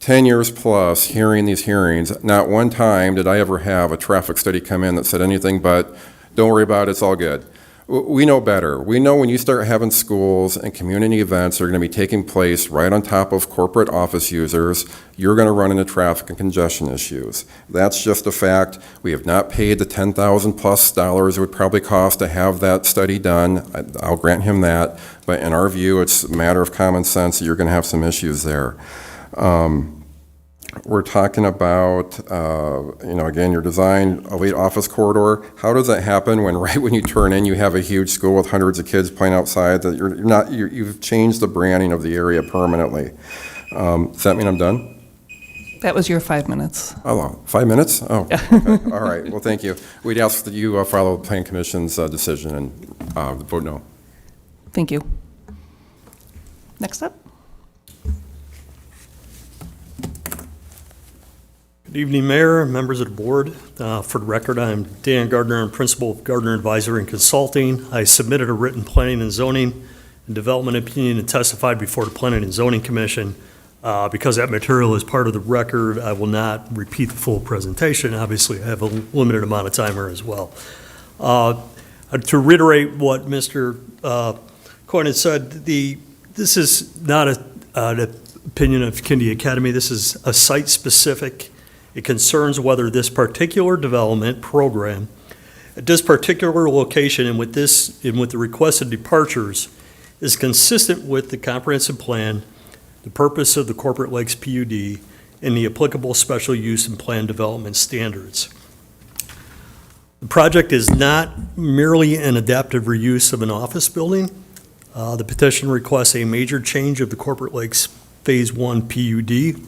10 years plus hearing these hearings. Not one time did I ever have a traffic study come in that said anything but, don't worry about it, it's all good. We know better. We know when you start having schools and community events that are going to be taking place right on top of corporate office users, you're going to run into traffic and congestion issues. That's just a fact. We have not paid the $10,000 plus it would probably cost to have that study done. I'll grant him that. But in our view, it's a matter of common sense that you're going to have some issues there. We're talking about, again, your design elite office corridor. How does that happen when right when you turn in, you have a huge school with hundreds of kids playing outside? That you've changed the branding of the area permanently. Does that mean I'm done? That was your 5 minutes. Oh, 5 minutes? Oh, okay. All right. Well, thank you. We'd ask that you follow the Plan Commission's decision and vote no. Thank you. Next up. Good evening, Mayor, members of the board. For the record, I'm Dan Gardner. I'm principal of Gardner Advisory and Consulting. I submitted a written planning and zoning and development opinion and testified before the Planning and Zoning Commission. Because that material is part of the record, I will not repeat the full presentation. Obviously, I have a limited amount of time here as well. To reiterate what Mr. Coyne had said, this is not an opinion of Kindy Academy. This is a site-specific. It concerns whether this particular development program at this particular location and with the requested departures is consistent with the comprehensive plan, the purpose of the Corporate Lakes PUD, and the applicable special use and plan development standards. The project is not merely an adaptive reuse of an office building. The petition requests a major change of the Corporate Lakes Phase 1 PUD.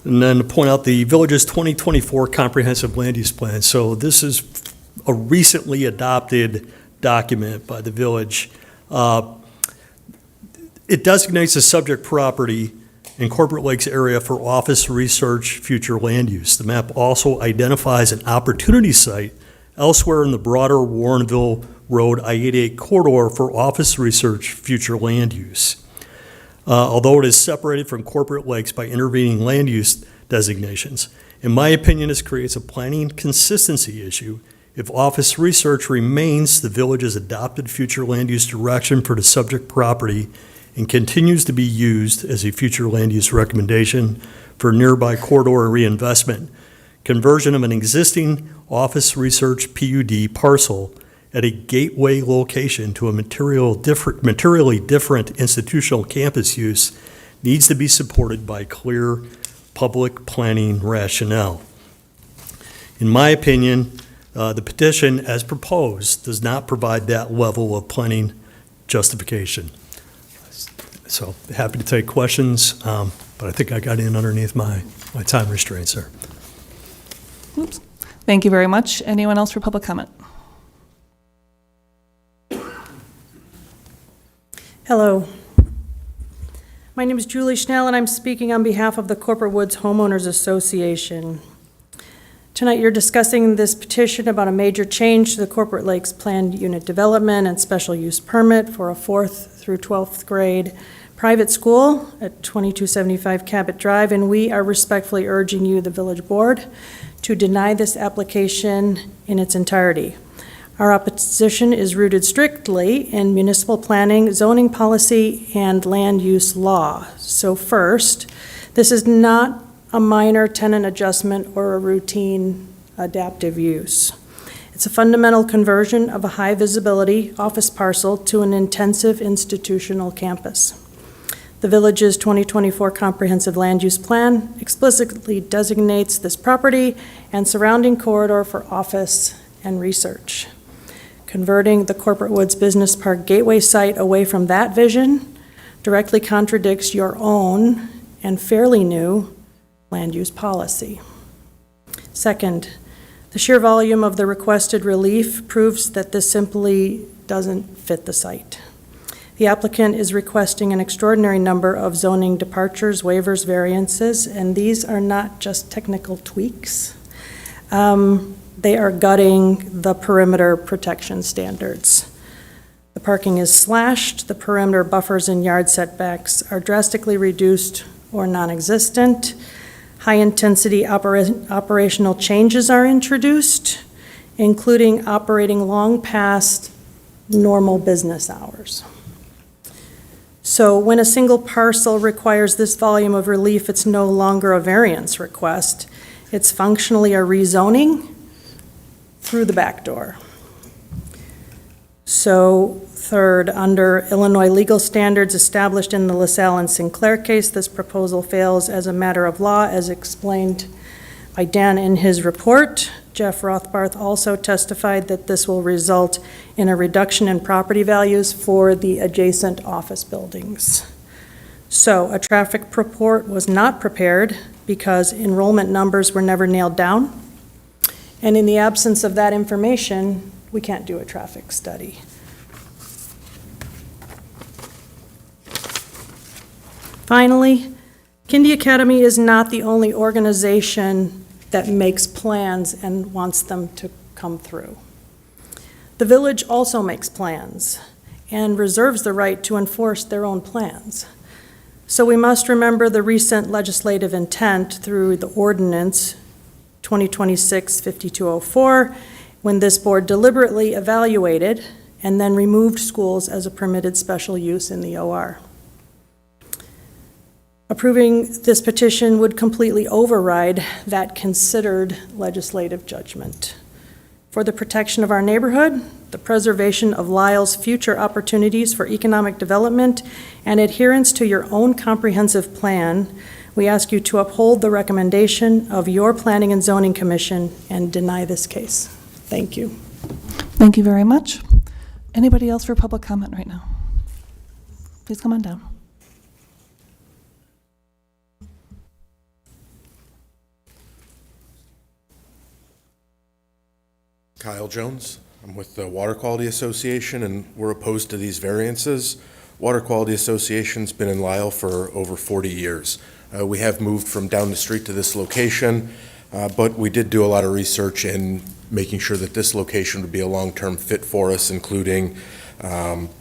And then to point out the village's 2024 comprehensive land use plan. So this is a recently adopted document by the village. It designates the subject property in Corporate Lakes area for office research future land use. The map also identifies an opportunity site elsewhere in the broader Warrenville Road I-88 corridor for office research future land use. Although it is separated from Corporate Lakes by intervening land use designations. In my opinion, this creates a planning consistency issue if office research remains the village's adopted future land use direction for the subject property and continues to be used as a future land use recommendation for nearby corridor reinvestment. conversion of an existing office research PUD parcel at a gateway location to a materially different institutional campus use needs to be supported by clear public planning rationale. In my opinion, the petition as proposed does not provide that level of planning justification. So happy to take questions, but I think I got in underneath my time restraints there. Oops. Thank you very much. Anyone else for public comment? Hello. My name is Julie Schnell, and I'm speaking on behalf of the Corporate Woods Homeowners Association. Tonight, you're discussing this petition about a major change to the Corporate Lakes Planned Unit Development and Special Use Permit for a 4th through 12th grade private school at 2275 Cabot Drive, and we are respectfully urging you, the Village Board, to deny this application in its entirety. Our opposition is rooted strictly in municipal planning, zoning policy, and land use law. So first, this is not a minor tenant adjustment or a routine adaptive use. It's a fundamental conversion of a high-visibility office parcel to an intensive institutional campus. The village's 2024 Comprehensive Land Use Plan explicitly designates this property and surrounding corridor for office and research. Converting the Corporate Woods Business Park Gateway site away from that vision directly contradicts your own and fairly new land use policy. Second, the sheer volume of the requested relief proves that this simply doesn't fit the site. The applicant is requesting an extraordinary number of zoning departures, waivers, variances, and these are not just technical tweaks. They are gutting the perimeter protection standards. The parking is slashed, the perimeter buffers and yard setbacks are drastically reduced or non-existent. High-intensity operational changes are introduced, including operating long past normal business hours. So when a single parcel requires this volume of relief, it's no longer a variance request. It's functionally a rezoning through the back door. So third, under Illinois legal standards established in the LaSalle and Sinclair case, this proposal fails as a matter of law, as explained by Dan in his report. Jeff Rothbarth also testified that this will result in a reduction in property values for the adjacent office buildings. So a traffic report was not prepared because enrollment numbers were never nailed down. And in the absence of that information, we can't do a traffic study. Finally, Kindy Academy is not the only organization that makes plans and wants them to come through. The village also makes plans and reserves the right to enforce their own plans. So we must remember the recent legislative intent through the ordinance 2026-5204, when this board deliberately evaluated and then removed schools as a permitted special use in the OR. Approving this petition would completely override that considered legislative judgment. For the protection of our neighborhood, the preservation of Lyle's future opportunities for economic development, and adherence to your own comprehensive plan, we ask you to uphold the recommendation of your Planning and Zoning Commission and deny this case. Thank you. Thank you very much. Anybody else for public comment right now? Please come on down. Kyle Jones. I'm with the Water Quality Association, and we're opposed to these variances. Water Quality Association's been in Lisle for over 40 years. We have moved from down the street to this location, but we did do a lot of research in making sure that this location would be a long-term fit for us, including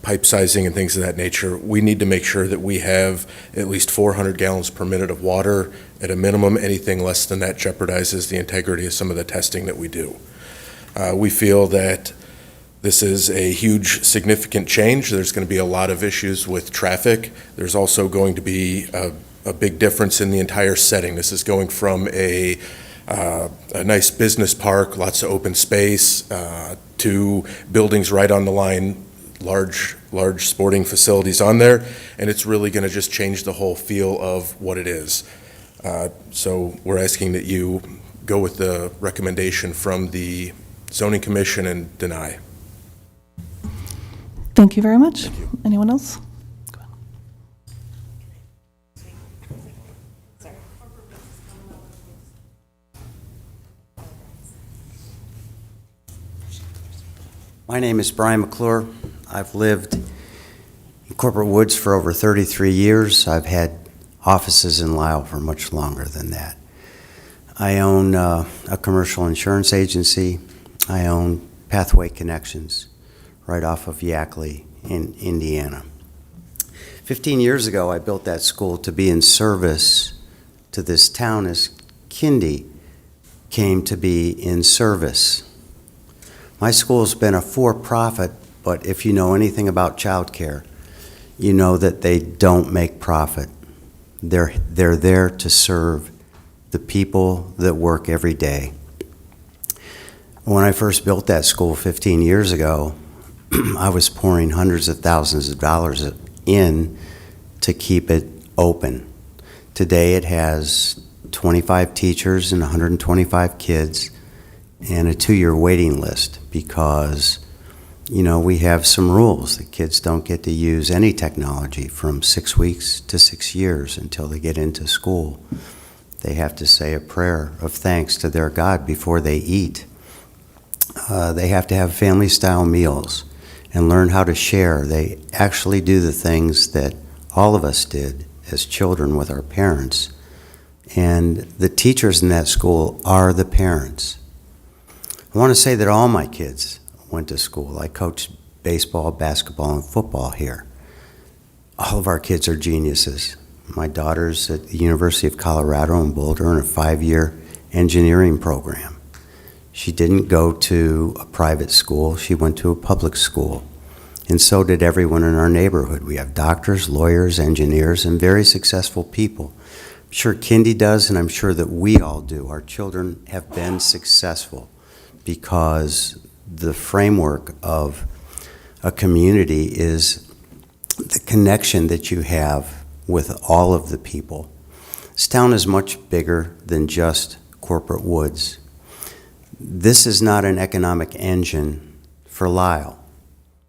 pipe sizing and things of that nature. We need to make sure that we have at least 400 gallons per minute of water at a minimum. Anything less than that jeopardizes the integrity of some of the testing that we do. We feel that this is a huge, significant change. There's going to be a lot of issues with traffic. There's also going to be a big difference in the entire setting. This is going from a a nice business park, lots of open space, 2 buildings right on the line, large sporting facilities on there, and it's really going to just change the whole feel of what it is. So we're asking that you go with the recommendation from the Zoning Commission and deny. Thank you very much. Anyone else? My name is Brian McClure. I've lived in Corporate Woods for over 33 years. I've had offices in Lisle for much longer than that. I own a commercial insurance agency. I own Pathway Connections right off of Yackley in Indiana. 15 years ago, I built that school to be in service to this town as Kindy came to be in service. My school's been a for-profit, but if you know anything about childcare, you know that they don't make profit. They're there to serve the people that work every day. When I first built that school 15 years ago, I was pouring hundreds of thousands of dollars in to keep it open. Today it has 25 teachers and 125 kids and a 2-year waiting list because, you know, we have some rules. The kids don't get to use any technology from 6 weeks to 6 years until they get into school. They have to say a prayer of thanks to their God before they eat. They have to have family-style meals and learn how to share. They actually do the things that all of us did as children with our parents. And the teachers in that school are the parents. I want to say that all my kids went to school. I coached baseball, basketball, and football here. All of our kids are geniuses. My daughter's at the University of Colorado in Boulder in a 5-year engineering program. She didn't go to a private school, she went to a public school. And so did everyone in our neighborhood. We have doctors, lawyers, engineers, and very successful people. I'm sure Kindy does, and I'm sure that we all do. Our children have been successful because the framework of a community is the connection that you have with all of the people. This town is much bigger than just Corporate Woods. This is not an economic engine for Lisle.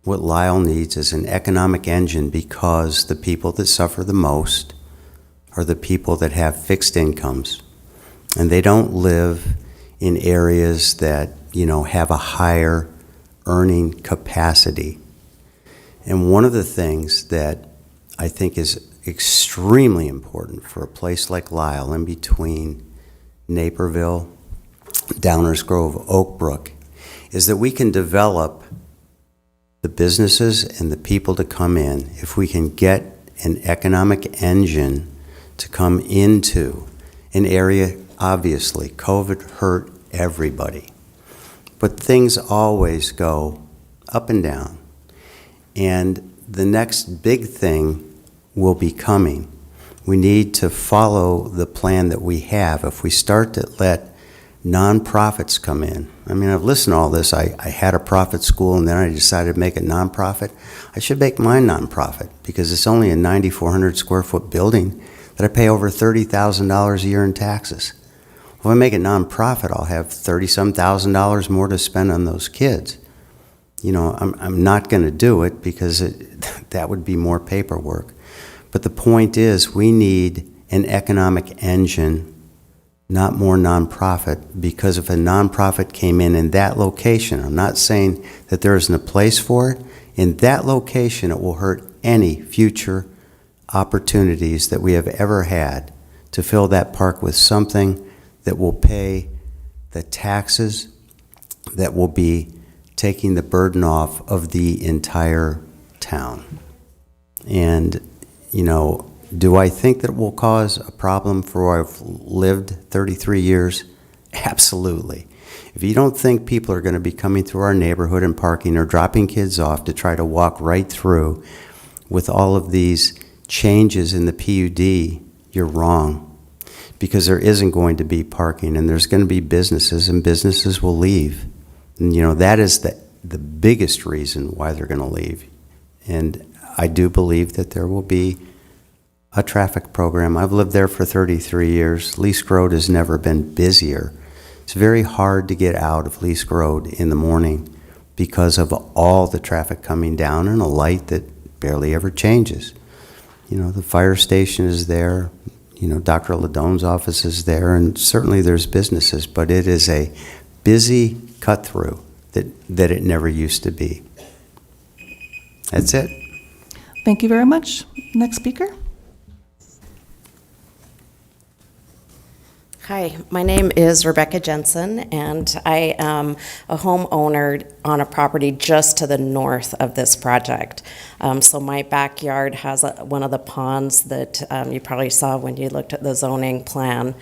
What Lisle needs is an economic engine because the people that suffer the most are the people that have fixed incomes, and they don't live in areas that, you know, have a higher earning capacity. And one of the things that I think is extremely important for a place like Lisle, in between Naperville, Downers Grove, Oak Brook, is that we can develop the businesses and the people to come in if we can get an economic engine to come into an area. Obviously, COVID hurt everybody, but things always go up and down. And the next big thing will be coming. We need to follow the plan that we have. If we start to let nonprofits come in, I mean, I've listened to all this. I had a profit school and then I decided to make it nonprofit. I should make mine nonprofit because it's only a 9,400 square foot building that I pay over $30,000 a year in taxes. If I make it nonprofit, I'll have $30-some thousand more to spend on those kids. You know, I'm not going to do it because that would be more paperwork. But the point is, we need an economic engine, not more nonprofit, because if a nonprofit came in that location, I'm not saying that there isn't a place for it, in that location it will hurt any future opportunities that we have ever had to fill that park with something that will pay the taxes, that will be taking the burden off of the entire town. And, you know, do I think that it will cause a problem for where I've lived 33 years? Absolutely. If you don't think people are going to be coming through our neighborhood and parking or dropping kids off to try to walk right through with all of these changes in the PUD, you're wrong. because there isn't going to be parking, and there's going to be businesses, and businesses will leave. And, you know, that is the biggest reason why they're going to leave. And I do believe that there will be a traffic program. I've lived there for 33 years. Leask Road has never been busier. It's very hard to get out of Leask Road in the morning because of all the traffic coming down and a light that barely ever changes. You know, the fire station is there, you know, Dr. Ladon's office is there, and certainly there's businesses, but it is a busy cut-through that it never used to be. That's it. Thank you very much. Next speaker. Hi, my name is Rebecca Jensen, and I am a homeowner on a property just to the north of this project. So my backyard has one of the ponds that you probably saw when you looked at the zoning plan.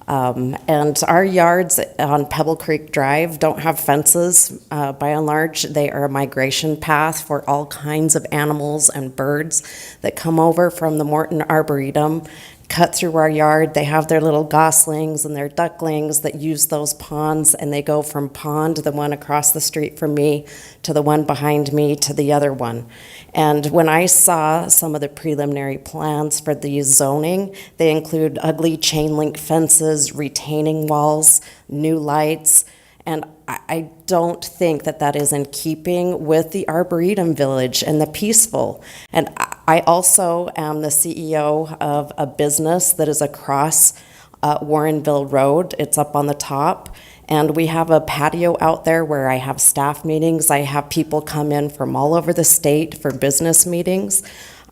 And our yards on Pebble Creek Drive don't have fences. By and large, they are a migration path for all kinds of animals and birds that come over from the Morton Arboretum, cut through our yard. They have their little goslings and their ducklings that use those ponds, and they go from pond, the one across the street from me, to the one behind me, to the other one. And when I saw some of the preliminary plans for the zoning, they include ugly chain link fences, retaining walls, new lights, and I don't think that that is in keeping with the Arboretum Village and the peaceful. And I also am the CEO of a business that is across Warrenville Road. It's up on the top. And we have a patio out there where I have staff meetings. I have people come in from all over the state for business meetings.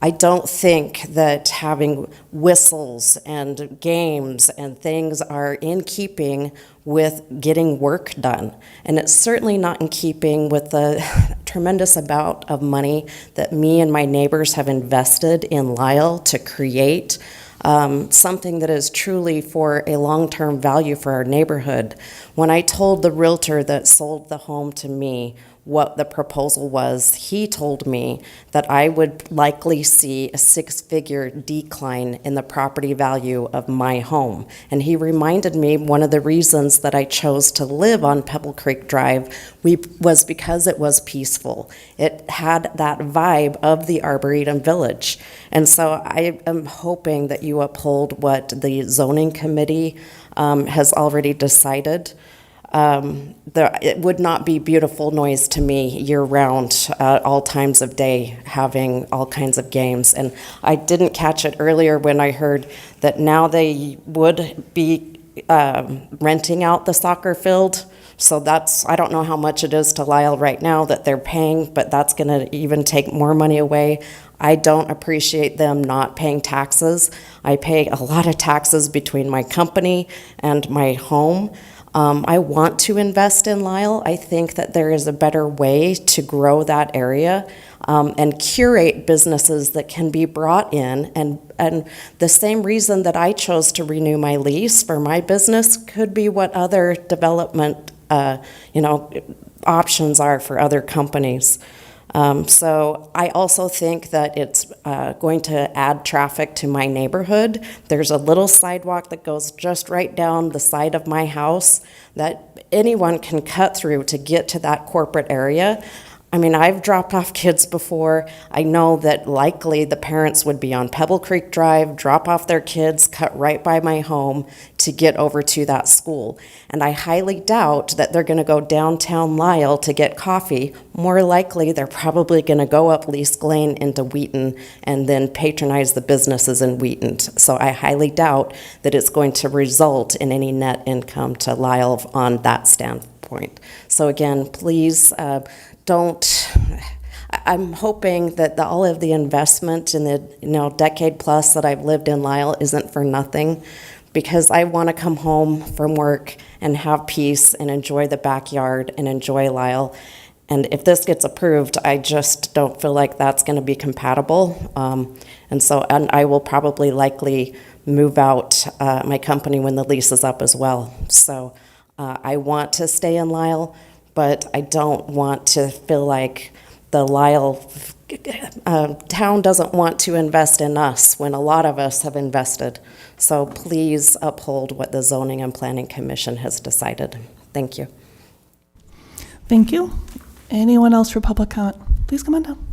I don't think that having whistles and games and things are in keeping with getting work done. And it's certainly not in keeping with the tremendous amount of money that me and my neighbors have invested in Lyle to create something that is truly for a long-term value for our neighborhood. When I told the realtor that sold the home to me what the proposal was, he told me that I would likely see a six-figure decline in the property value of my home. And he reminded me one of the reasons that I chose to live on Pebble Creek Drive was because it was peaceful. It had that vibe of the Arboretum Village. And so I am hoping that you uphold what the zoning committee has already decided. It would not be beautiful noise to me year-round, all times of day, having all kinds of games. And I didn't catch it earlier when I heard that now they would be renting out the soccer field. So that's, I don't know how much it is to Lyle right now that they're paying, but that's going to even take more money away. I don't appreciate them not paying taxes. I pay a lot of taxes between my company and my home. I want to invest in Lyle. I think that there is a better way to grow that area and curate businesses that can be brought in. And the same reason that I chose to renew my lease for my business could be what other development options are for other companies. So I also think that it's going to add traffic to my neighborhood. There's a little sidewalk that goes just right down the side of my house that anyone can cut through to get to that corporate area. I mean, I've dropped off kids before. I know that likely the parents would be on Pebble Creek Drive, drop off their kids, cut right by my home to get over to that school. And I highly doubt that they're going to go downtown Lyle to get coffee. More likely, they're probably going to go up Leask Lane into Wheaton and then patronize the businesses in Wheaton. So I highly doubt that it's going to result in any net income to Lyle on that standpoint. So again, please, I'm hoping that all of the investment in the decade plus that I've lived in Lyle isn't for nothing, because I want to come home from work and have peace and enjoy the backyard and enjoy Lyle. And if this gets approved, I just don't feel like that's going to be compatible. And I will probably likely move out my company when the lease is up as well. So I want to stay in Lyle, but I don't want to feel like the Lyle town doesn't want to invest in us when a lot of us have invested. So please uphold what the Zoning and Planning Commission has decided. Thank you. Thank you. Anyone else for public comment? Please come on down.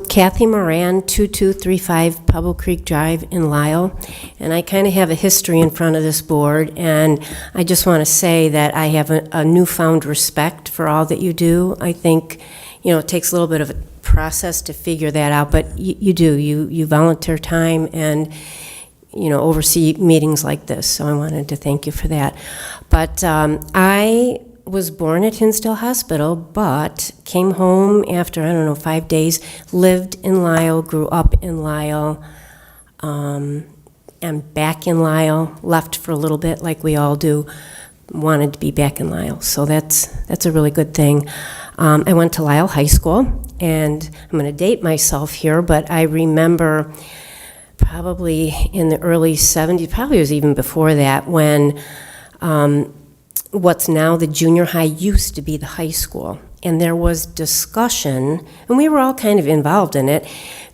Kathy Moran, 2235 Pebble Creek Drive in Lisle, and I kind of have a history in front of this board, and I just want to say that I have a newfound respect for all that you do. I think, it takes a little bit of a process to figure that out, but you do. You volunteer time and, oversee meetings like this, so I wanted to thank you for that. But I was born at Hinsdale Hospital, but came home after, 5 days, lived in Lisle, grew up in Lisle, am back in Lisle, left for a little bit like we all do, wanted to be back in Lisle. So that's a really good thing. I went to Lisle High School, and I'm going to date myself here, but I remember probably in the early 70s, probably it was even before that, when what's now the junior high used to be the high school. And there was discussion, and we were all kind of involved in it,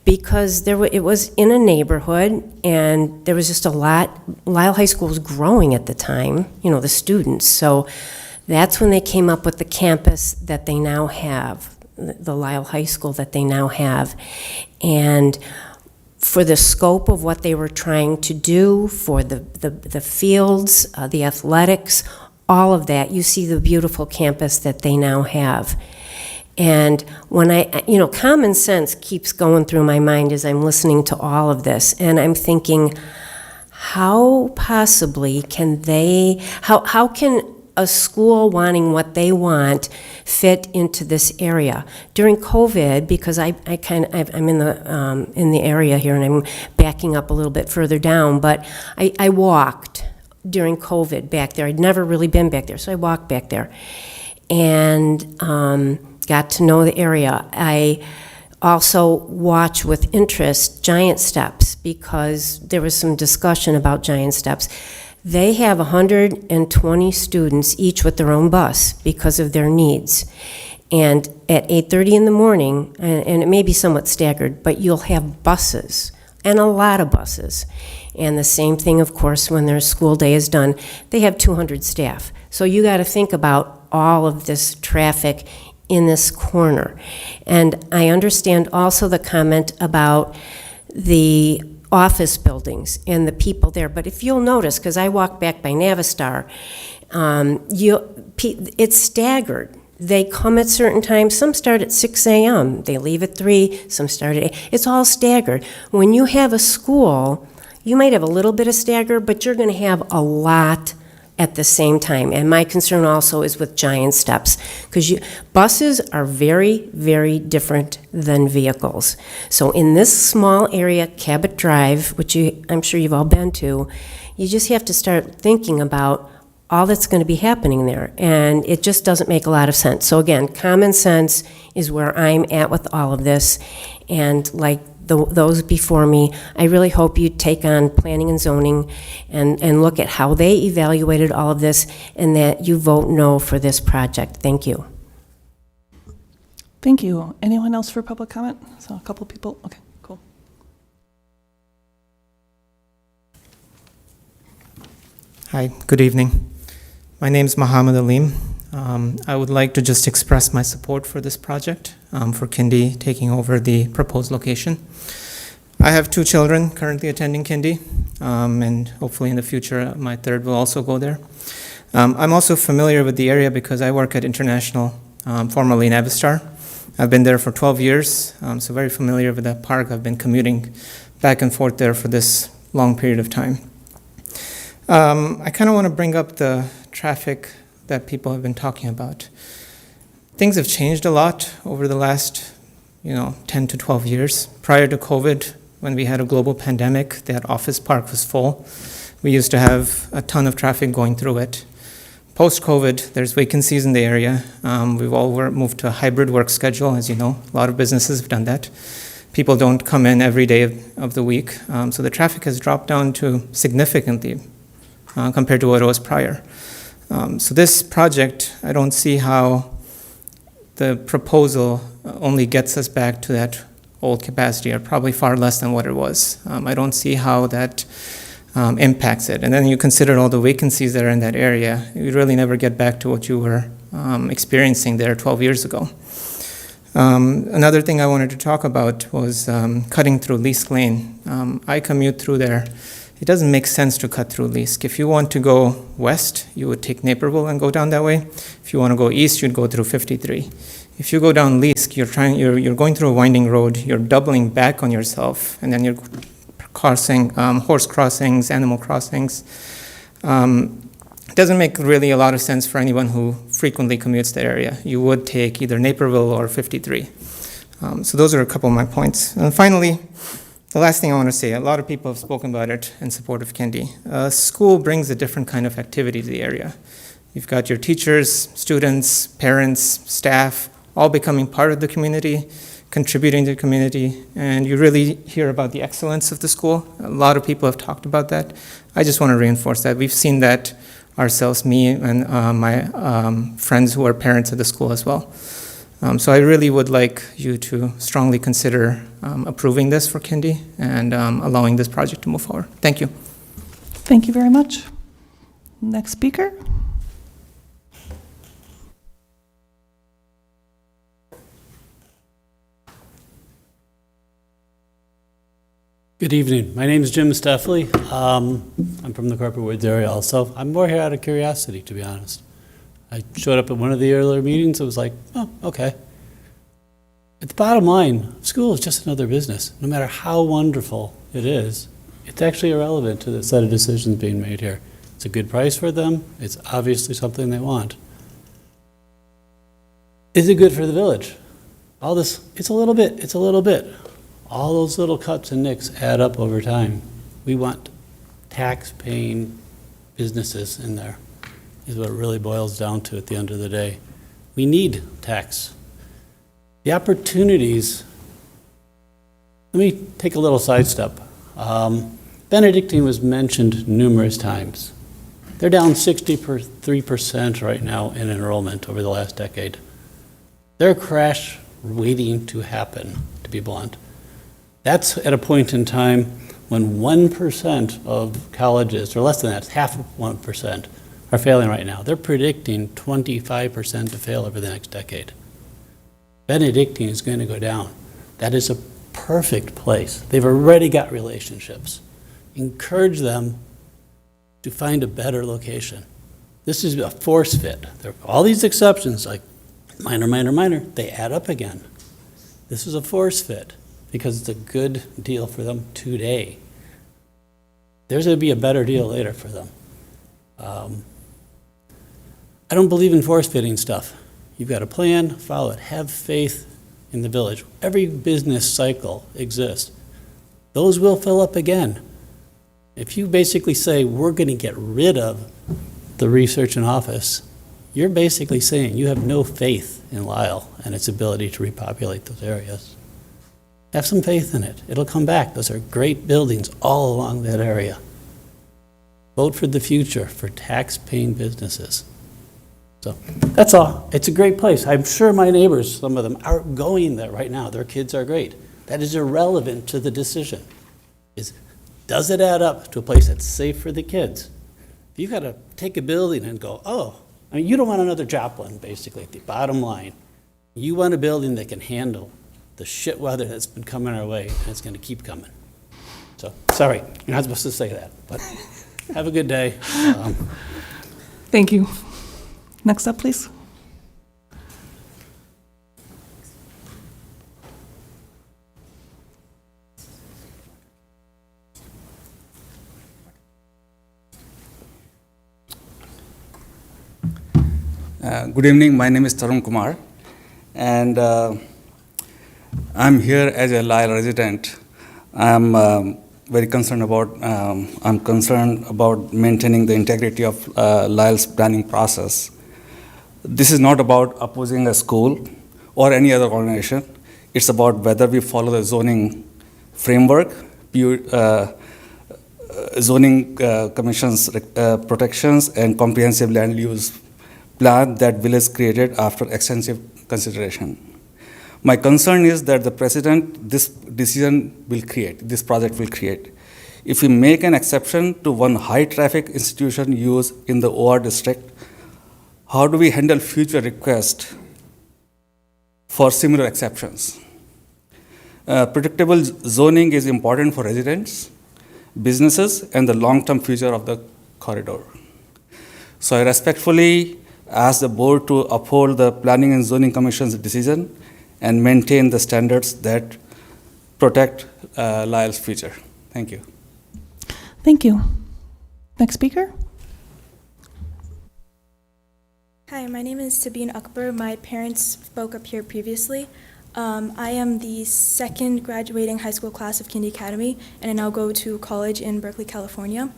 because it was in a neighborhood, and there was just a lot. Lisle High School was growing at the time, the students. So that's when they came up with the campus that they now have, the Lisle High School that they now have. And for the scope of what they were trying to do, for the fields, the athletics, all of that, you see the beautiful campus that they now have. And when common sense keeps going through my mind as I'm listening to all of this, and I'm thinking, how possibly can how can a school wanting what they want fit into this area? During COVID, because I'm in the area here, and I'm backing up a little bit further down, but I walked during COVID back there. I'd never really been back there, so I walked back there and got to know the area. I also watch with interest Giant Steps, because there was some discussion about Giant Steps. They have 120 students, each with their own bus, because of their needs. And at 8:30 in the morning, and it may be somewhat staggered, but you'll have buses, and a lot of buses. And the same thing, of course, when their school day is done, they have 200 staff. So you got to think about all of this traffic in this corner. And I understand also the comment about the office buildings and the people there. But if you'll notice, because I walk back by Navistar, it's staggered. They come at certain times. Some start at 6 a.m. They leave at 3. Some start at 8. It's all staggered. When you have a school, you might have a little bit of stagger, but you're going to have a lot at the same time. And my concern also is with Giant Steps, because buses are very, very different than vehicles. So in this small area, Cabot Drive, which I'm sure you've all been to, you just have to start thinking about all that's going to be happening there, and it just doesn't make a lot of sense. So again, common sense is where I'm at with all of this, and like those before me, I really hope you take on planning and zoning and look at how they evaluated all of this, and that you vote no for this project. Thank you. Thank you. Anyone else for public comment? So a couple people. Okay, cool. Hi, good evening. My name is Muhammad Aleem. I would like to just express my support for this project, for Kindy taking over the proposed location. I have 2 children currently attending Kindy, and hopefully in the future my third will also go there. I'm also familiar with the area because I work at International, formerly Navistar. I've been there for 12 years, so very familiar with that park. I've been commuting back and forth there for this long period of time. I kind of want to bring up the traffic that people have been talking about. Things have changed a lot over the last, 10 to 12 years. Prior to COVID, when we had a global pandemic, that office park was full. We used to have a ton of traffic going through it. Post-COVID, there's vacancies in the area. We've all moved to a hybrid work schedule, as you know. A lot of businesses have done that. People don't come in every day of the week. So the traffic has dropped down to significantly compared to what it was prior. So this project, I don't see how the proposal only gets us back to that old capacity, or probably far less than what it was. I don't see how that impacts it. And then you consider all the vacancies that are in that area, you really never get back to what you were experiencing there 12 years ago. Another thing I wanted to talk about was cutting through Leask Lane. I commute through there. It doesn't make sense to cut through Leask. If you want to go west, you would take Naperville and go down that way. If you want to go east, you'd go through 53. If you go down Leask, you're going through a winding road, you're doubling back on yourself, and then you're crossing horse crossings, animal crossings. It doesn't make really a lot of sense for anyone who frequently commutes that area. You would take either Naperville or 53. So those are a couple of my points. And finally, the last thing I want to say, a lot of people have spoken about it in support of Kindy. School brings a different kind of activity to the area. You've got your teachers, students, parents, staff, all becoming part of the community, contributing to the community, and you really hear about the excellence of the school. A lot of people have talked about that. I just want to reinforce that. We've seen that ourselves, me and my friends who are parents at the school as well. So I really would like you to strongly consider approving this for Kindy and allowing this project to move forward. Thank you. Thank you very much. Next speaker. Good evening. My name is Jim Steffley. I'm from the Corporate Woods area also. I'm more here out of curiosity, to be honest. I showed up at one of the earlier meetings. It was like, oh, okay. At the bottom line, school is just another business. No matter how wonderful it is, it's actually irrelevant to the set of decisions being made here. It's a good price for them. It's obviously something they want. Is it good for the village? All this, it's a little bit. All those little cuts and nicks add up over time. We want tax-paying businesses in there, is what it really boils down to at the end of the day. We need tax. The opportunities, let me take a little sidestep. Benedictine was mentioned numerous times. They're down 63% right now in enrollment over the last decade. They're a crash waiting to happen, to be blunt. That's at a point in time when 1% of colleges, or less than that, half of 1%, are failing right now. They're predicting 25% to fail over the next decade. Benedictine is going to go down. That is a perfect place. They've already got relationships. Encourage them to find a better location. This is a force fit. There are all these exceptions, like minor, they add up again. This is a force fit, because it's a good deal for them today. There's going to be a better deal later for them. I don't believe in force-fitting stuff. You've got a plan, follow it. Have faith in the village. Every business cycle exists. Those will fill up again. If you basically say, we're going to get rid of the research and office, you're basically saying you have no faith in Lisle and its ability to repopulate those areas. Have some faith in it. It'll come back. Those are great buildings all along that area. Vote for the future for tax-paying businesses. So that's all. It's a great place. I'm sure my neighbors, some of them, are going there right now. Their kids are great. That is irrelevant to the decision. Does it add up to a place that's safe for the kids? If you've got to take a building and go, I mean, you don't want another Joplin, basically, at the bottom line. You want a building that can handle the shit weather that's been coming our way, and it's going to keep coming. So, sorry, you're not supposed to say that, but have a good day. Thank you. Next up, please. Good evening, my name is Tarun Kumar, and I'm here as a Lisle resident. I'm very concerned about, maintaining the integrity of Lisle's planning process. This is not about opposing a school or any other organization. It's about whether we follow the zoning framework, zoning commission's protections, and comprehensive land use plan that village created after extensive consideration. My concern is that the precedent this project will create. If we make an exception to one high-traffic institution use in the OR district, how do we handle future requests for similar exceptions? Predictable zoning is important for residents, businesses, and the long-term future of the corridor. So I respectfully ask the board to uphold the Planning and Zoning Commission's decision and maintain the standards that protect Lyle's future. Thank you. Thank you. Next speaker. Hi, my name is Sabine Akbar. My parents spoke up here previously. I am the second graduating high school class of Kindy Academy, and I now go to college in Berkeley, California.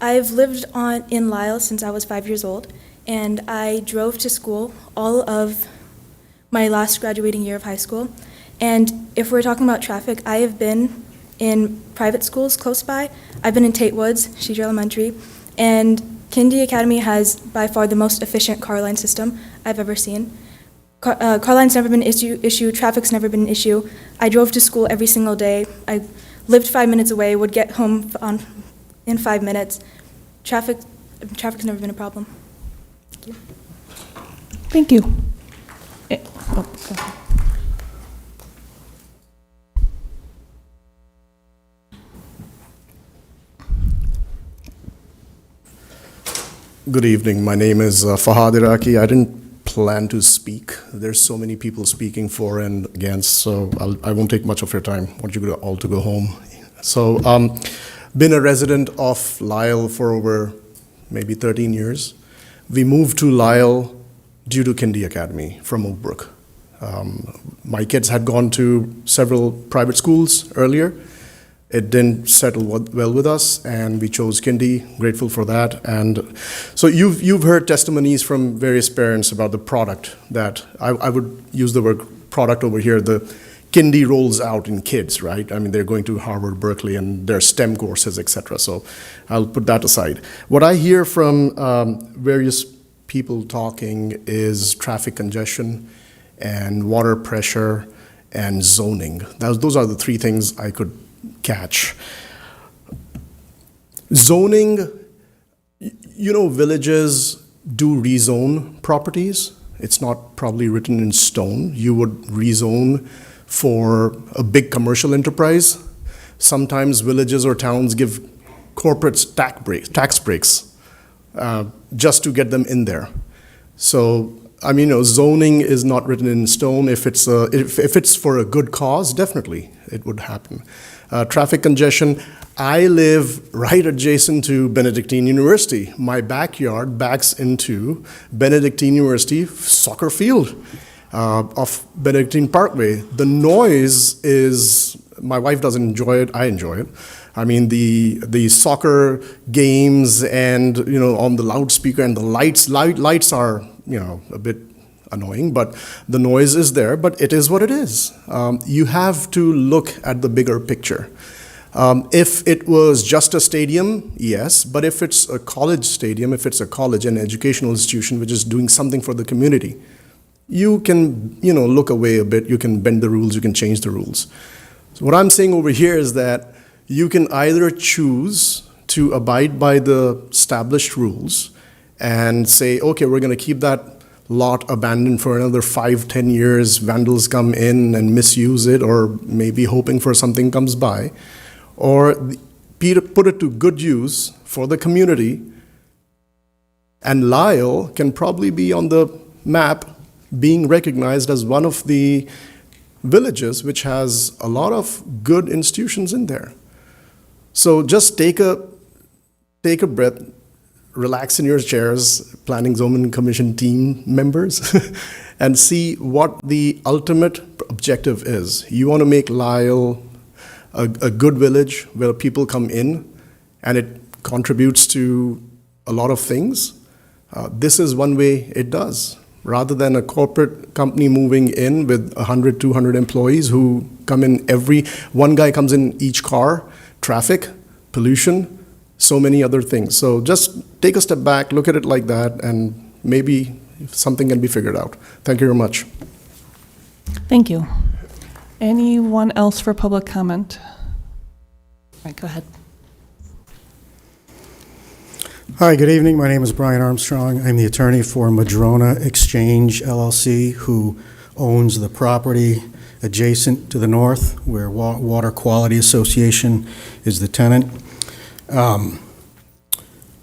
I've lived in Lyle since I was 5 years old, and I drove to school all of my last graduating year of high school. And if we're talking about traffic, I have been in private schools close by. I've been in Tate Woods, Cedar Elementary, and Kindy Academy has by far the most efficient car line system I've ever seen. Car line's never been an issue, traffic's never been an issue. I drove to school every single day. I lived 5 minutes away, would get home in 5 minutes. Traffic's never been a problem. Thank you. Thank you. Go ahead. Good evening. My name is Fahad Iraqi. I didn't plan to speak. There's so many people speaking for and against, so I won't take much of your time. I want you all to go home. So, been a resident of Lyle for over maybe 13 years. We moved to Lyle due to Kindy Academy from Oak Brook. My kids had gone to several private schools earlier. It didn't settle well with us, and we chose Kindy. Grateful for that. And so you've heard testimonies from various parents about the product that I would use the word product over here. The Kindy rolls out in kids, right? I mean, they're going to Harvard, Berkeley, and their STEM courses, etc. So I'll put that aside. What I hear from various people talking is traffic congestion and water pressure and zoning. Those are the three things I could catch. Zoning, villages do rezone properties. It's not probably written in stone. You would rezone for a big commercial enterprise. Sometimes villages or towns give corporates tax breaks just to get them in there. So, zoning is not written in stone. If it's for a good cause, definitely it would happen. Traffic congestion. I live right adjacent to Benedictine University. My backyard backs into Benedictine University soccer field of Benedictine Parkway. The noise is, my wife doesn't enjoy it, I enjoy it. I mean, the soccer games and, on the loudspeaker and the lights are, a bit annoying, but the noise is there, but it is what it is. You have to look at the bigger picture. If it was just a stadium, yes, but if it's a college stadium, if it's a college, an educational institution which is doing something for the community, you can, look away a bit, you can bend the rules, you can change the rules. So what I'm saying over here is that you can either choose to abide by the established rules and say, okay, we're going to keep that lot abandoned for another 5-10 years, vandals come in and misuse it, or maybe hoping for something comes by, or put it to good use for the community, and Lyle can probably be on the map being recognized as one of the villages which has a lot of good institutions in there. So just take a breath, relax in your chairs, Planning Zoning Commission team members, and see what the ultimate objective is. You want to make Lyle a good village where people come in and it contributes to a lot of things. This is one way it does. rather than a corporate company moving in with 100, 200 employees who come in one guy comes in each car, traffic, pollution, so many other things. So just take a step back, look at it like that, and maybe something can be figured out. Thank you very much. Thank you. Anyone else for public comment? All right, go ahead. Hi, good evening. My name is Brian Armstrong. I'm the attorney for Madrona Exchange LLC, who owns the property adjacent to the north, where Water Quality Association is the tenant.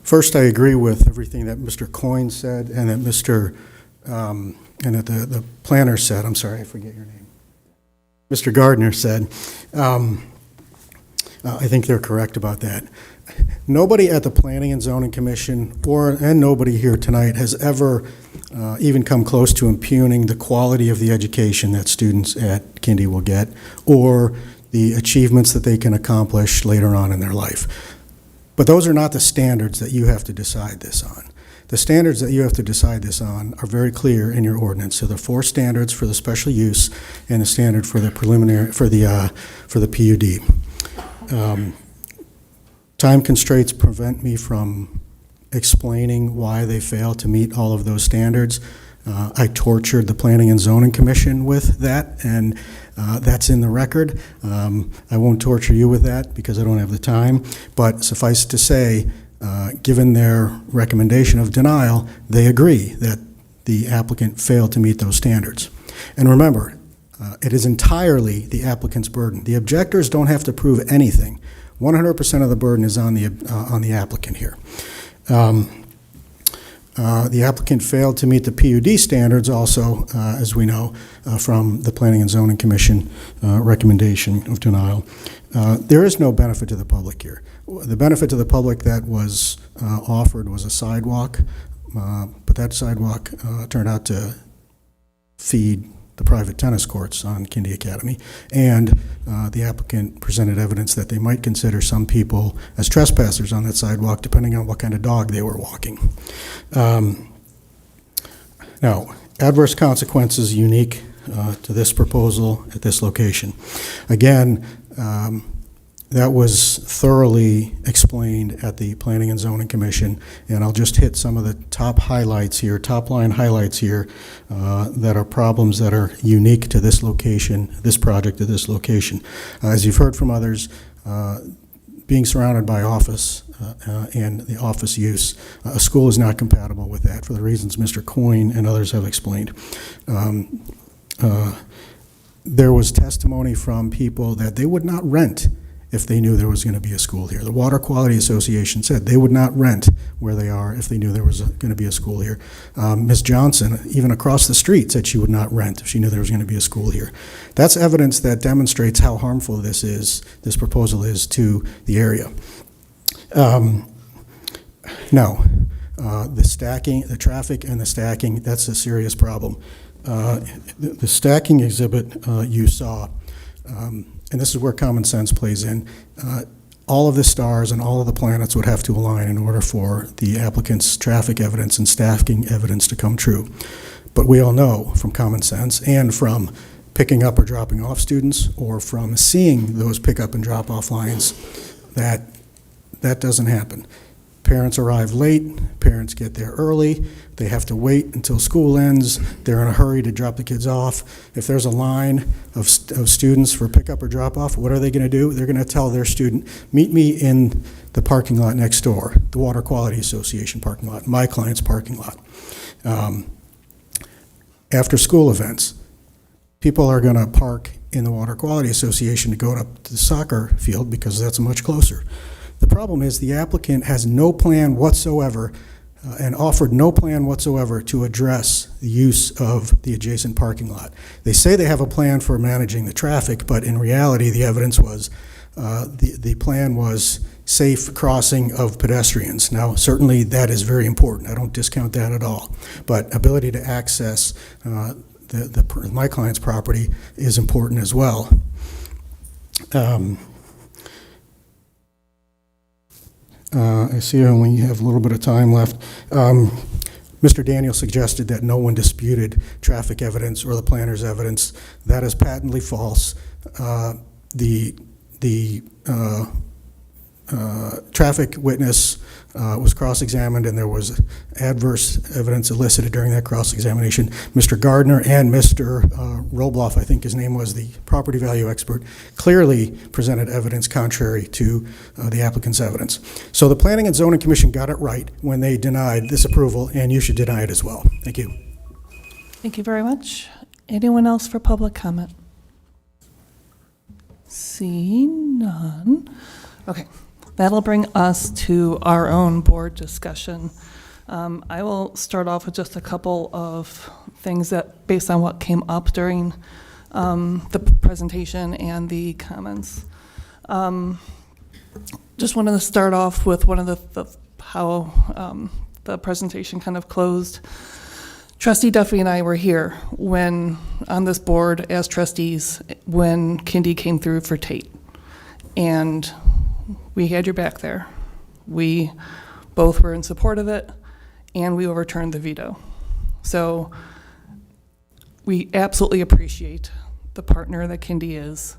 First, I agree with everything that Mr. Coyne said and that the planner said. I'm sorry, I forget your name. Mr. Gardner said. I think they're correct about that. Nobody at the Planning and Zoning Commission and nobody here tonight has ever even come close to impugning the quality of the education that students at Kindy will get or the achievements that they can accomplish later on in their life. But those are not the standards that you have to decide this on. The standards that you have to decide this on are very clear in your ordinance. So the 4 standards for the special use and the standard for the PUD. Time constraints prevent me from explaining why they fail to meet all of those standards. I tortured the Planning and Zoning Commission with that, and that's in the record. I won't torture you with that because I don't have the time, but suffice to say, given their recommendation of denial, they agree that the applicant failed to meet those standards. And remember, it is entirely the applicant's burden. The objectors don't have to prove anything. 100% of the burden is on the applicant here. The applicant failed to meet the PUD standards also, as we know, from the Planning and Zoning Commission recommendation of denial. There is no benefit to the public here. The benefit to the public that was offered was a sidewalk, but that sidewalk turned out to feed the private tennis courts on Kindy Academy, and the applicant presented evidence that they might consider some people as trespassers on that sidewalk, depending on what kind of dog they were walking. Now, adverse consequences unique to this proposal at this location. Again, that was thoroughly explained at the Planning and Zoning Commission, and I'll just hit some of the top highlights here, top line highlights here, that are problems that are unique to this location, this project at this location. As you've heard from others, being surrounded by office and the office use, a school is not compatible with that for the reasons Mr. Coyne and others have explained. There was testimony from people that they would not rent if they knew there was going to be a school here. The Water Quality Association said they would not rent where they are if they knew there was going to be a school here. Ms. Johnson, even across the street, said she would not rent if she knew there was going to be a school here. That's evidence that demonstrates how harmful this proposal is to the area. No, the stacking, the traffic and the stacking, that's a serious problem. The stacking exhibit you saw, and this is where common sense plays in, all of the stars and all of the planets would have to align in order for the applicant's traffic evidence and stacking evidence to come true. But we all know from common sense and from picking up or dropping off students or from seeing those pick up and drop off lines that that doesn't happen. Parents arrive late, parents get there early, they have to wait until school ends, they're in a hurry to drop the kids off. If there's a line of students for pickup or drop off, what are they going to do? They're going to tell their student, meet me in the parking lot next door, the Water Quality Association parking lot, my client's parking lot. After school events, people are going to park in the Water Quality Association to go up to the soccer field because that's much closer. The problem is the applicant has no plan whatsoever and offered no plan whatsoever to address the use of the adjacent parking lot. They say they have a plan for managing the traffic, but in reality the evidence was the plan was safe crossing of pedestrians. Now certainly that is very important. I don't discount that at all. But ability to access my client's property is important as well. I see I only have a little bit of time left. Mr. Daniel suggested that no one disputed traffic evidence or the planner's evidence. That is patently false. The traffic witness was cross-examined, and there was adverse evidence elicited during that cross-examination. Mr. Gardner and Mr. Robloff, I think his name was, the property value expert, clearly presented evidence contrary to the applicant's evidence. So the Planning and Zoning Commission got it right when they denied this approval, and you should deny it as well. Thank you. Thank you very much. Anyone else for public comment? See none. Okay. That'll bring us to our own board discussion. I will start off with just a couple of things that, based on what came up during the presentation and the comments. Just wanted to start off with one of how the presentation kind of closed. Trustee Duffy and I were here when, on this board as trustees, when Kindy came through for Tate. And we had your back there. We both were in support of it, and we overturned the veto. So we absolutely appreciate the partner that Kindy is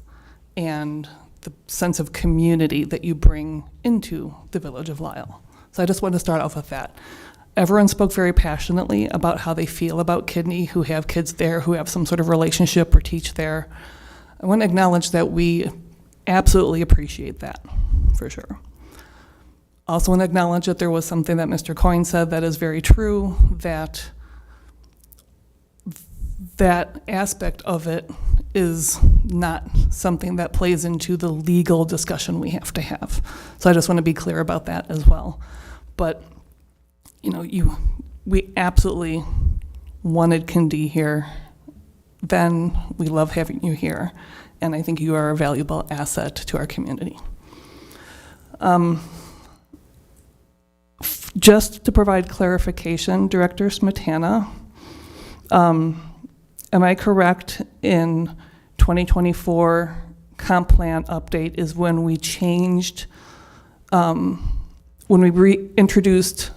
and the sense of community that you bring into the village of Lisle. So I just want to start off with that. Everyone spoke very passionately about how they feel about Kindy, who have kids there, who have some sort of relationship or teach there. I want to acknowledge that we absolutely appreciate that, for sure. Also want to acknowledge that there was something that Mr. Coyne said that is very true, that that aspect of it is not something that plays into the legal discussion we have to have. So I just want to be clear about that as well. But, you know, we absolutely wanted Kindy here. Then we love having you here. And I think you are a valuable asset to our community. Just to provide clarification, Director Smetana, am I correct in 2024 comp plan update is when we changed, when we reintroduced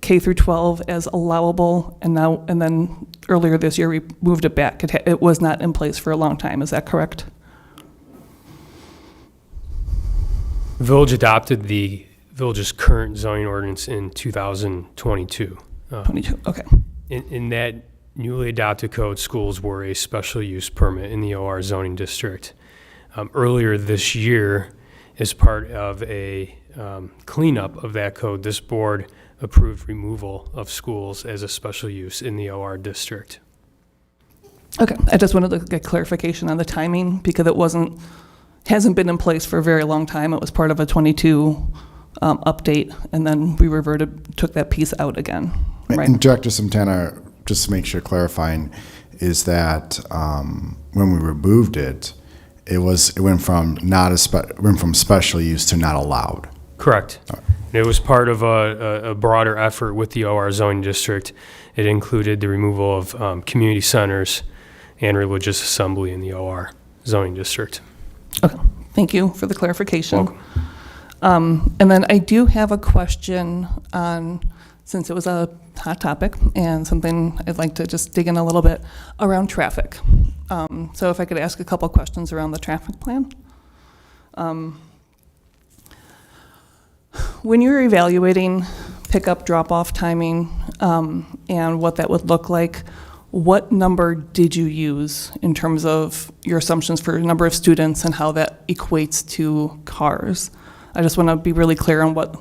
K through 12 as allowable, and then earlier this year we moved it back. It was not in place for a long time. Is that correct? The village adopted the village's current zoning ordinance in 2022. 22, okay. In that newly adopted code, schools were a special use permit in the OR zoning district. Earlier this year, as part of a cleanup of that code, this board approved removal of schools as a special use in the OR district. Okay, I just wanted to get clarification on the timing because it hasn't been in place for a very long time. It was part of a 22 update, and then we took that piece out again. Right? And Director Smetana, just to make sure clarifying, is that when we removed it, it went from special use to not allowed. Correct. It was part of a broader effort with the OR zoning district. It included the removal of community centers and religious assembly in the OR zoning district. Okay, thank you for the clarification. Welcome. And then I do have a question on, since it was a hot topic and something I'd like to just dig in a little bit around traffic. So if I could ask a couple questions around the traffic plan. When you're evaluating pickup drop-off timing and what that would look like, what number did you use in terms of your assumptions for number of students and how that equates to cars? I just want to be really clear on what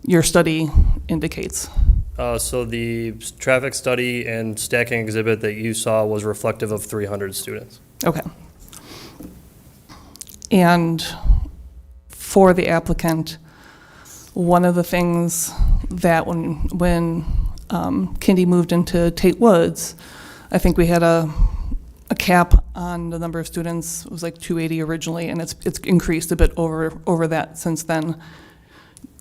your study indicates. So the traffic study and stacking exhibit that you saw was reflective of 300 students. Okay. And for the applicant, one of the things that when Kindy moved into Tate Woods, I think we had a cap on the number of students. It was like 280 originally, and it's increased a bit over that since then.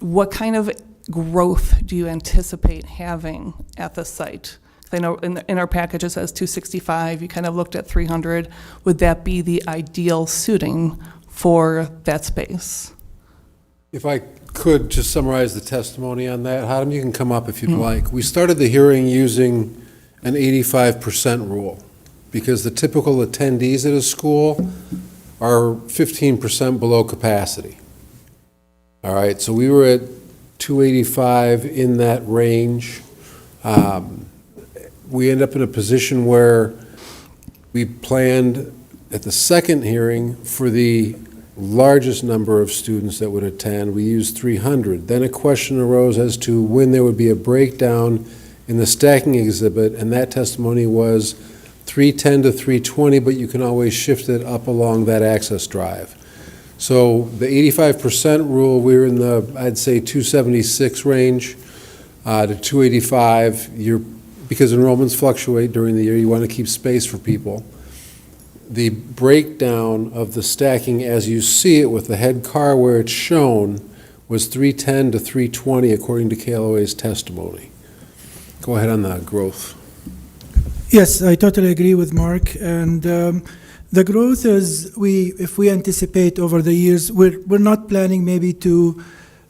What kind of growth do you anticipate having at the site? I know in our package it says 265. You kind of looked at 300. Would that be the ideal suiting for that space? If I could just summarize the testimony on that. Hatem, you can come up if you'd like. We started the hearing using an 85% rule because the typical attendees at a school are 15% below capacity. All right, so we were at 285 in that range. We end up in a position where we planned at the second hearing for the largest number of students that would attend. We used 300. Then a question arose as to when there would be a breakdown in the stacking exhibit, and that testimony was 310 to 320, but you can always shift it up along that access drive. So the 85% rule, we're in the, I'd say, 276 range to 285. Because enrollments fluctuate during the year, you want to keep space for people. The breakdown of the stacking as you see it with the head car where it's shown was 310 to 320 according to KLOA's testimony. Go ahead on the growth. Yes, I totally agree with Mark. And the growth is, if we anticipate over the years, we're not planning maybe to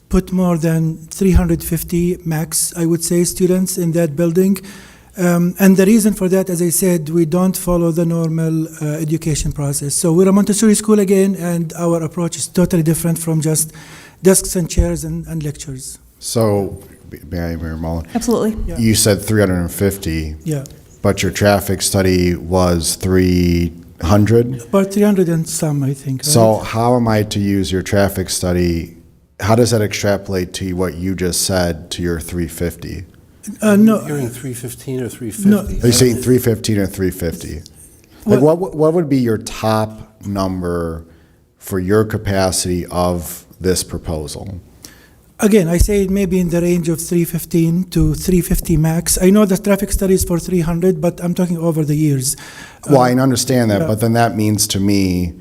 put more than 350 max, I would say, students in that building. And the reason for that, as I said, we don't follow the normal education process. So we're a Montessori school again, and our approach is totally different from just desks and chairs and lectures. So, may I, Mayor Mullen? Absolutely. Yeah. You said 350. Yeah. But your traffic study was 300? About 300 and some, I think. So right? how am I to use your traffic study? How does that extrapolate to what you just said to your 350? No. Hearing 315 or 350? No. Are you saying 315 or 350? Like what would be your top number for your capacity of this proposal? Again, I say maybe in the range of 315 to 350 max. I know the traffic study is for 300, but I'm talking over the years. Well, I understand that, yeah. but then that means to me,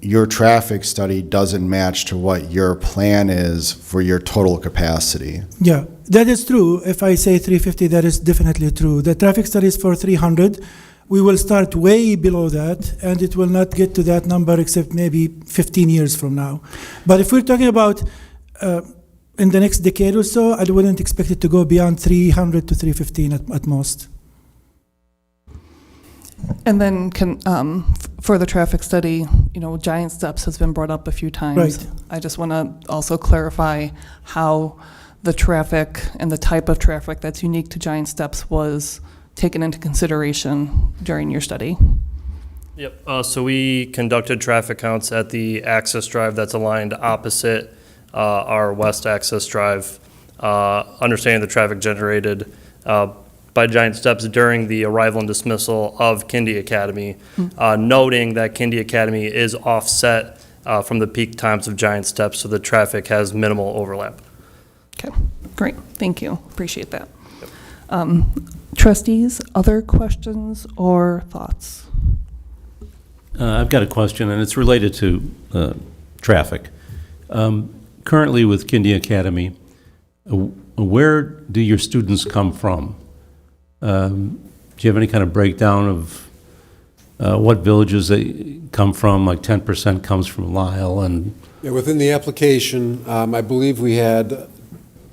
your traffic study doesn't match to what your plan is for your total capacity. Yeah, that is true. If I say 350, that is definitely true. The traffic study is for 300. We will start way below that, and it will not get to that number except maybe 15 years from now. But if we're talking about in the next decade or so, I wouldn't expect it to go beyond 300 to 315 at most. And then for the traffic study, Giant Steps has been brought up a few times. Right. I just want to also clarify how the traffic and the type of traffic that's unique to Giant Steps was taken into consideration during your study. Yep. So we conducted traffic counts at the access drive that's aligned opposite our west access drive, understanding the traffic generated by Giant Steps during the arrival and dismissal of Kindy Academy, noting that Kindy Academy is offset from the peak times of Giant Steps, so the traffic has minimal overlap. Okay, great. Thank you. Appreciate that. Trustees, other questions or thoughts? I've got a question, and it's related to traffic. Currently with Kindy Academy, where do your students come from? Do you have any kind of breakdown of what villages they come from? Like 10% comes from Lisle and... Yeah, within the application, I believe we had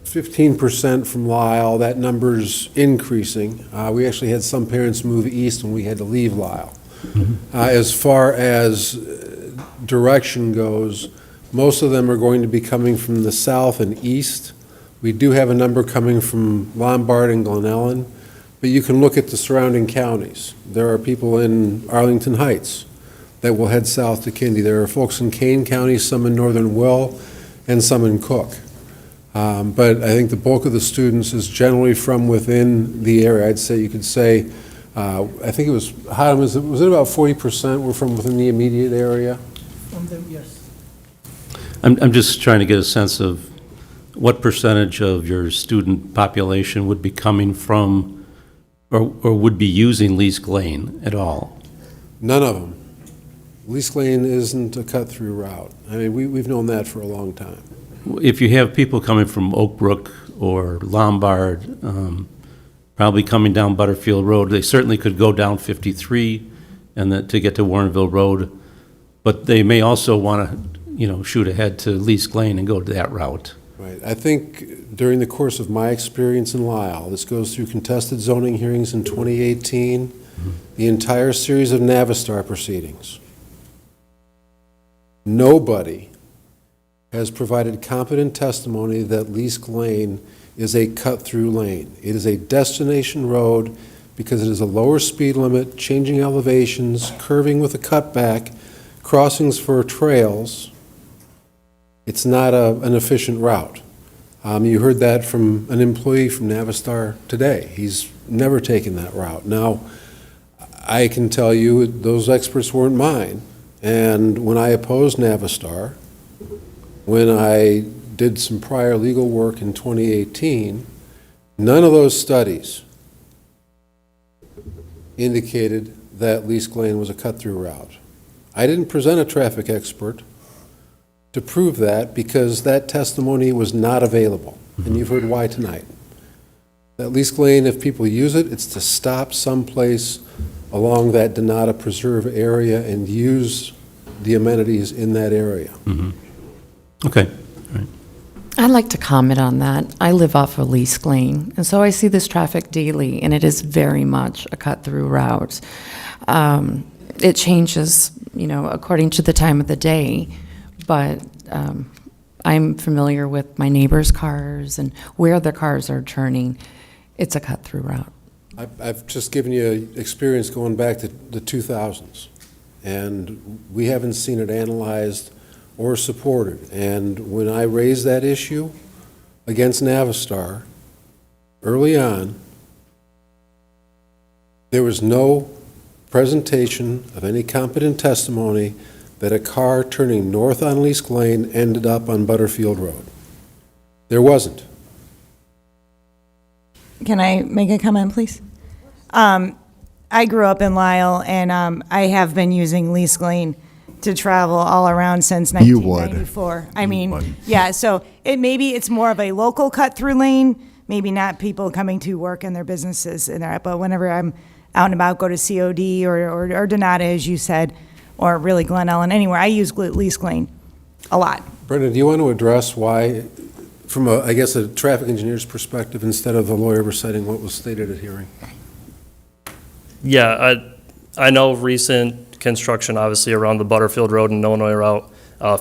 15% from Lisle. That number's increasing. We actually had some parents move east when we had to leave Lisle. As far as direction goes, most of them are going to be coming from the south and east. We do have a number coming from Lombard and Glen Ellen, but you can look at the surrounding counties. There are people in Arlington Heights that will head south to Kindy. There are folks in Kane County, some in northern Will, and some in Cook. But I think the bulk of the students is generally from within the area. I'd say you could say, I think it was, Hatem, was it about 40% were from within the immediate area? From them, yes. I'm just trying to get a sense of what percentage of your student population would be coming from or would be using Lease Lane at all? None of them. Lease Lane isn't a cut-through route. I mean, we've known that for a long time. If you have people coming from Oak Brook or Lombard, probably coming down Butterfield Road, they certainly could go down 53 and to get to Warrenville Road, but they may also want to shoot ahead to Lease Lane and go to that route. Right. I think during the course of my experience in Lisle, this goes through contested zoning hearings in 2018, the entire series of Navistar proceedings. Nobody has provided competent testimony that Leask Lane is a cut-through lane. It is a destination road because it is a lower speed limit, changing elevations, curving with a cutback, crossings for trails. It's not an efficient route. You heard that from an employee from Navistar today. He's never taken that route. Now, I can tell you those experts weren't mine. And when I opposed Navistar, when I did some prior legal work in 2018, none of those studies indicated that Leask Lane was a cut-through route. I didn't present a traffic expert to prove that because that testimony was not available, and you've heard why tonight. That Leask Lane, if people use it, it's to stop someplace along that Donata Preserve area and use the amenities in that area. Okay. I'd like to comment on that. I live off of Leask Lane, and so I see this traffic daily, and it is very much a cut-through route. It changes, according to the time of the day, but I'm familiar with my neighbors' cars and where the cars are turning. It's a cut-through route. I've just given you experience going back to the 2000s, and we haven't seen it analyzed or supported. And when I raised that issue against Navistar early on, there was no presentation of any competent testimony that a car turning north on Leask Lane ended up on Butterfield Road. There wasn't. Can I make a comment, please? I grew up in Lisle, and I have been using Leask Lane to travel all around since You would. 1994. I mean, yeah, so maybe it's more of a local cut-through lane, maybe not people coming to work and their businesses in there, but whenever I'm out and about, go to COD or Donata, as you said, or really Glen Ellen, anywhere, I use Leask Lane a lot. Brendan, do you want to address why, from a traffic engineer's perspective, instead of the lawyer reciting what was stated at hearing? Yeah, I know recent construction, obviously, around the Butterfield Road and Illinois Route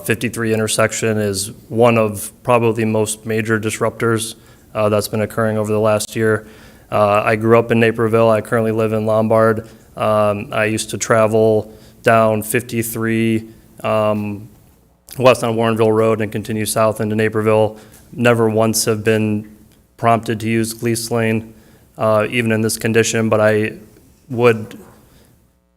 53 intersection is one of probably the most major disruptors that's been occurring over the last year. I grew up in Naperville. I currently live in Lombard. I used to travel down 53 west on Warrenville Road and continue south into Naperville. Never once have been prompted to use Leask Lane, even in this condition, but I would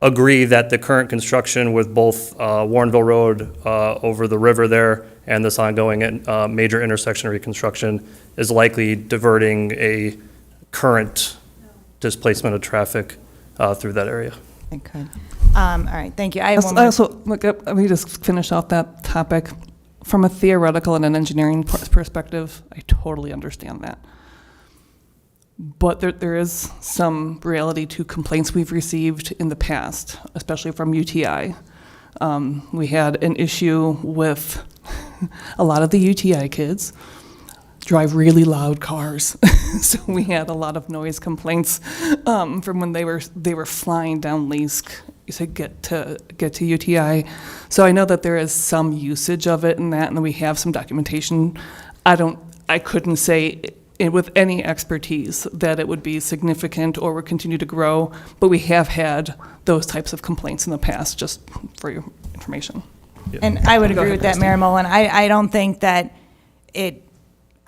agree that the current construction with both Warrenville Road over the river there and this ongoing major intersection reconstruction is likely diverting a current displacement of traffic through that area. Okay. All right, thank you. I have one more. Let me just finish off that topic. From a theoretical and an engineering perspective, I totally understand that. But there is some reality to complaints we've received in the past, especially from UTI. We had an issue with a lot of the UTI kids drive really loud cars. So we had a lot of noise complaints from when they were flying down Leask to get to UTI. So I know that there is some usage of it in that, and we have some documentation. I couldn't say with any expertise that it would be significant or would continue to grow, but we have had those types of complaints in the past, just for your information. And I would agree with that, Mayor Mullen. I don't think that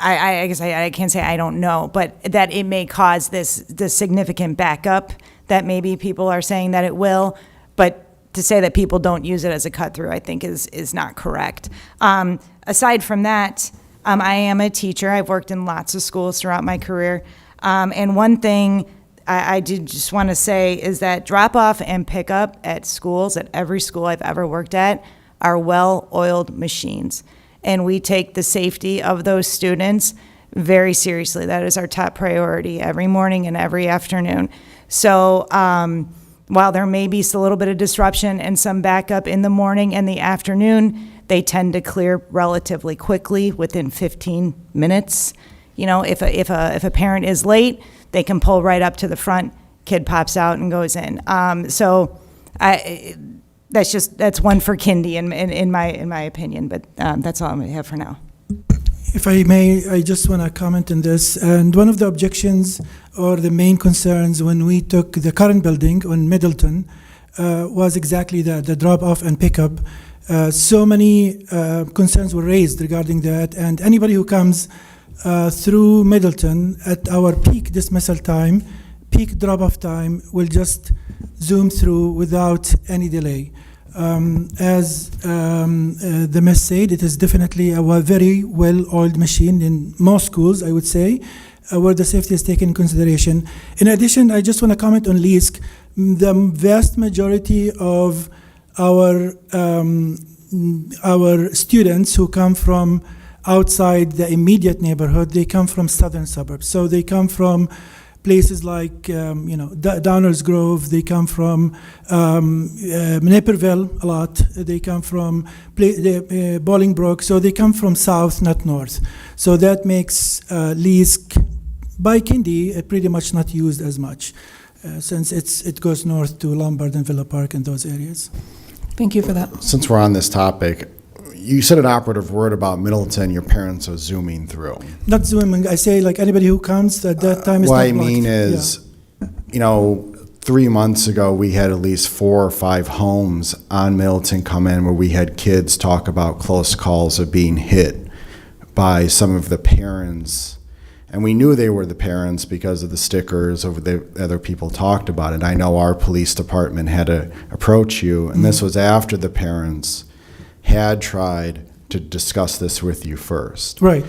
I guess I can't say I don't know, but that it may cause this significant backup that maybe people are saying that it will, but to say that people don't use it as a cut-through, I think is not correct. Aside from that, I am a teacher. I've worked in lots of schools throughout my career. And one thing I did just want to say is that drop-off and pick-up at schools, at every school I've ever worked at, are well-oiled machines. And we take the safety of those students very seriously. That is our top priority every morning and every afternoon. So while there may be a little bit of disruption and some backup in the morning and the afternoon, they tend to clear relatively quickly within 15 minutes. You know, if a parent is late, they can pull right up to the front, kid pops out and goes in. That's one for Kindy in my opinion, but that's all I have for now. If I may, I just want to comment on this. And one of the objections or the main concerns when we took the current building on Middleton was exactly that, the drop-off and pickup. So many concerns were raised regarding that, and anybody who comes through Middleton at our peak dismissal time, peak drop-off time, will just zoom through without any delay. As the miss said, it is definitely a very well-oiled machine in most schools, I would say, where the safety is taken in consideration. In addition, I just want to comment on LEASC. The vast majority of our students who come from outside the immediate neighborhood, they come from southern suburbs. So they come from places like, Downers Grove, they come from Naperville a lot, they come from Bolingbrook, so they come from south, not north. So that makes LEASC by Kindy pretty much not used as much, since it goes north to Lombard and Villa Park and those areas. Thank you for that. Since we're on this topic, you said an operative word about Middleton, your parents are zooming through. Not zooming, I say like anybody who comes at that time is What not I mean blocked. is, 3 months ago, we had at least 4 or 5 homes on Middleton come in where we had kids talk about close calls of being hit by some of the parents. And we knew they were the parents because of the stickers over the other people talked about it. I know our police department had to approach you, and this was after the parents had tried to discuss this with you first. Right.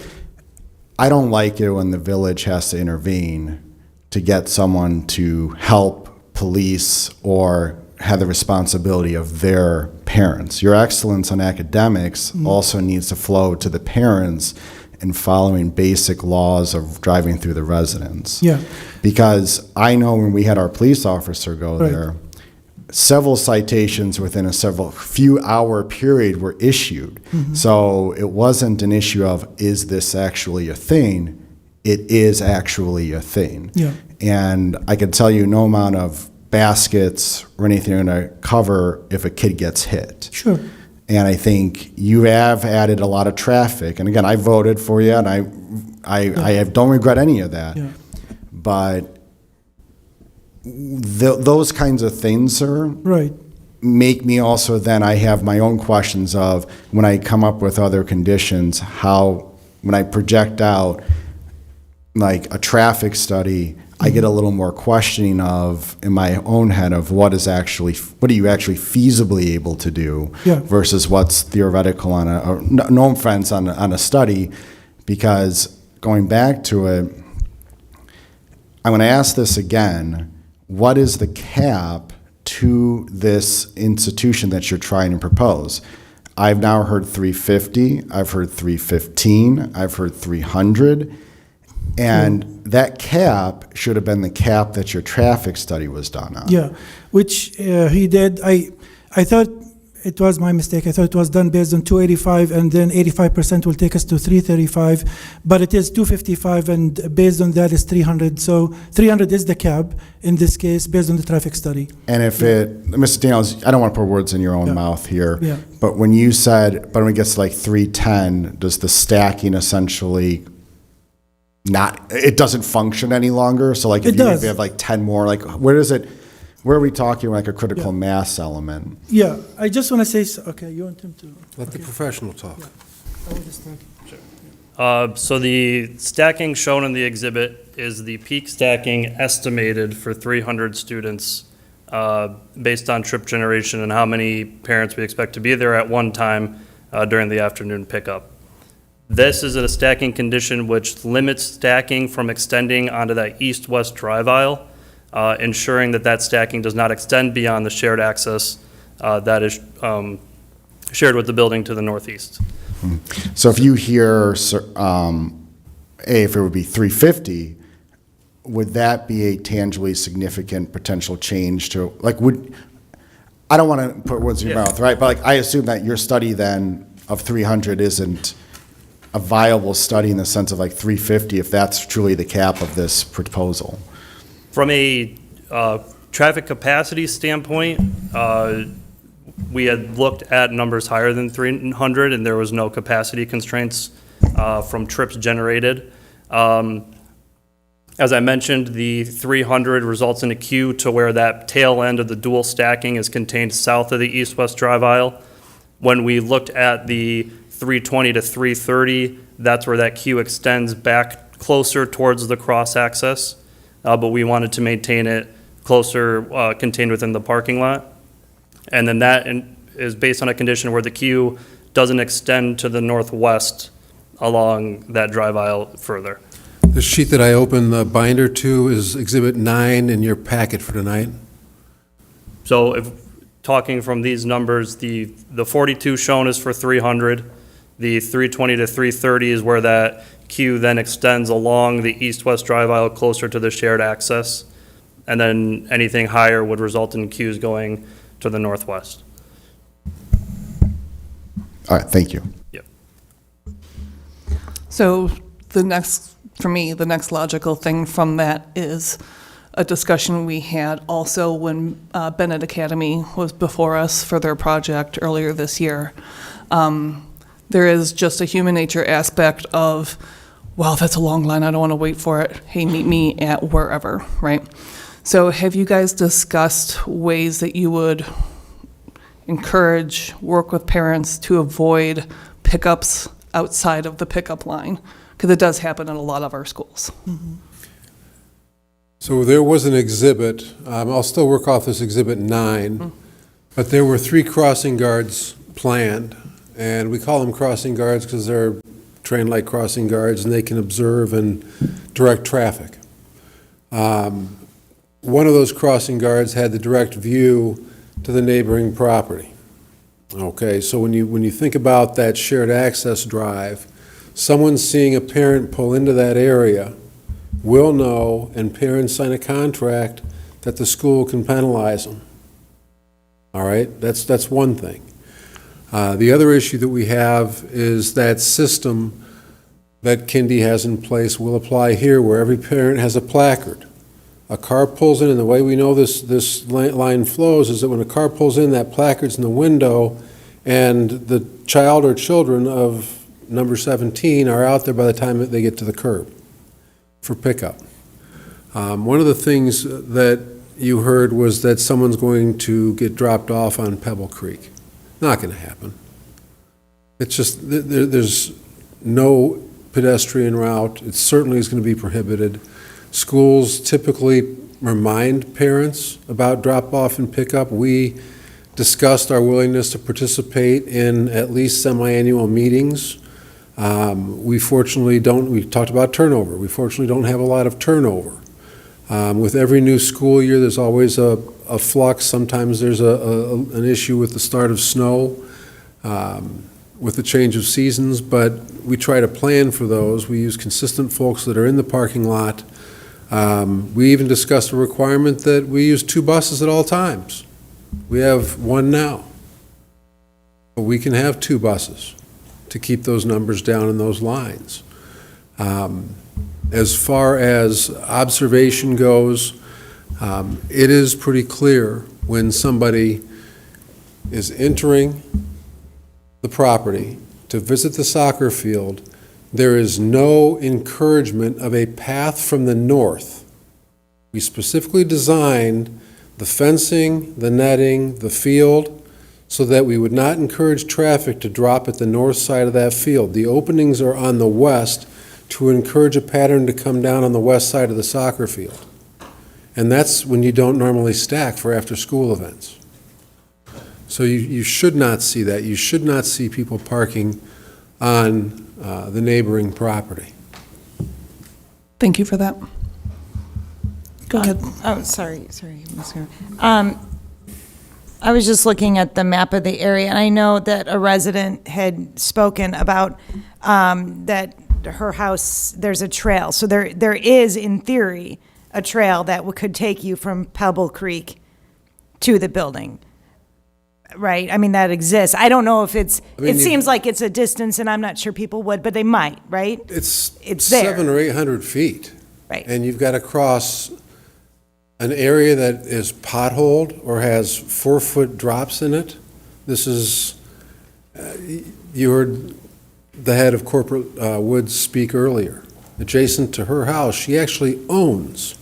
I don't like it when the village has to intervene to get someone to help police or have the responsibility of their parents. Your excellence on academics also needs to flow to the parents in following basic laws of driving through the residence. Yeah. Because I know when we had our police officer go Right. there, several citations within a few hour period were issued. So it wasn't an issue of, is this actually a thing? It is actually a thing. Yeah. And I can tell you no amount of baskets or anything are going to cover if a kid gets hit. Sure. And I think you have added a lot of traffic. And again, I voted for you, and I don't regret any of that. Yeah. But those kinds of things, sir, Right. make me also then I have my own questions of when I come up with other conditions, when I project out like a traffic study, I get a little more questioning of in my own head of what are you actually feasibly able to do Yeah. versus what's theoretical no offense on a study, because going back to it, I'm going to ask this again. What is the cap to this institution that you're trying to propose? I've now heard 350, I've heard 315, I've heard 300, and that cap should have been the cap that your traffic study was done on. Yeah, which he did. I thought it was my mistake. I thought it was done based on 285, and then 85% will take us to 335, but it is 255, and based on that is 300. So 300 is the cap in this case, based on the traffic study. And if Mr. Daniels, I don't want to put words in your own mouth here, Yeah. but when you said, but when it gets to like 310, does the stacking essentially it doesn't function any longer? So like if you have like 10 more, like where are we talking like a critical mass element? Yeah, I just want to say, okay, you want him to? Let the professional talk. I will just start. So the stacking shown in the exhibit is the peak stacking estimated for 300 students based on trip generation and how many parents we expect to be there at one time during the afternoon pickup. This is a stacking condition which limits stacking from extending onto that east-west drive aisle, ensuring that stacking does not extend beyond the shared access that is shared with the building to the northeast. So if you hear, if it would be 350, would that be a tangibly significant potential change to, like, I don't want to put words in your mouth, right? But like, I assume that your study then of 300 isn't a viable study in the sense of like 350, if that's truly the cap of this proposal. From a traffic capacity standpoint, we had looked at numbers higher than 300, and there was no capacity constraints from trips generated. As I mentioned, the 300 results in a queue to where that tail end of the dual stacking is contained south of the east-west drive aisle. When we looked at the 320 to 330, that's where that queue extends back closer towards the cross access, but we wanted to maintain it closer, contained within the parking lot. And then that is based on a condition where the queue doesn't extend to the northwest along that drive aisle further. The sheet that I opened the binder to is Exhibit 9 in your packet for tonight. So if talking from these numbers, the 42 shown is for 300. The 320 to 330 is where that queue then extends along the east-west drive aisle closer to the shared access. And then anything higher would result in queues going to the northwest. All right, thank you. Yep. So for me, the next logical thing from that is a discussion we had also when Bennett Academy was before us for their project earlier this year. There is just a human nature aspect of, wow, that's a long line, I don't want to wait for it. Hey, meet me at wherever, right? So have you guys discussed ways that you would encourage, work with parents to avoid pickups outside of the pickup line? Because it does happen in a lot of our schools. So there was an exhibit, I'll still work off this Exhibit 9, but there were 3 crossing guards planned, and we call them crossing guards because they're trained like crossing guards, and they can observe and direct traffic. One of those crossing guards had the direct view to the neighboring property. Okay, so when you think about that shared access drive, someone seeing a parent pull into that area will know, and parents sign a contract that the school can penalize them. All right, that's one thing. The other issue that we have is that system that Kindy has in place will apply here, where every parent has a placard. A car pulls in, and the way we know this line flows is that when a car pulls in, that placard's in the window, and the child or children of number 17 are out there by the time that they get to the curb for pickup. One of the things that you heard was that someone's going to get dropped off on Pebble Creek. Not going to happen. It's just, there's no pedestrian route. It certainly is going to be prohibited. Schools typically remind parents about drop-off and pickup. We discussed our willingness to participate in at least semi-annual meetings. We talked about turnover. We fortunately don't have a lot of turnover. With every new school year, there's always a flux. Sometimes there's an issue with the start of snow, with the change of seasons, but we try to plan for those. We use consistent folks that are in the parking lot. We even discussed a requirement that we use 2 buses at all times. We have 1 now, but we can have 2 buses to keep those numbers down in those lines. As far as observation goes, it is pretty clear when somebody is entering the property to visit the soccer field, there is no encouragement of a path from the north. We specifically designed the fencing, the netting, the field, so that we would not encourage traffic to drop at the north side of that field. The openings are on the west to encourage a pattern to come down on the west side of the soccer field. And that's when you don't normally stack for after-school events. So you should not see that. You should not see people parking on the neighboring property. Thank you for that. Go ahead. Oh, sorry, Ms. Garrett. I was just looking at the map of the area, and I know that a resident had spoken about that her house, there's a trail. So there is, in theory, a trail that could take you from Pebble Creek to the building, right? I mean, that exists. I don't know if it seems like it's a distance, and I'm not sure people would, but they might, right? It's there. 700 or 800 feet. Right. And you've got to cross an area that is potholed or has 4-foot drops in it. This is, you heard the head of Corporate Woods speak earlier. Adjacent to her house, she actually owns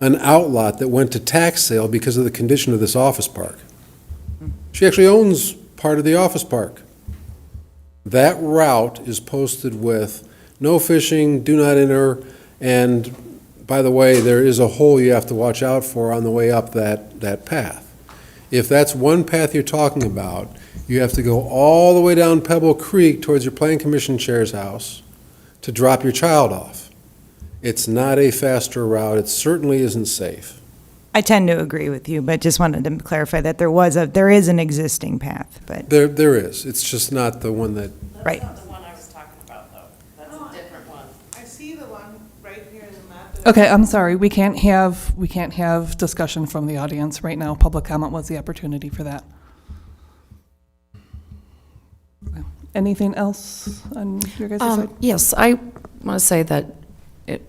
an outlot that went to tax sale because of the condition of this office park. She actually owns part of the office park. That route is posted with no fishing, do not enter, and by the way, there is a hole you have to watch out for on the way up that path. If that's one path you're talking about, you have to go all the way down Pebble Creek towards your Plan Commission chair's house to drop your child off. It's not a faster route. It certainly isn't safe. I tend to agree with you, but just wanted to clarify that there is an existing path, but. There is. It's just not the one that. Right. That's not the one I was talking about, though. That's a different one. I see the one right here in the map. Okay, I'm sorry. We can't have discussion from the audience right now. Public comment was the opportunity for that. Anything else on your guys' side? Yes, I want to say that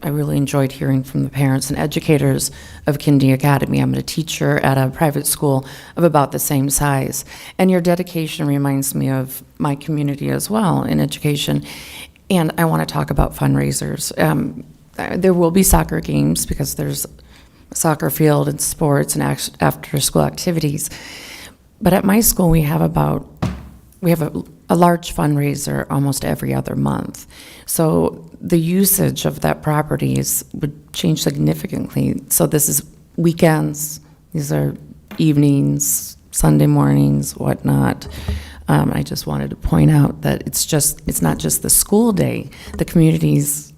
I really enjoyed hearing from the parents and educators of Kindy Academy. I'm a teacher at a private school of about the same size, and your dedication reminds me of my community as well in education. And I want to talk about fundraisers. There will be soccer games because there's a soccer field and sports and after-school activities. But at my school, we have a large fundraiser almost every other month. So the usage of that property would change significantly. So this is weekends, these are evenings, Sunday mornings, whatnot. I just wanted to point out that it's not just the school day. The communities,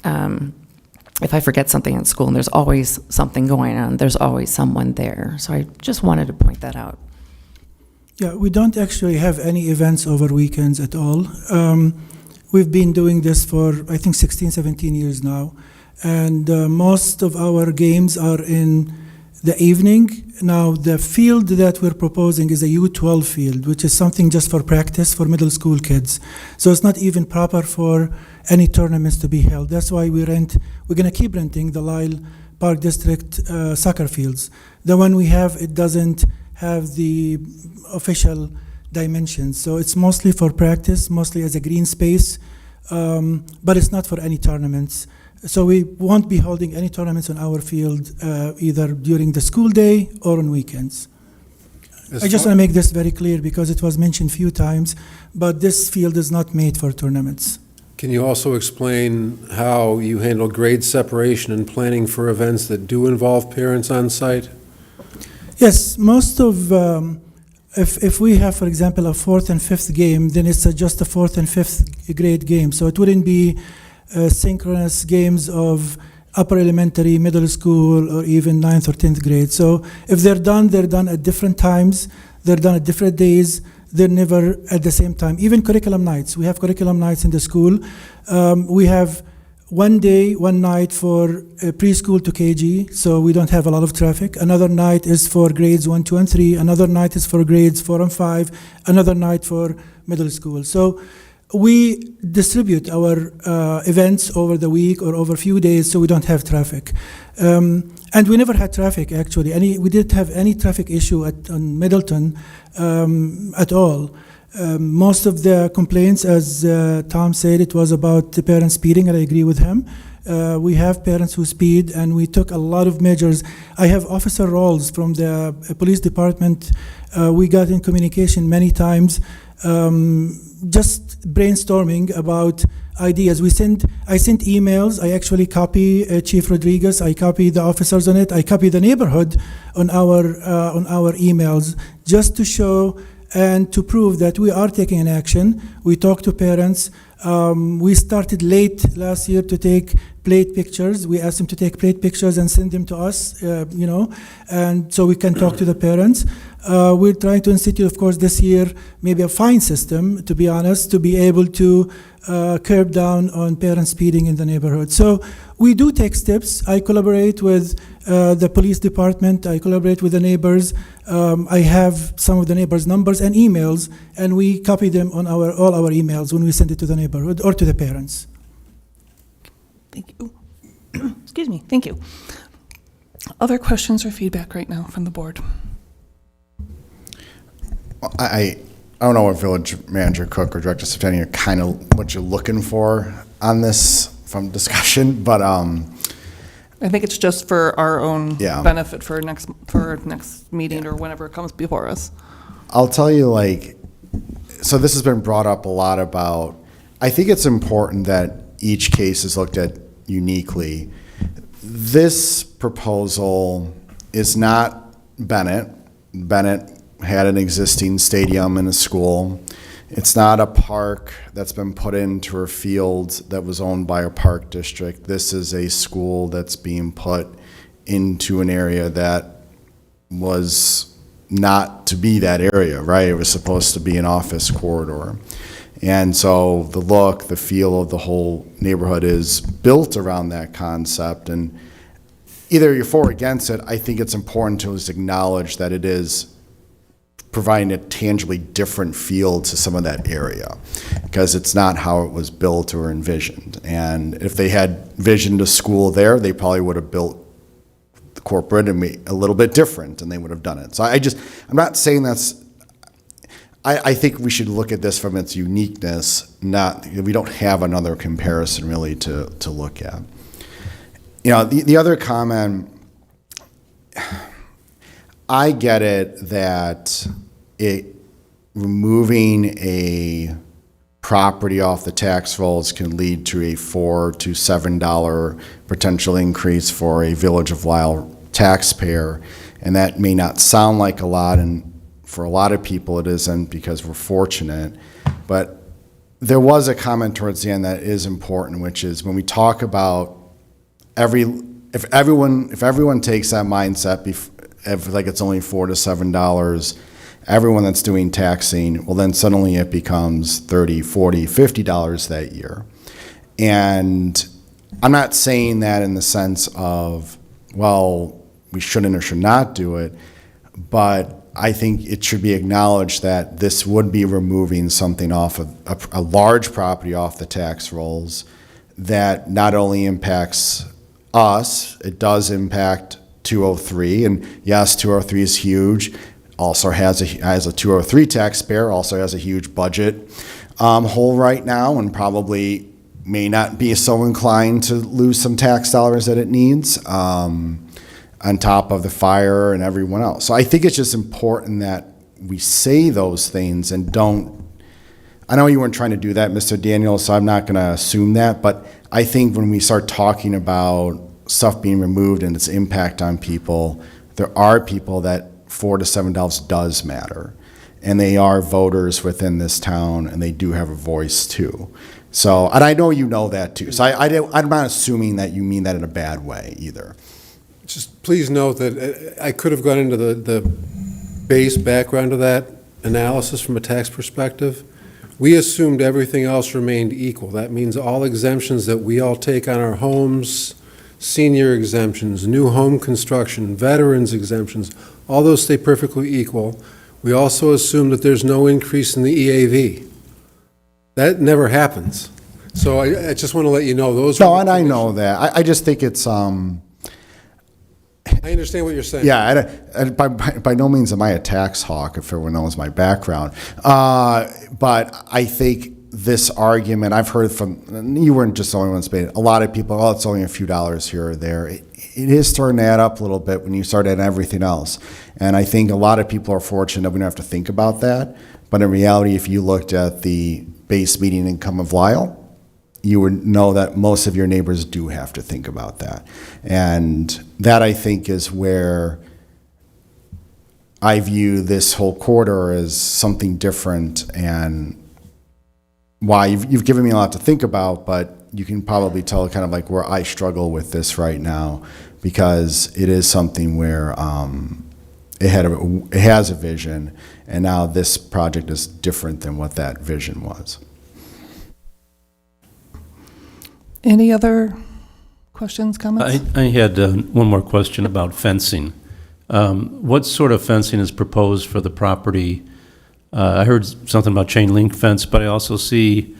if I forget something in school and there's always something going on, there's always someone there. So I just wanted to point that out. Yeah, we don't actually have any events over weekends at all. We've been doing this for, I think, 16, 17 years now. And most of our games are in the evening. Now, the field that we're proposing is a U12 field, which is something just for practice for middle school kids. So it's not even proper for any tournaments to be held. That's why we're going to keep renting the Lyle Park District soccer fields. The one we have, it doesn't have the official dimensions. So it's mostly for practice, mostly as a green space, but it's not for any tournaments. So we won't be holding any tournaments on our field either during the school day or on weekends. I just want to make this very clear because it was mentioned a few times, but this field is not made for tournaments. Can you also explain how you handle grade separation and planning for events that do involve parents on site? Yes, most of, if we have, for example, a 4th and 5th game, then it's just a 4th and 5th grade game. So it wouldn't be synchronous games of upper elementary, middle school, or even 9th or 10th grade. So if they're done at different times, they're done at different days, they're never at the same time. Even curriculum nights, we have curriculum nights in the school. We have one day, one night for preschool to KG, so we don't have a lot of traffic. Another night is for grades 1, 2, and 3. Another night is for grades 4 and 5. Another night for middle school. So we distribute our events over the week or over a few days so we don't have traffic. And we never had traffic, actually. We didn't have any traffic issue on Middleton at all. Most of the complaints, as Tom said, it was about the parents speeding, and I agree with him. We have parents who speed, and we took a lot of measures. I have officer roles from the police department. We got in communication many times, just brainstorming about ideas. I sent emails. I actually copy Chief Rodriguez. I copy the officers on it. I copy the neighborhood on our emails, just to show and to prove that we are taking an action. We talk to parents. We started late last year to take plate pictures. We ask them to take plate pictures and send them to us, and so we can talk to the parents. We're trying to institute, of course, this year, maybe a fine system, to be honest, to be able to curb down on parent speeding in the neighborhood. So we do take steps. I collaborate with the police department. I collaborate with the neighbors. I have some of the neighbors' numbers and emails, and we copy them on all our emails when we send it to the neighborhood or to the parents. Thank you. Excuse me. Thank you. Other questions or feedback right now from the board? I don't know if Village Manager Cook or Director Septeni are kind of what you're looking for on this from discussion, but I think it's just for our own Yeah. benefit for next meeting or whenever it comes before us. I'll tell you, so this has been brought up a lot about, I think it's important that each case is looked at uniquely. This proposal is not Bennett. Bennett had an existing stadium and a school. It's not a park that's been put into a field that was owned by a park district. This is a school that's being put into an area that was not to be that area, right? It was supposed to be an office corridor. And so the look, the feel of the whole neighborhood is built around that concept. And either you're for or against it, I think it's important to just acknowledge that it is providing a tangibly different feel to some of that area, because it's not how it was built or envisioned. And if they had visioned a school there, they probably would have built the corporate and made a little bit different, and they would have done it. So I'm not saying I think we should look at this from its uniqueness, we don't have another comparison really to look at. The other comment, I get it that removing a property off the tax rolls can lead to a $4 to $7 potential increase for a Village of Lisle taxpayer, and that may not sound like a lot, and for a lot of people it isn't because we're fortunate. But there was a comment towards the end that is important, which is when we talk about if everyone takes that mindset, if it's only $4 to $7, everyone that's doing taxing, well, then suddenly it becomes $30, $40, $50 that year. And I'm not saying that in the sense of, well, we shouldn't or should not do it, but I think it should be acknowledged that this would be removing something off of a large property off the tax rolls that not only impacts us, it does impact 203, and yes, 203 is huge. Also has a 203 taxpayer, also has a huge budget hole right now, and probably may not be so inclined to lose some tax dollars that it needs on top of the fire and everyone else. So I think it's just important that we say those things and don't. I know you weren't trying to do that, Mr. Daniel, so I'm not going to assume that, but I think when we start talking about stuff being removed and its impact on people, there are people that $4 to $7 does matter, and they are voters within this town, and they do have a voice too. So, and I know you know that too. So I'm not assuming that you mean that in a bad way either. Just please note that I could have gone into the base background of that analysis from a tax perspective. We assumed everything else remained equal. That means all exemptions that we all take on our homes, senior exemptions, new home construction, veterans exemptions, all those stay perfectly equal. We also assume that there's no increase in the EAV. That never happens. So I just want to let you know those. No, and I know that. I just think it's. I understand what you're saying. Yeah, and by no means am I a tax hawk, if everyone knows my background. But I think this argument, I've heard from, you weren't just the only one saying it, a lot of people, oh, it's only a few dollars here or there. It is starting to add up a little bit when you start adding everything else. And I think a lot of people are fortunate that we don't have to think about that. But in reality, if you looked at the base median income of Lisle, you would know that most of your neighbors do have to think about that. And that, I think, is where I view this whole corridor as something different, and why you've given me a lot to think about, but you can probably tell kind of like where I struggle with this right now, because it is something where it has a vision, and now this project is different than what that vision was. Any other questions, comments? I had one more question about fencing. What sort of fencing is proposed for the property? I heard something about chain link fence, but I also see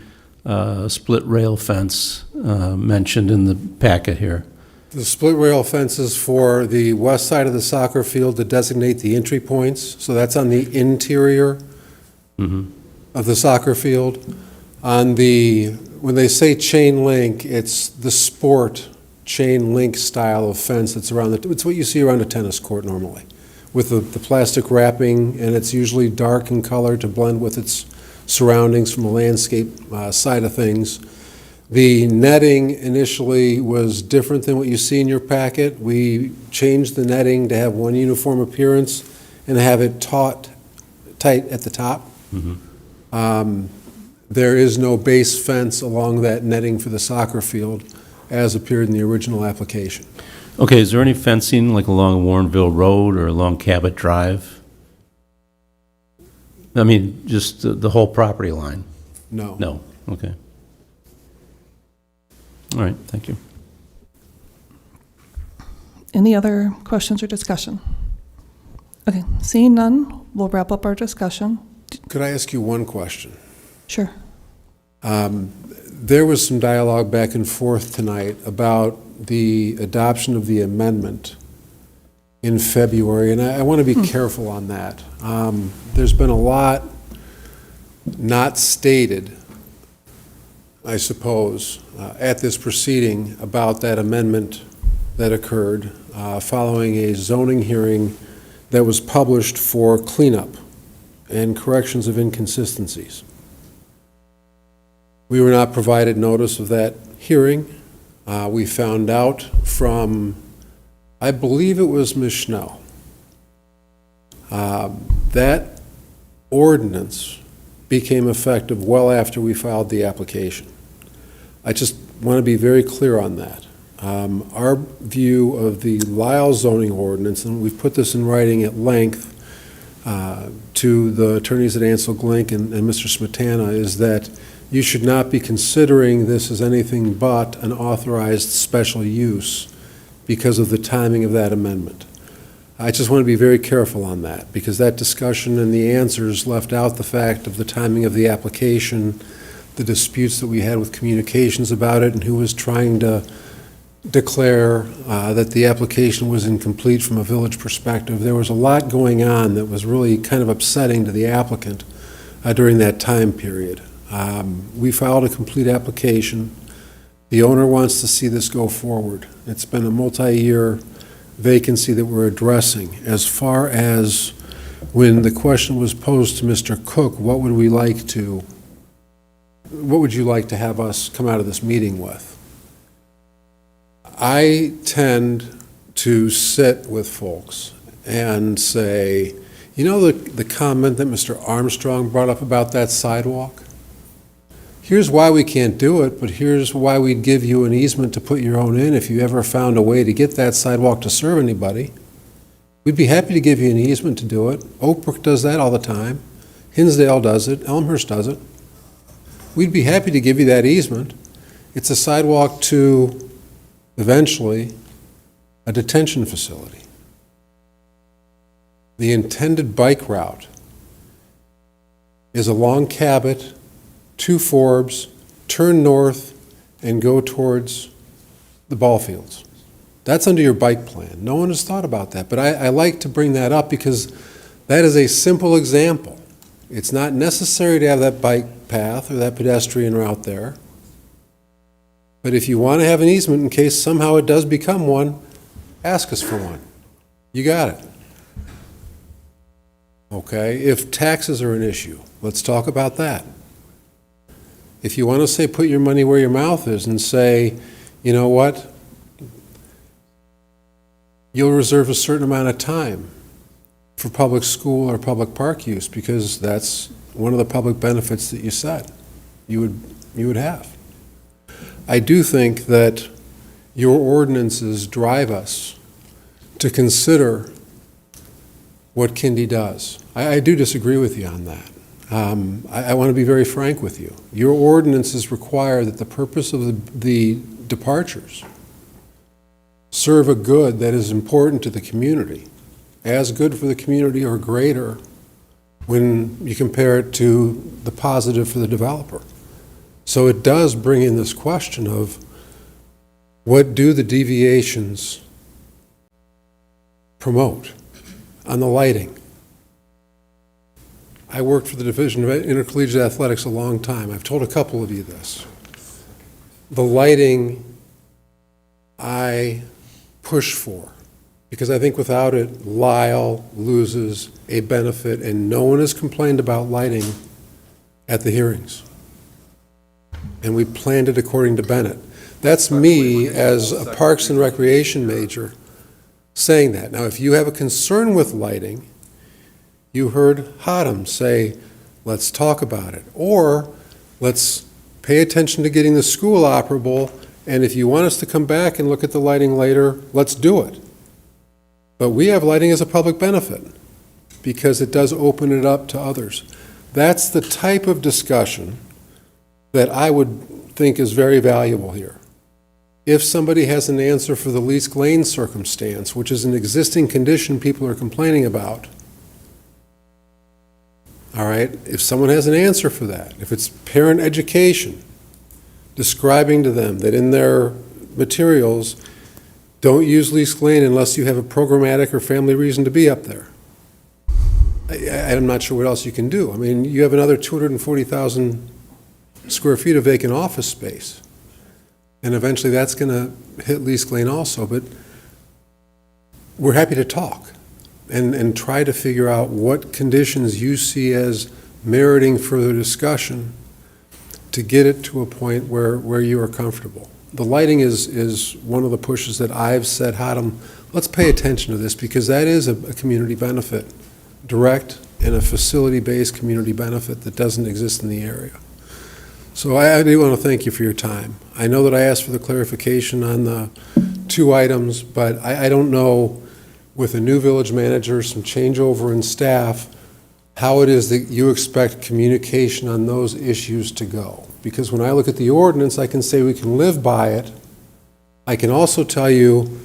split rail fence mentioned in the packet here. The split rail fences for the west side of the soccer field to designate the entry points, so that's on the interior of the soccer field. When they say chain link, it's the sport chain link style of fence that's around it's what you see around a tennis court normally, with the plastic wrapping, and it's usually dark in color to blend with its surroundings from a landscape side of things. The netting initially was different than what you see in your packet. We changed the netting to have one uniform appearance and have it tight at the top. There is no base fence along that netting for the soccer field as appeared in the original application. Okay, is there any fencing like along Warrenville Road or along Cabot Drive? I mean, just the whole property line? No. No, okay. All right, thank you. Any other questions or discussion? Okay, seeing none, we'll wrap up our discussion. Could I ask you one question? Sure. There was some dialogue back and forth tonight about the adoption of the amendment in February, and I want to be careful on that. There's been a lot not stated, I suppose, at this proceeding about that amendment that occurred following a zoning hearing that was published for cleanup and corrections of inconsistencies. We were not provided notice of that hearing. We found out from, I believe it was Ms. Schnell, that ordinance became effective well after we filed the application. I just want to be very clear on that. Our view of the Lyle zoning ordinance, and we've put this in writing at length to the attorneys at Ansel Glink and Mr. Smetana, is that you should not be considering this as anything but an authorized special use because of the timing of that amendment. I just want to be very careful on that, because that discussion and the answers left out the fact of the timing of the application, the disputes that we had with communications about it, and who was trying to declare that the application was incomplete from a village perspective. There was a lot going on that was really kind of upsetting to the applicant during that time period. We filed a complete application. The owner wants to see this go forward. It's been a multi-year vacancy that we're addressing. As far as when the question was posed to Mr. Cook, what would you like to have us come out of this meeting with? I tend to sit with folks and say, you know the comment that Mr. Armstrong brought up about that sidewalk? Here's why we can't do it, but here's why we'd give you an easement to put your own in if you ever found a way to get that sidewalk to serve anybody. We'd be happy to give you an easement to do it. Oak Brook does that all the time. Hinsdale does it. Elmhurst does it. We'd be happy to give you that easement. It's a sidewalk to, eventually, a detention facility. The intended bike route is along Cabot, to Forbes, turn north, and go towards the ball fields. That's under your bike plan. No one has thought about that, but I like to bring that up because that is a simple example. It's not necessary to have that bike path or that pedestrian route there. But if you want to have an easement in case somehow it does become one, ask us for one. You got it. Okay, if taxes are an issue, let's talk about that. If you want to say put your money where your mouth is and say, you know what, you'll reserve a certain amount of time for public school or public park use because that's one of the public benefits that you said you would have. I do think that your ordinances drive us to consider what Kindy does. I do disagree with you on that. I want to be very frank with you. Your ordinances require that the purpose of the departures serve a good that is important to the community, as good for the community or greater when you compare it to the positive for the developer. So it does bring in this question of what do the deviations promote on the lighting? I worked for the Division of Intercollegiate Athletics a long time. I've told a couple of you this. The lighting I push for, because I think without it, Lyle loses a benefit, and no one has complained about lighting at the hearings. And we planned it according to Bennett. That's me as a Parks and Recreation major saying that. Now, if you have a concern with lighting, you heard Haddam say, let's talk about it. Or let's pay attention to getting the school operable, and if you want us to come back and look at the lighting later, let's do it. But we have lighting as a public benefit because it does open it up to others. That's the type of discussion that I would think is very valuable here. If somebody has an answer for the Lease Lane circumstance, which is an existing condition people are complaining about, all right, if someone has an answer for that, if it's parent education, describing to them that in their materials, don't use Lease Lane unless you have a programmatic or family reason to be up there. I'm not sure what else you can do. I mean, you have another 240,000 square feet of vacant office space. And eventually that's going to hit Lease Lane also. But we're happy to talk and try to figure out what conditions you see as meriting further discussion to get it to a point where you are comfortable. The lighting is one of the pushes that I've said, Haddam, let's pay attention to this because that is a community benefit, direct and a facility-based community benefit that doesn't exist in the area. So I do want to thank you for your time. I know that I asked for the clarification on the 2 items, but I don't know, with a new village manager, some changeover in staff, how it is that you expect communication on those issues to go. Because when I look at the ordinance, I can say we can live by it. I can also tell you,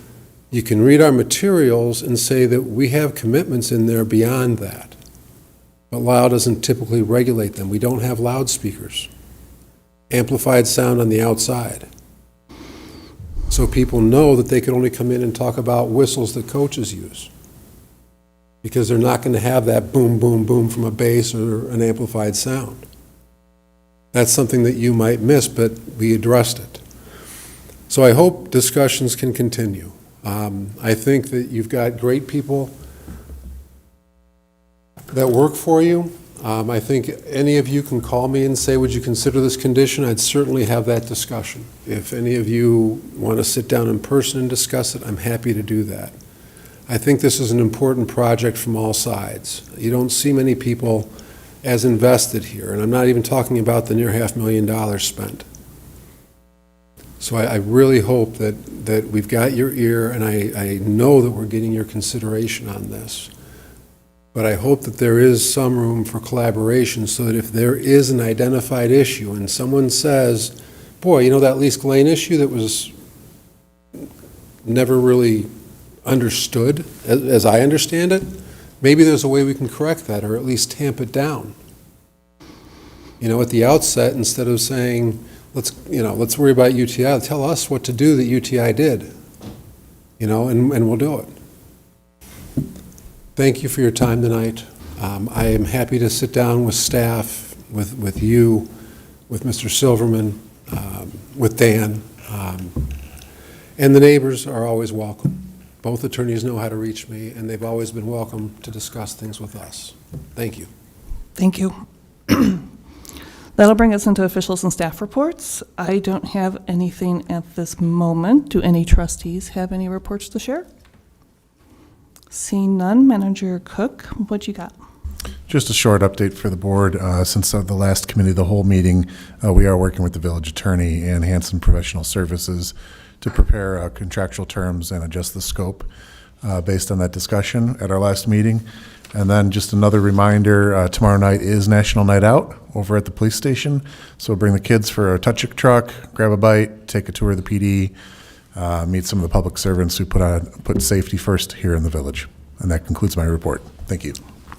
you can read our materials and say that we have commitments in there beyond that. But Lyle doesn't typically regulate them. We don't have loudspeakers. Amplified sound on the outside. So people know that they can only come in and talk about whistles that coaches use. Because they're not going to have that boom, boom, boom from a bass or an amplified sound. That's something that you might miss, but we addressed it. So I hope discussions can continue. I think that you've got great people that work for you. I think any of you can call me and say, would you consider this condition? I'd certainly have that discussion. If any of you want to sit down in person and discuss it, I'm happy to do that. I think this is an important project from all sides. You don't see many people as invested here, and I'm not even talking about the near $500,000 spent. So I really hope that we've got your ear, and I know that we're getting your consideration on this. But I hope that there is some room for collaboration so that if there is an identified issue and someone says, boy, you know that Lease Lane issue that was never really understood, as I understand it, maybe there's a way we can correct that or at least tamp it down. You know, at the outset, instead of saying, let's worry about UTI, tell us what to do that UTI did, and we'll do it. Thank you for your time tonight. I am happy to sit down with staff, with you, with Mr. Silverman, with Dan, and the neighbors are always welcome. Both attorneys know how to reach me, and they've always been welcome to discuss things with us. Thank you. Thank you. That'll bring us into officials and staff reports. I don't have anything at this moment. Do any trustees have any reports to share? Seeing none, Manager Cook, what you got? Just Just a short update for the board. Since the last committee of the whole meeting, we are working with the village attorney and Hanson Professional Services to prepare contractual terms and adjust the scope based on that discussion at our last meeting. And then just another reminder, tomorrow night is National Night Out over at the police station. So bring the kids for a touch truck, grab a bite, take a tour of the PD, meet some of the public servants who put safety first here in the village. And that concludes my report. Thank you.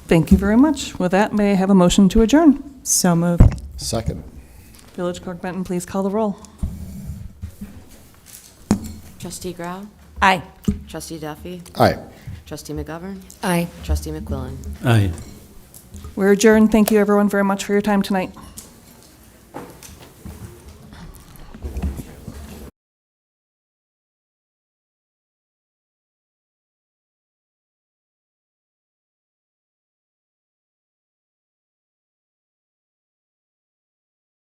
Thank you very much. With that, may I have a motion to adjourn? So moved. Second. Village Clerk Benton, please call the roll. Trustee Grau? Aye. Trustee Duffy? Aye. Trustee McGovern? Aye. Trustee McQuillan? Aye. We're adjourned. Thank you, everyone, very much for your time tonight.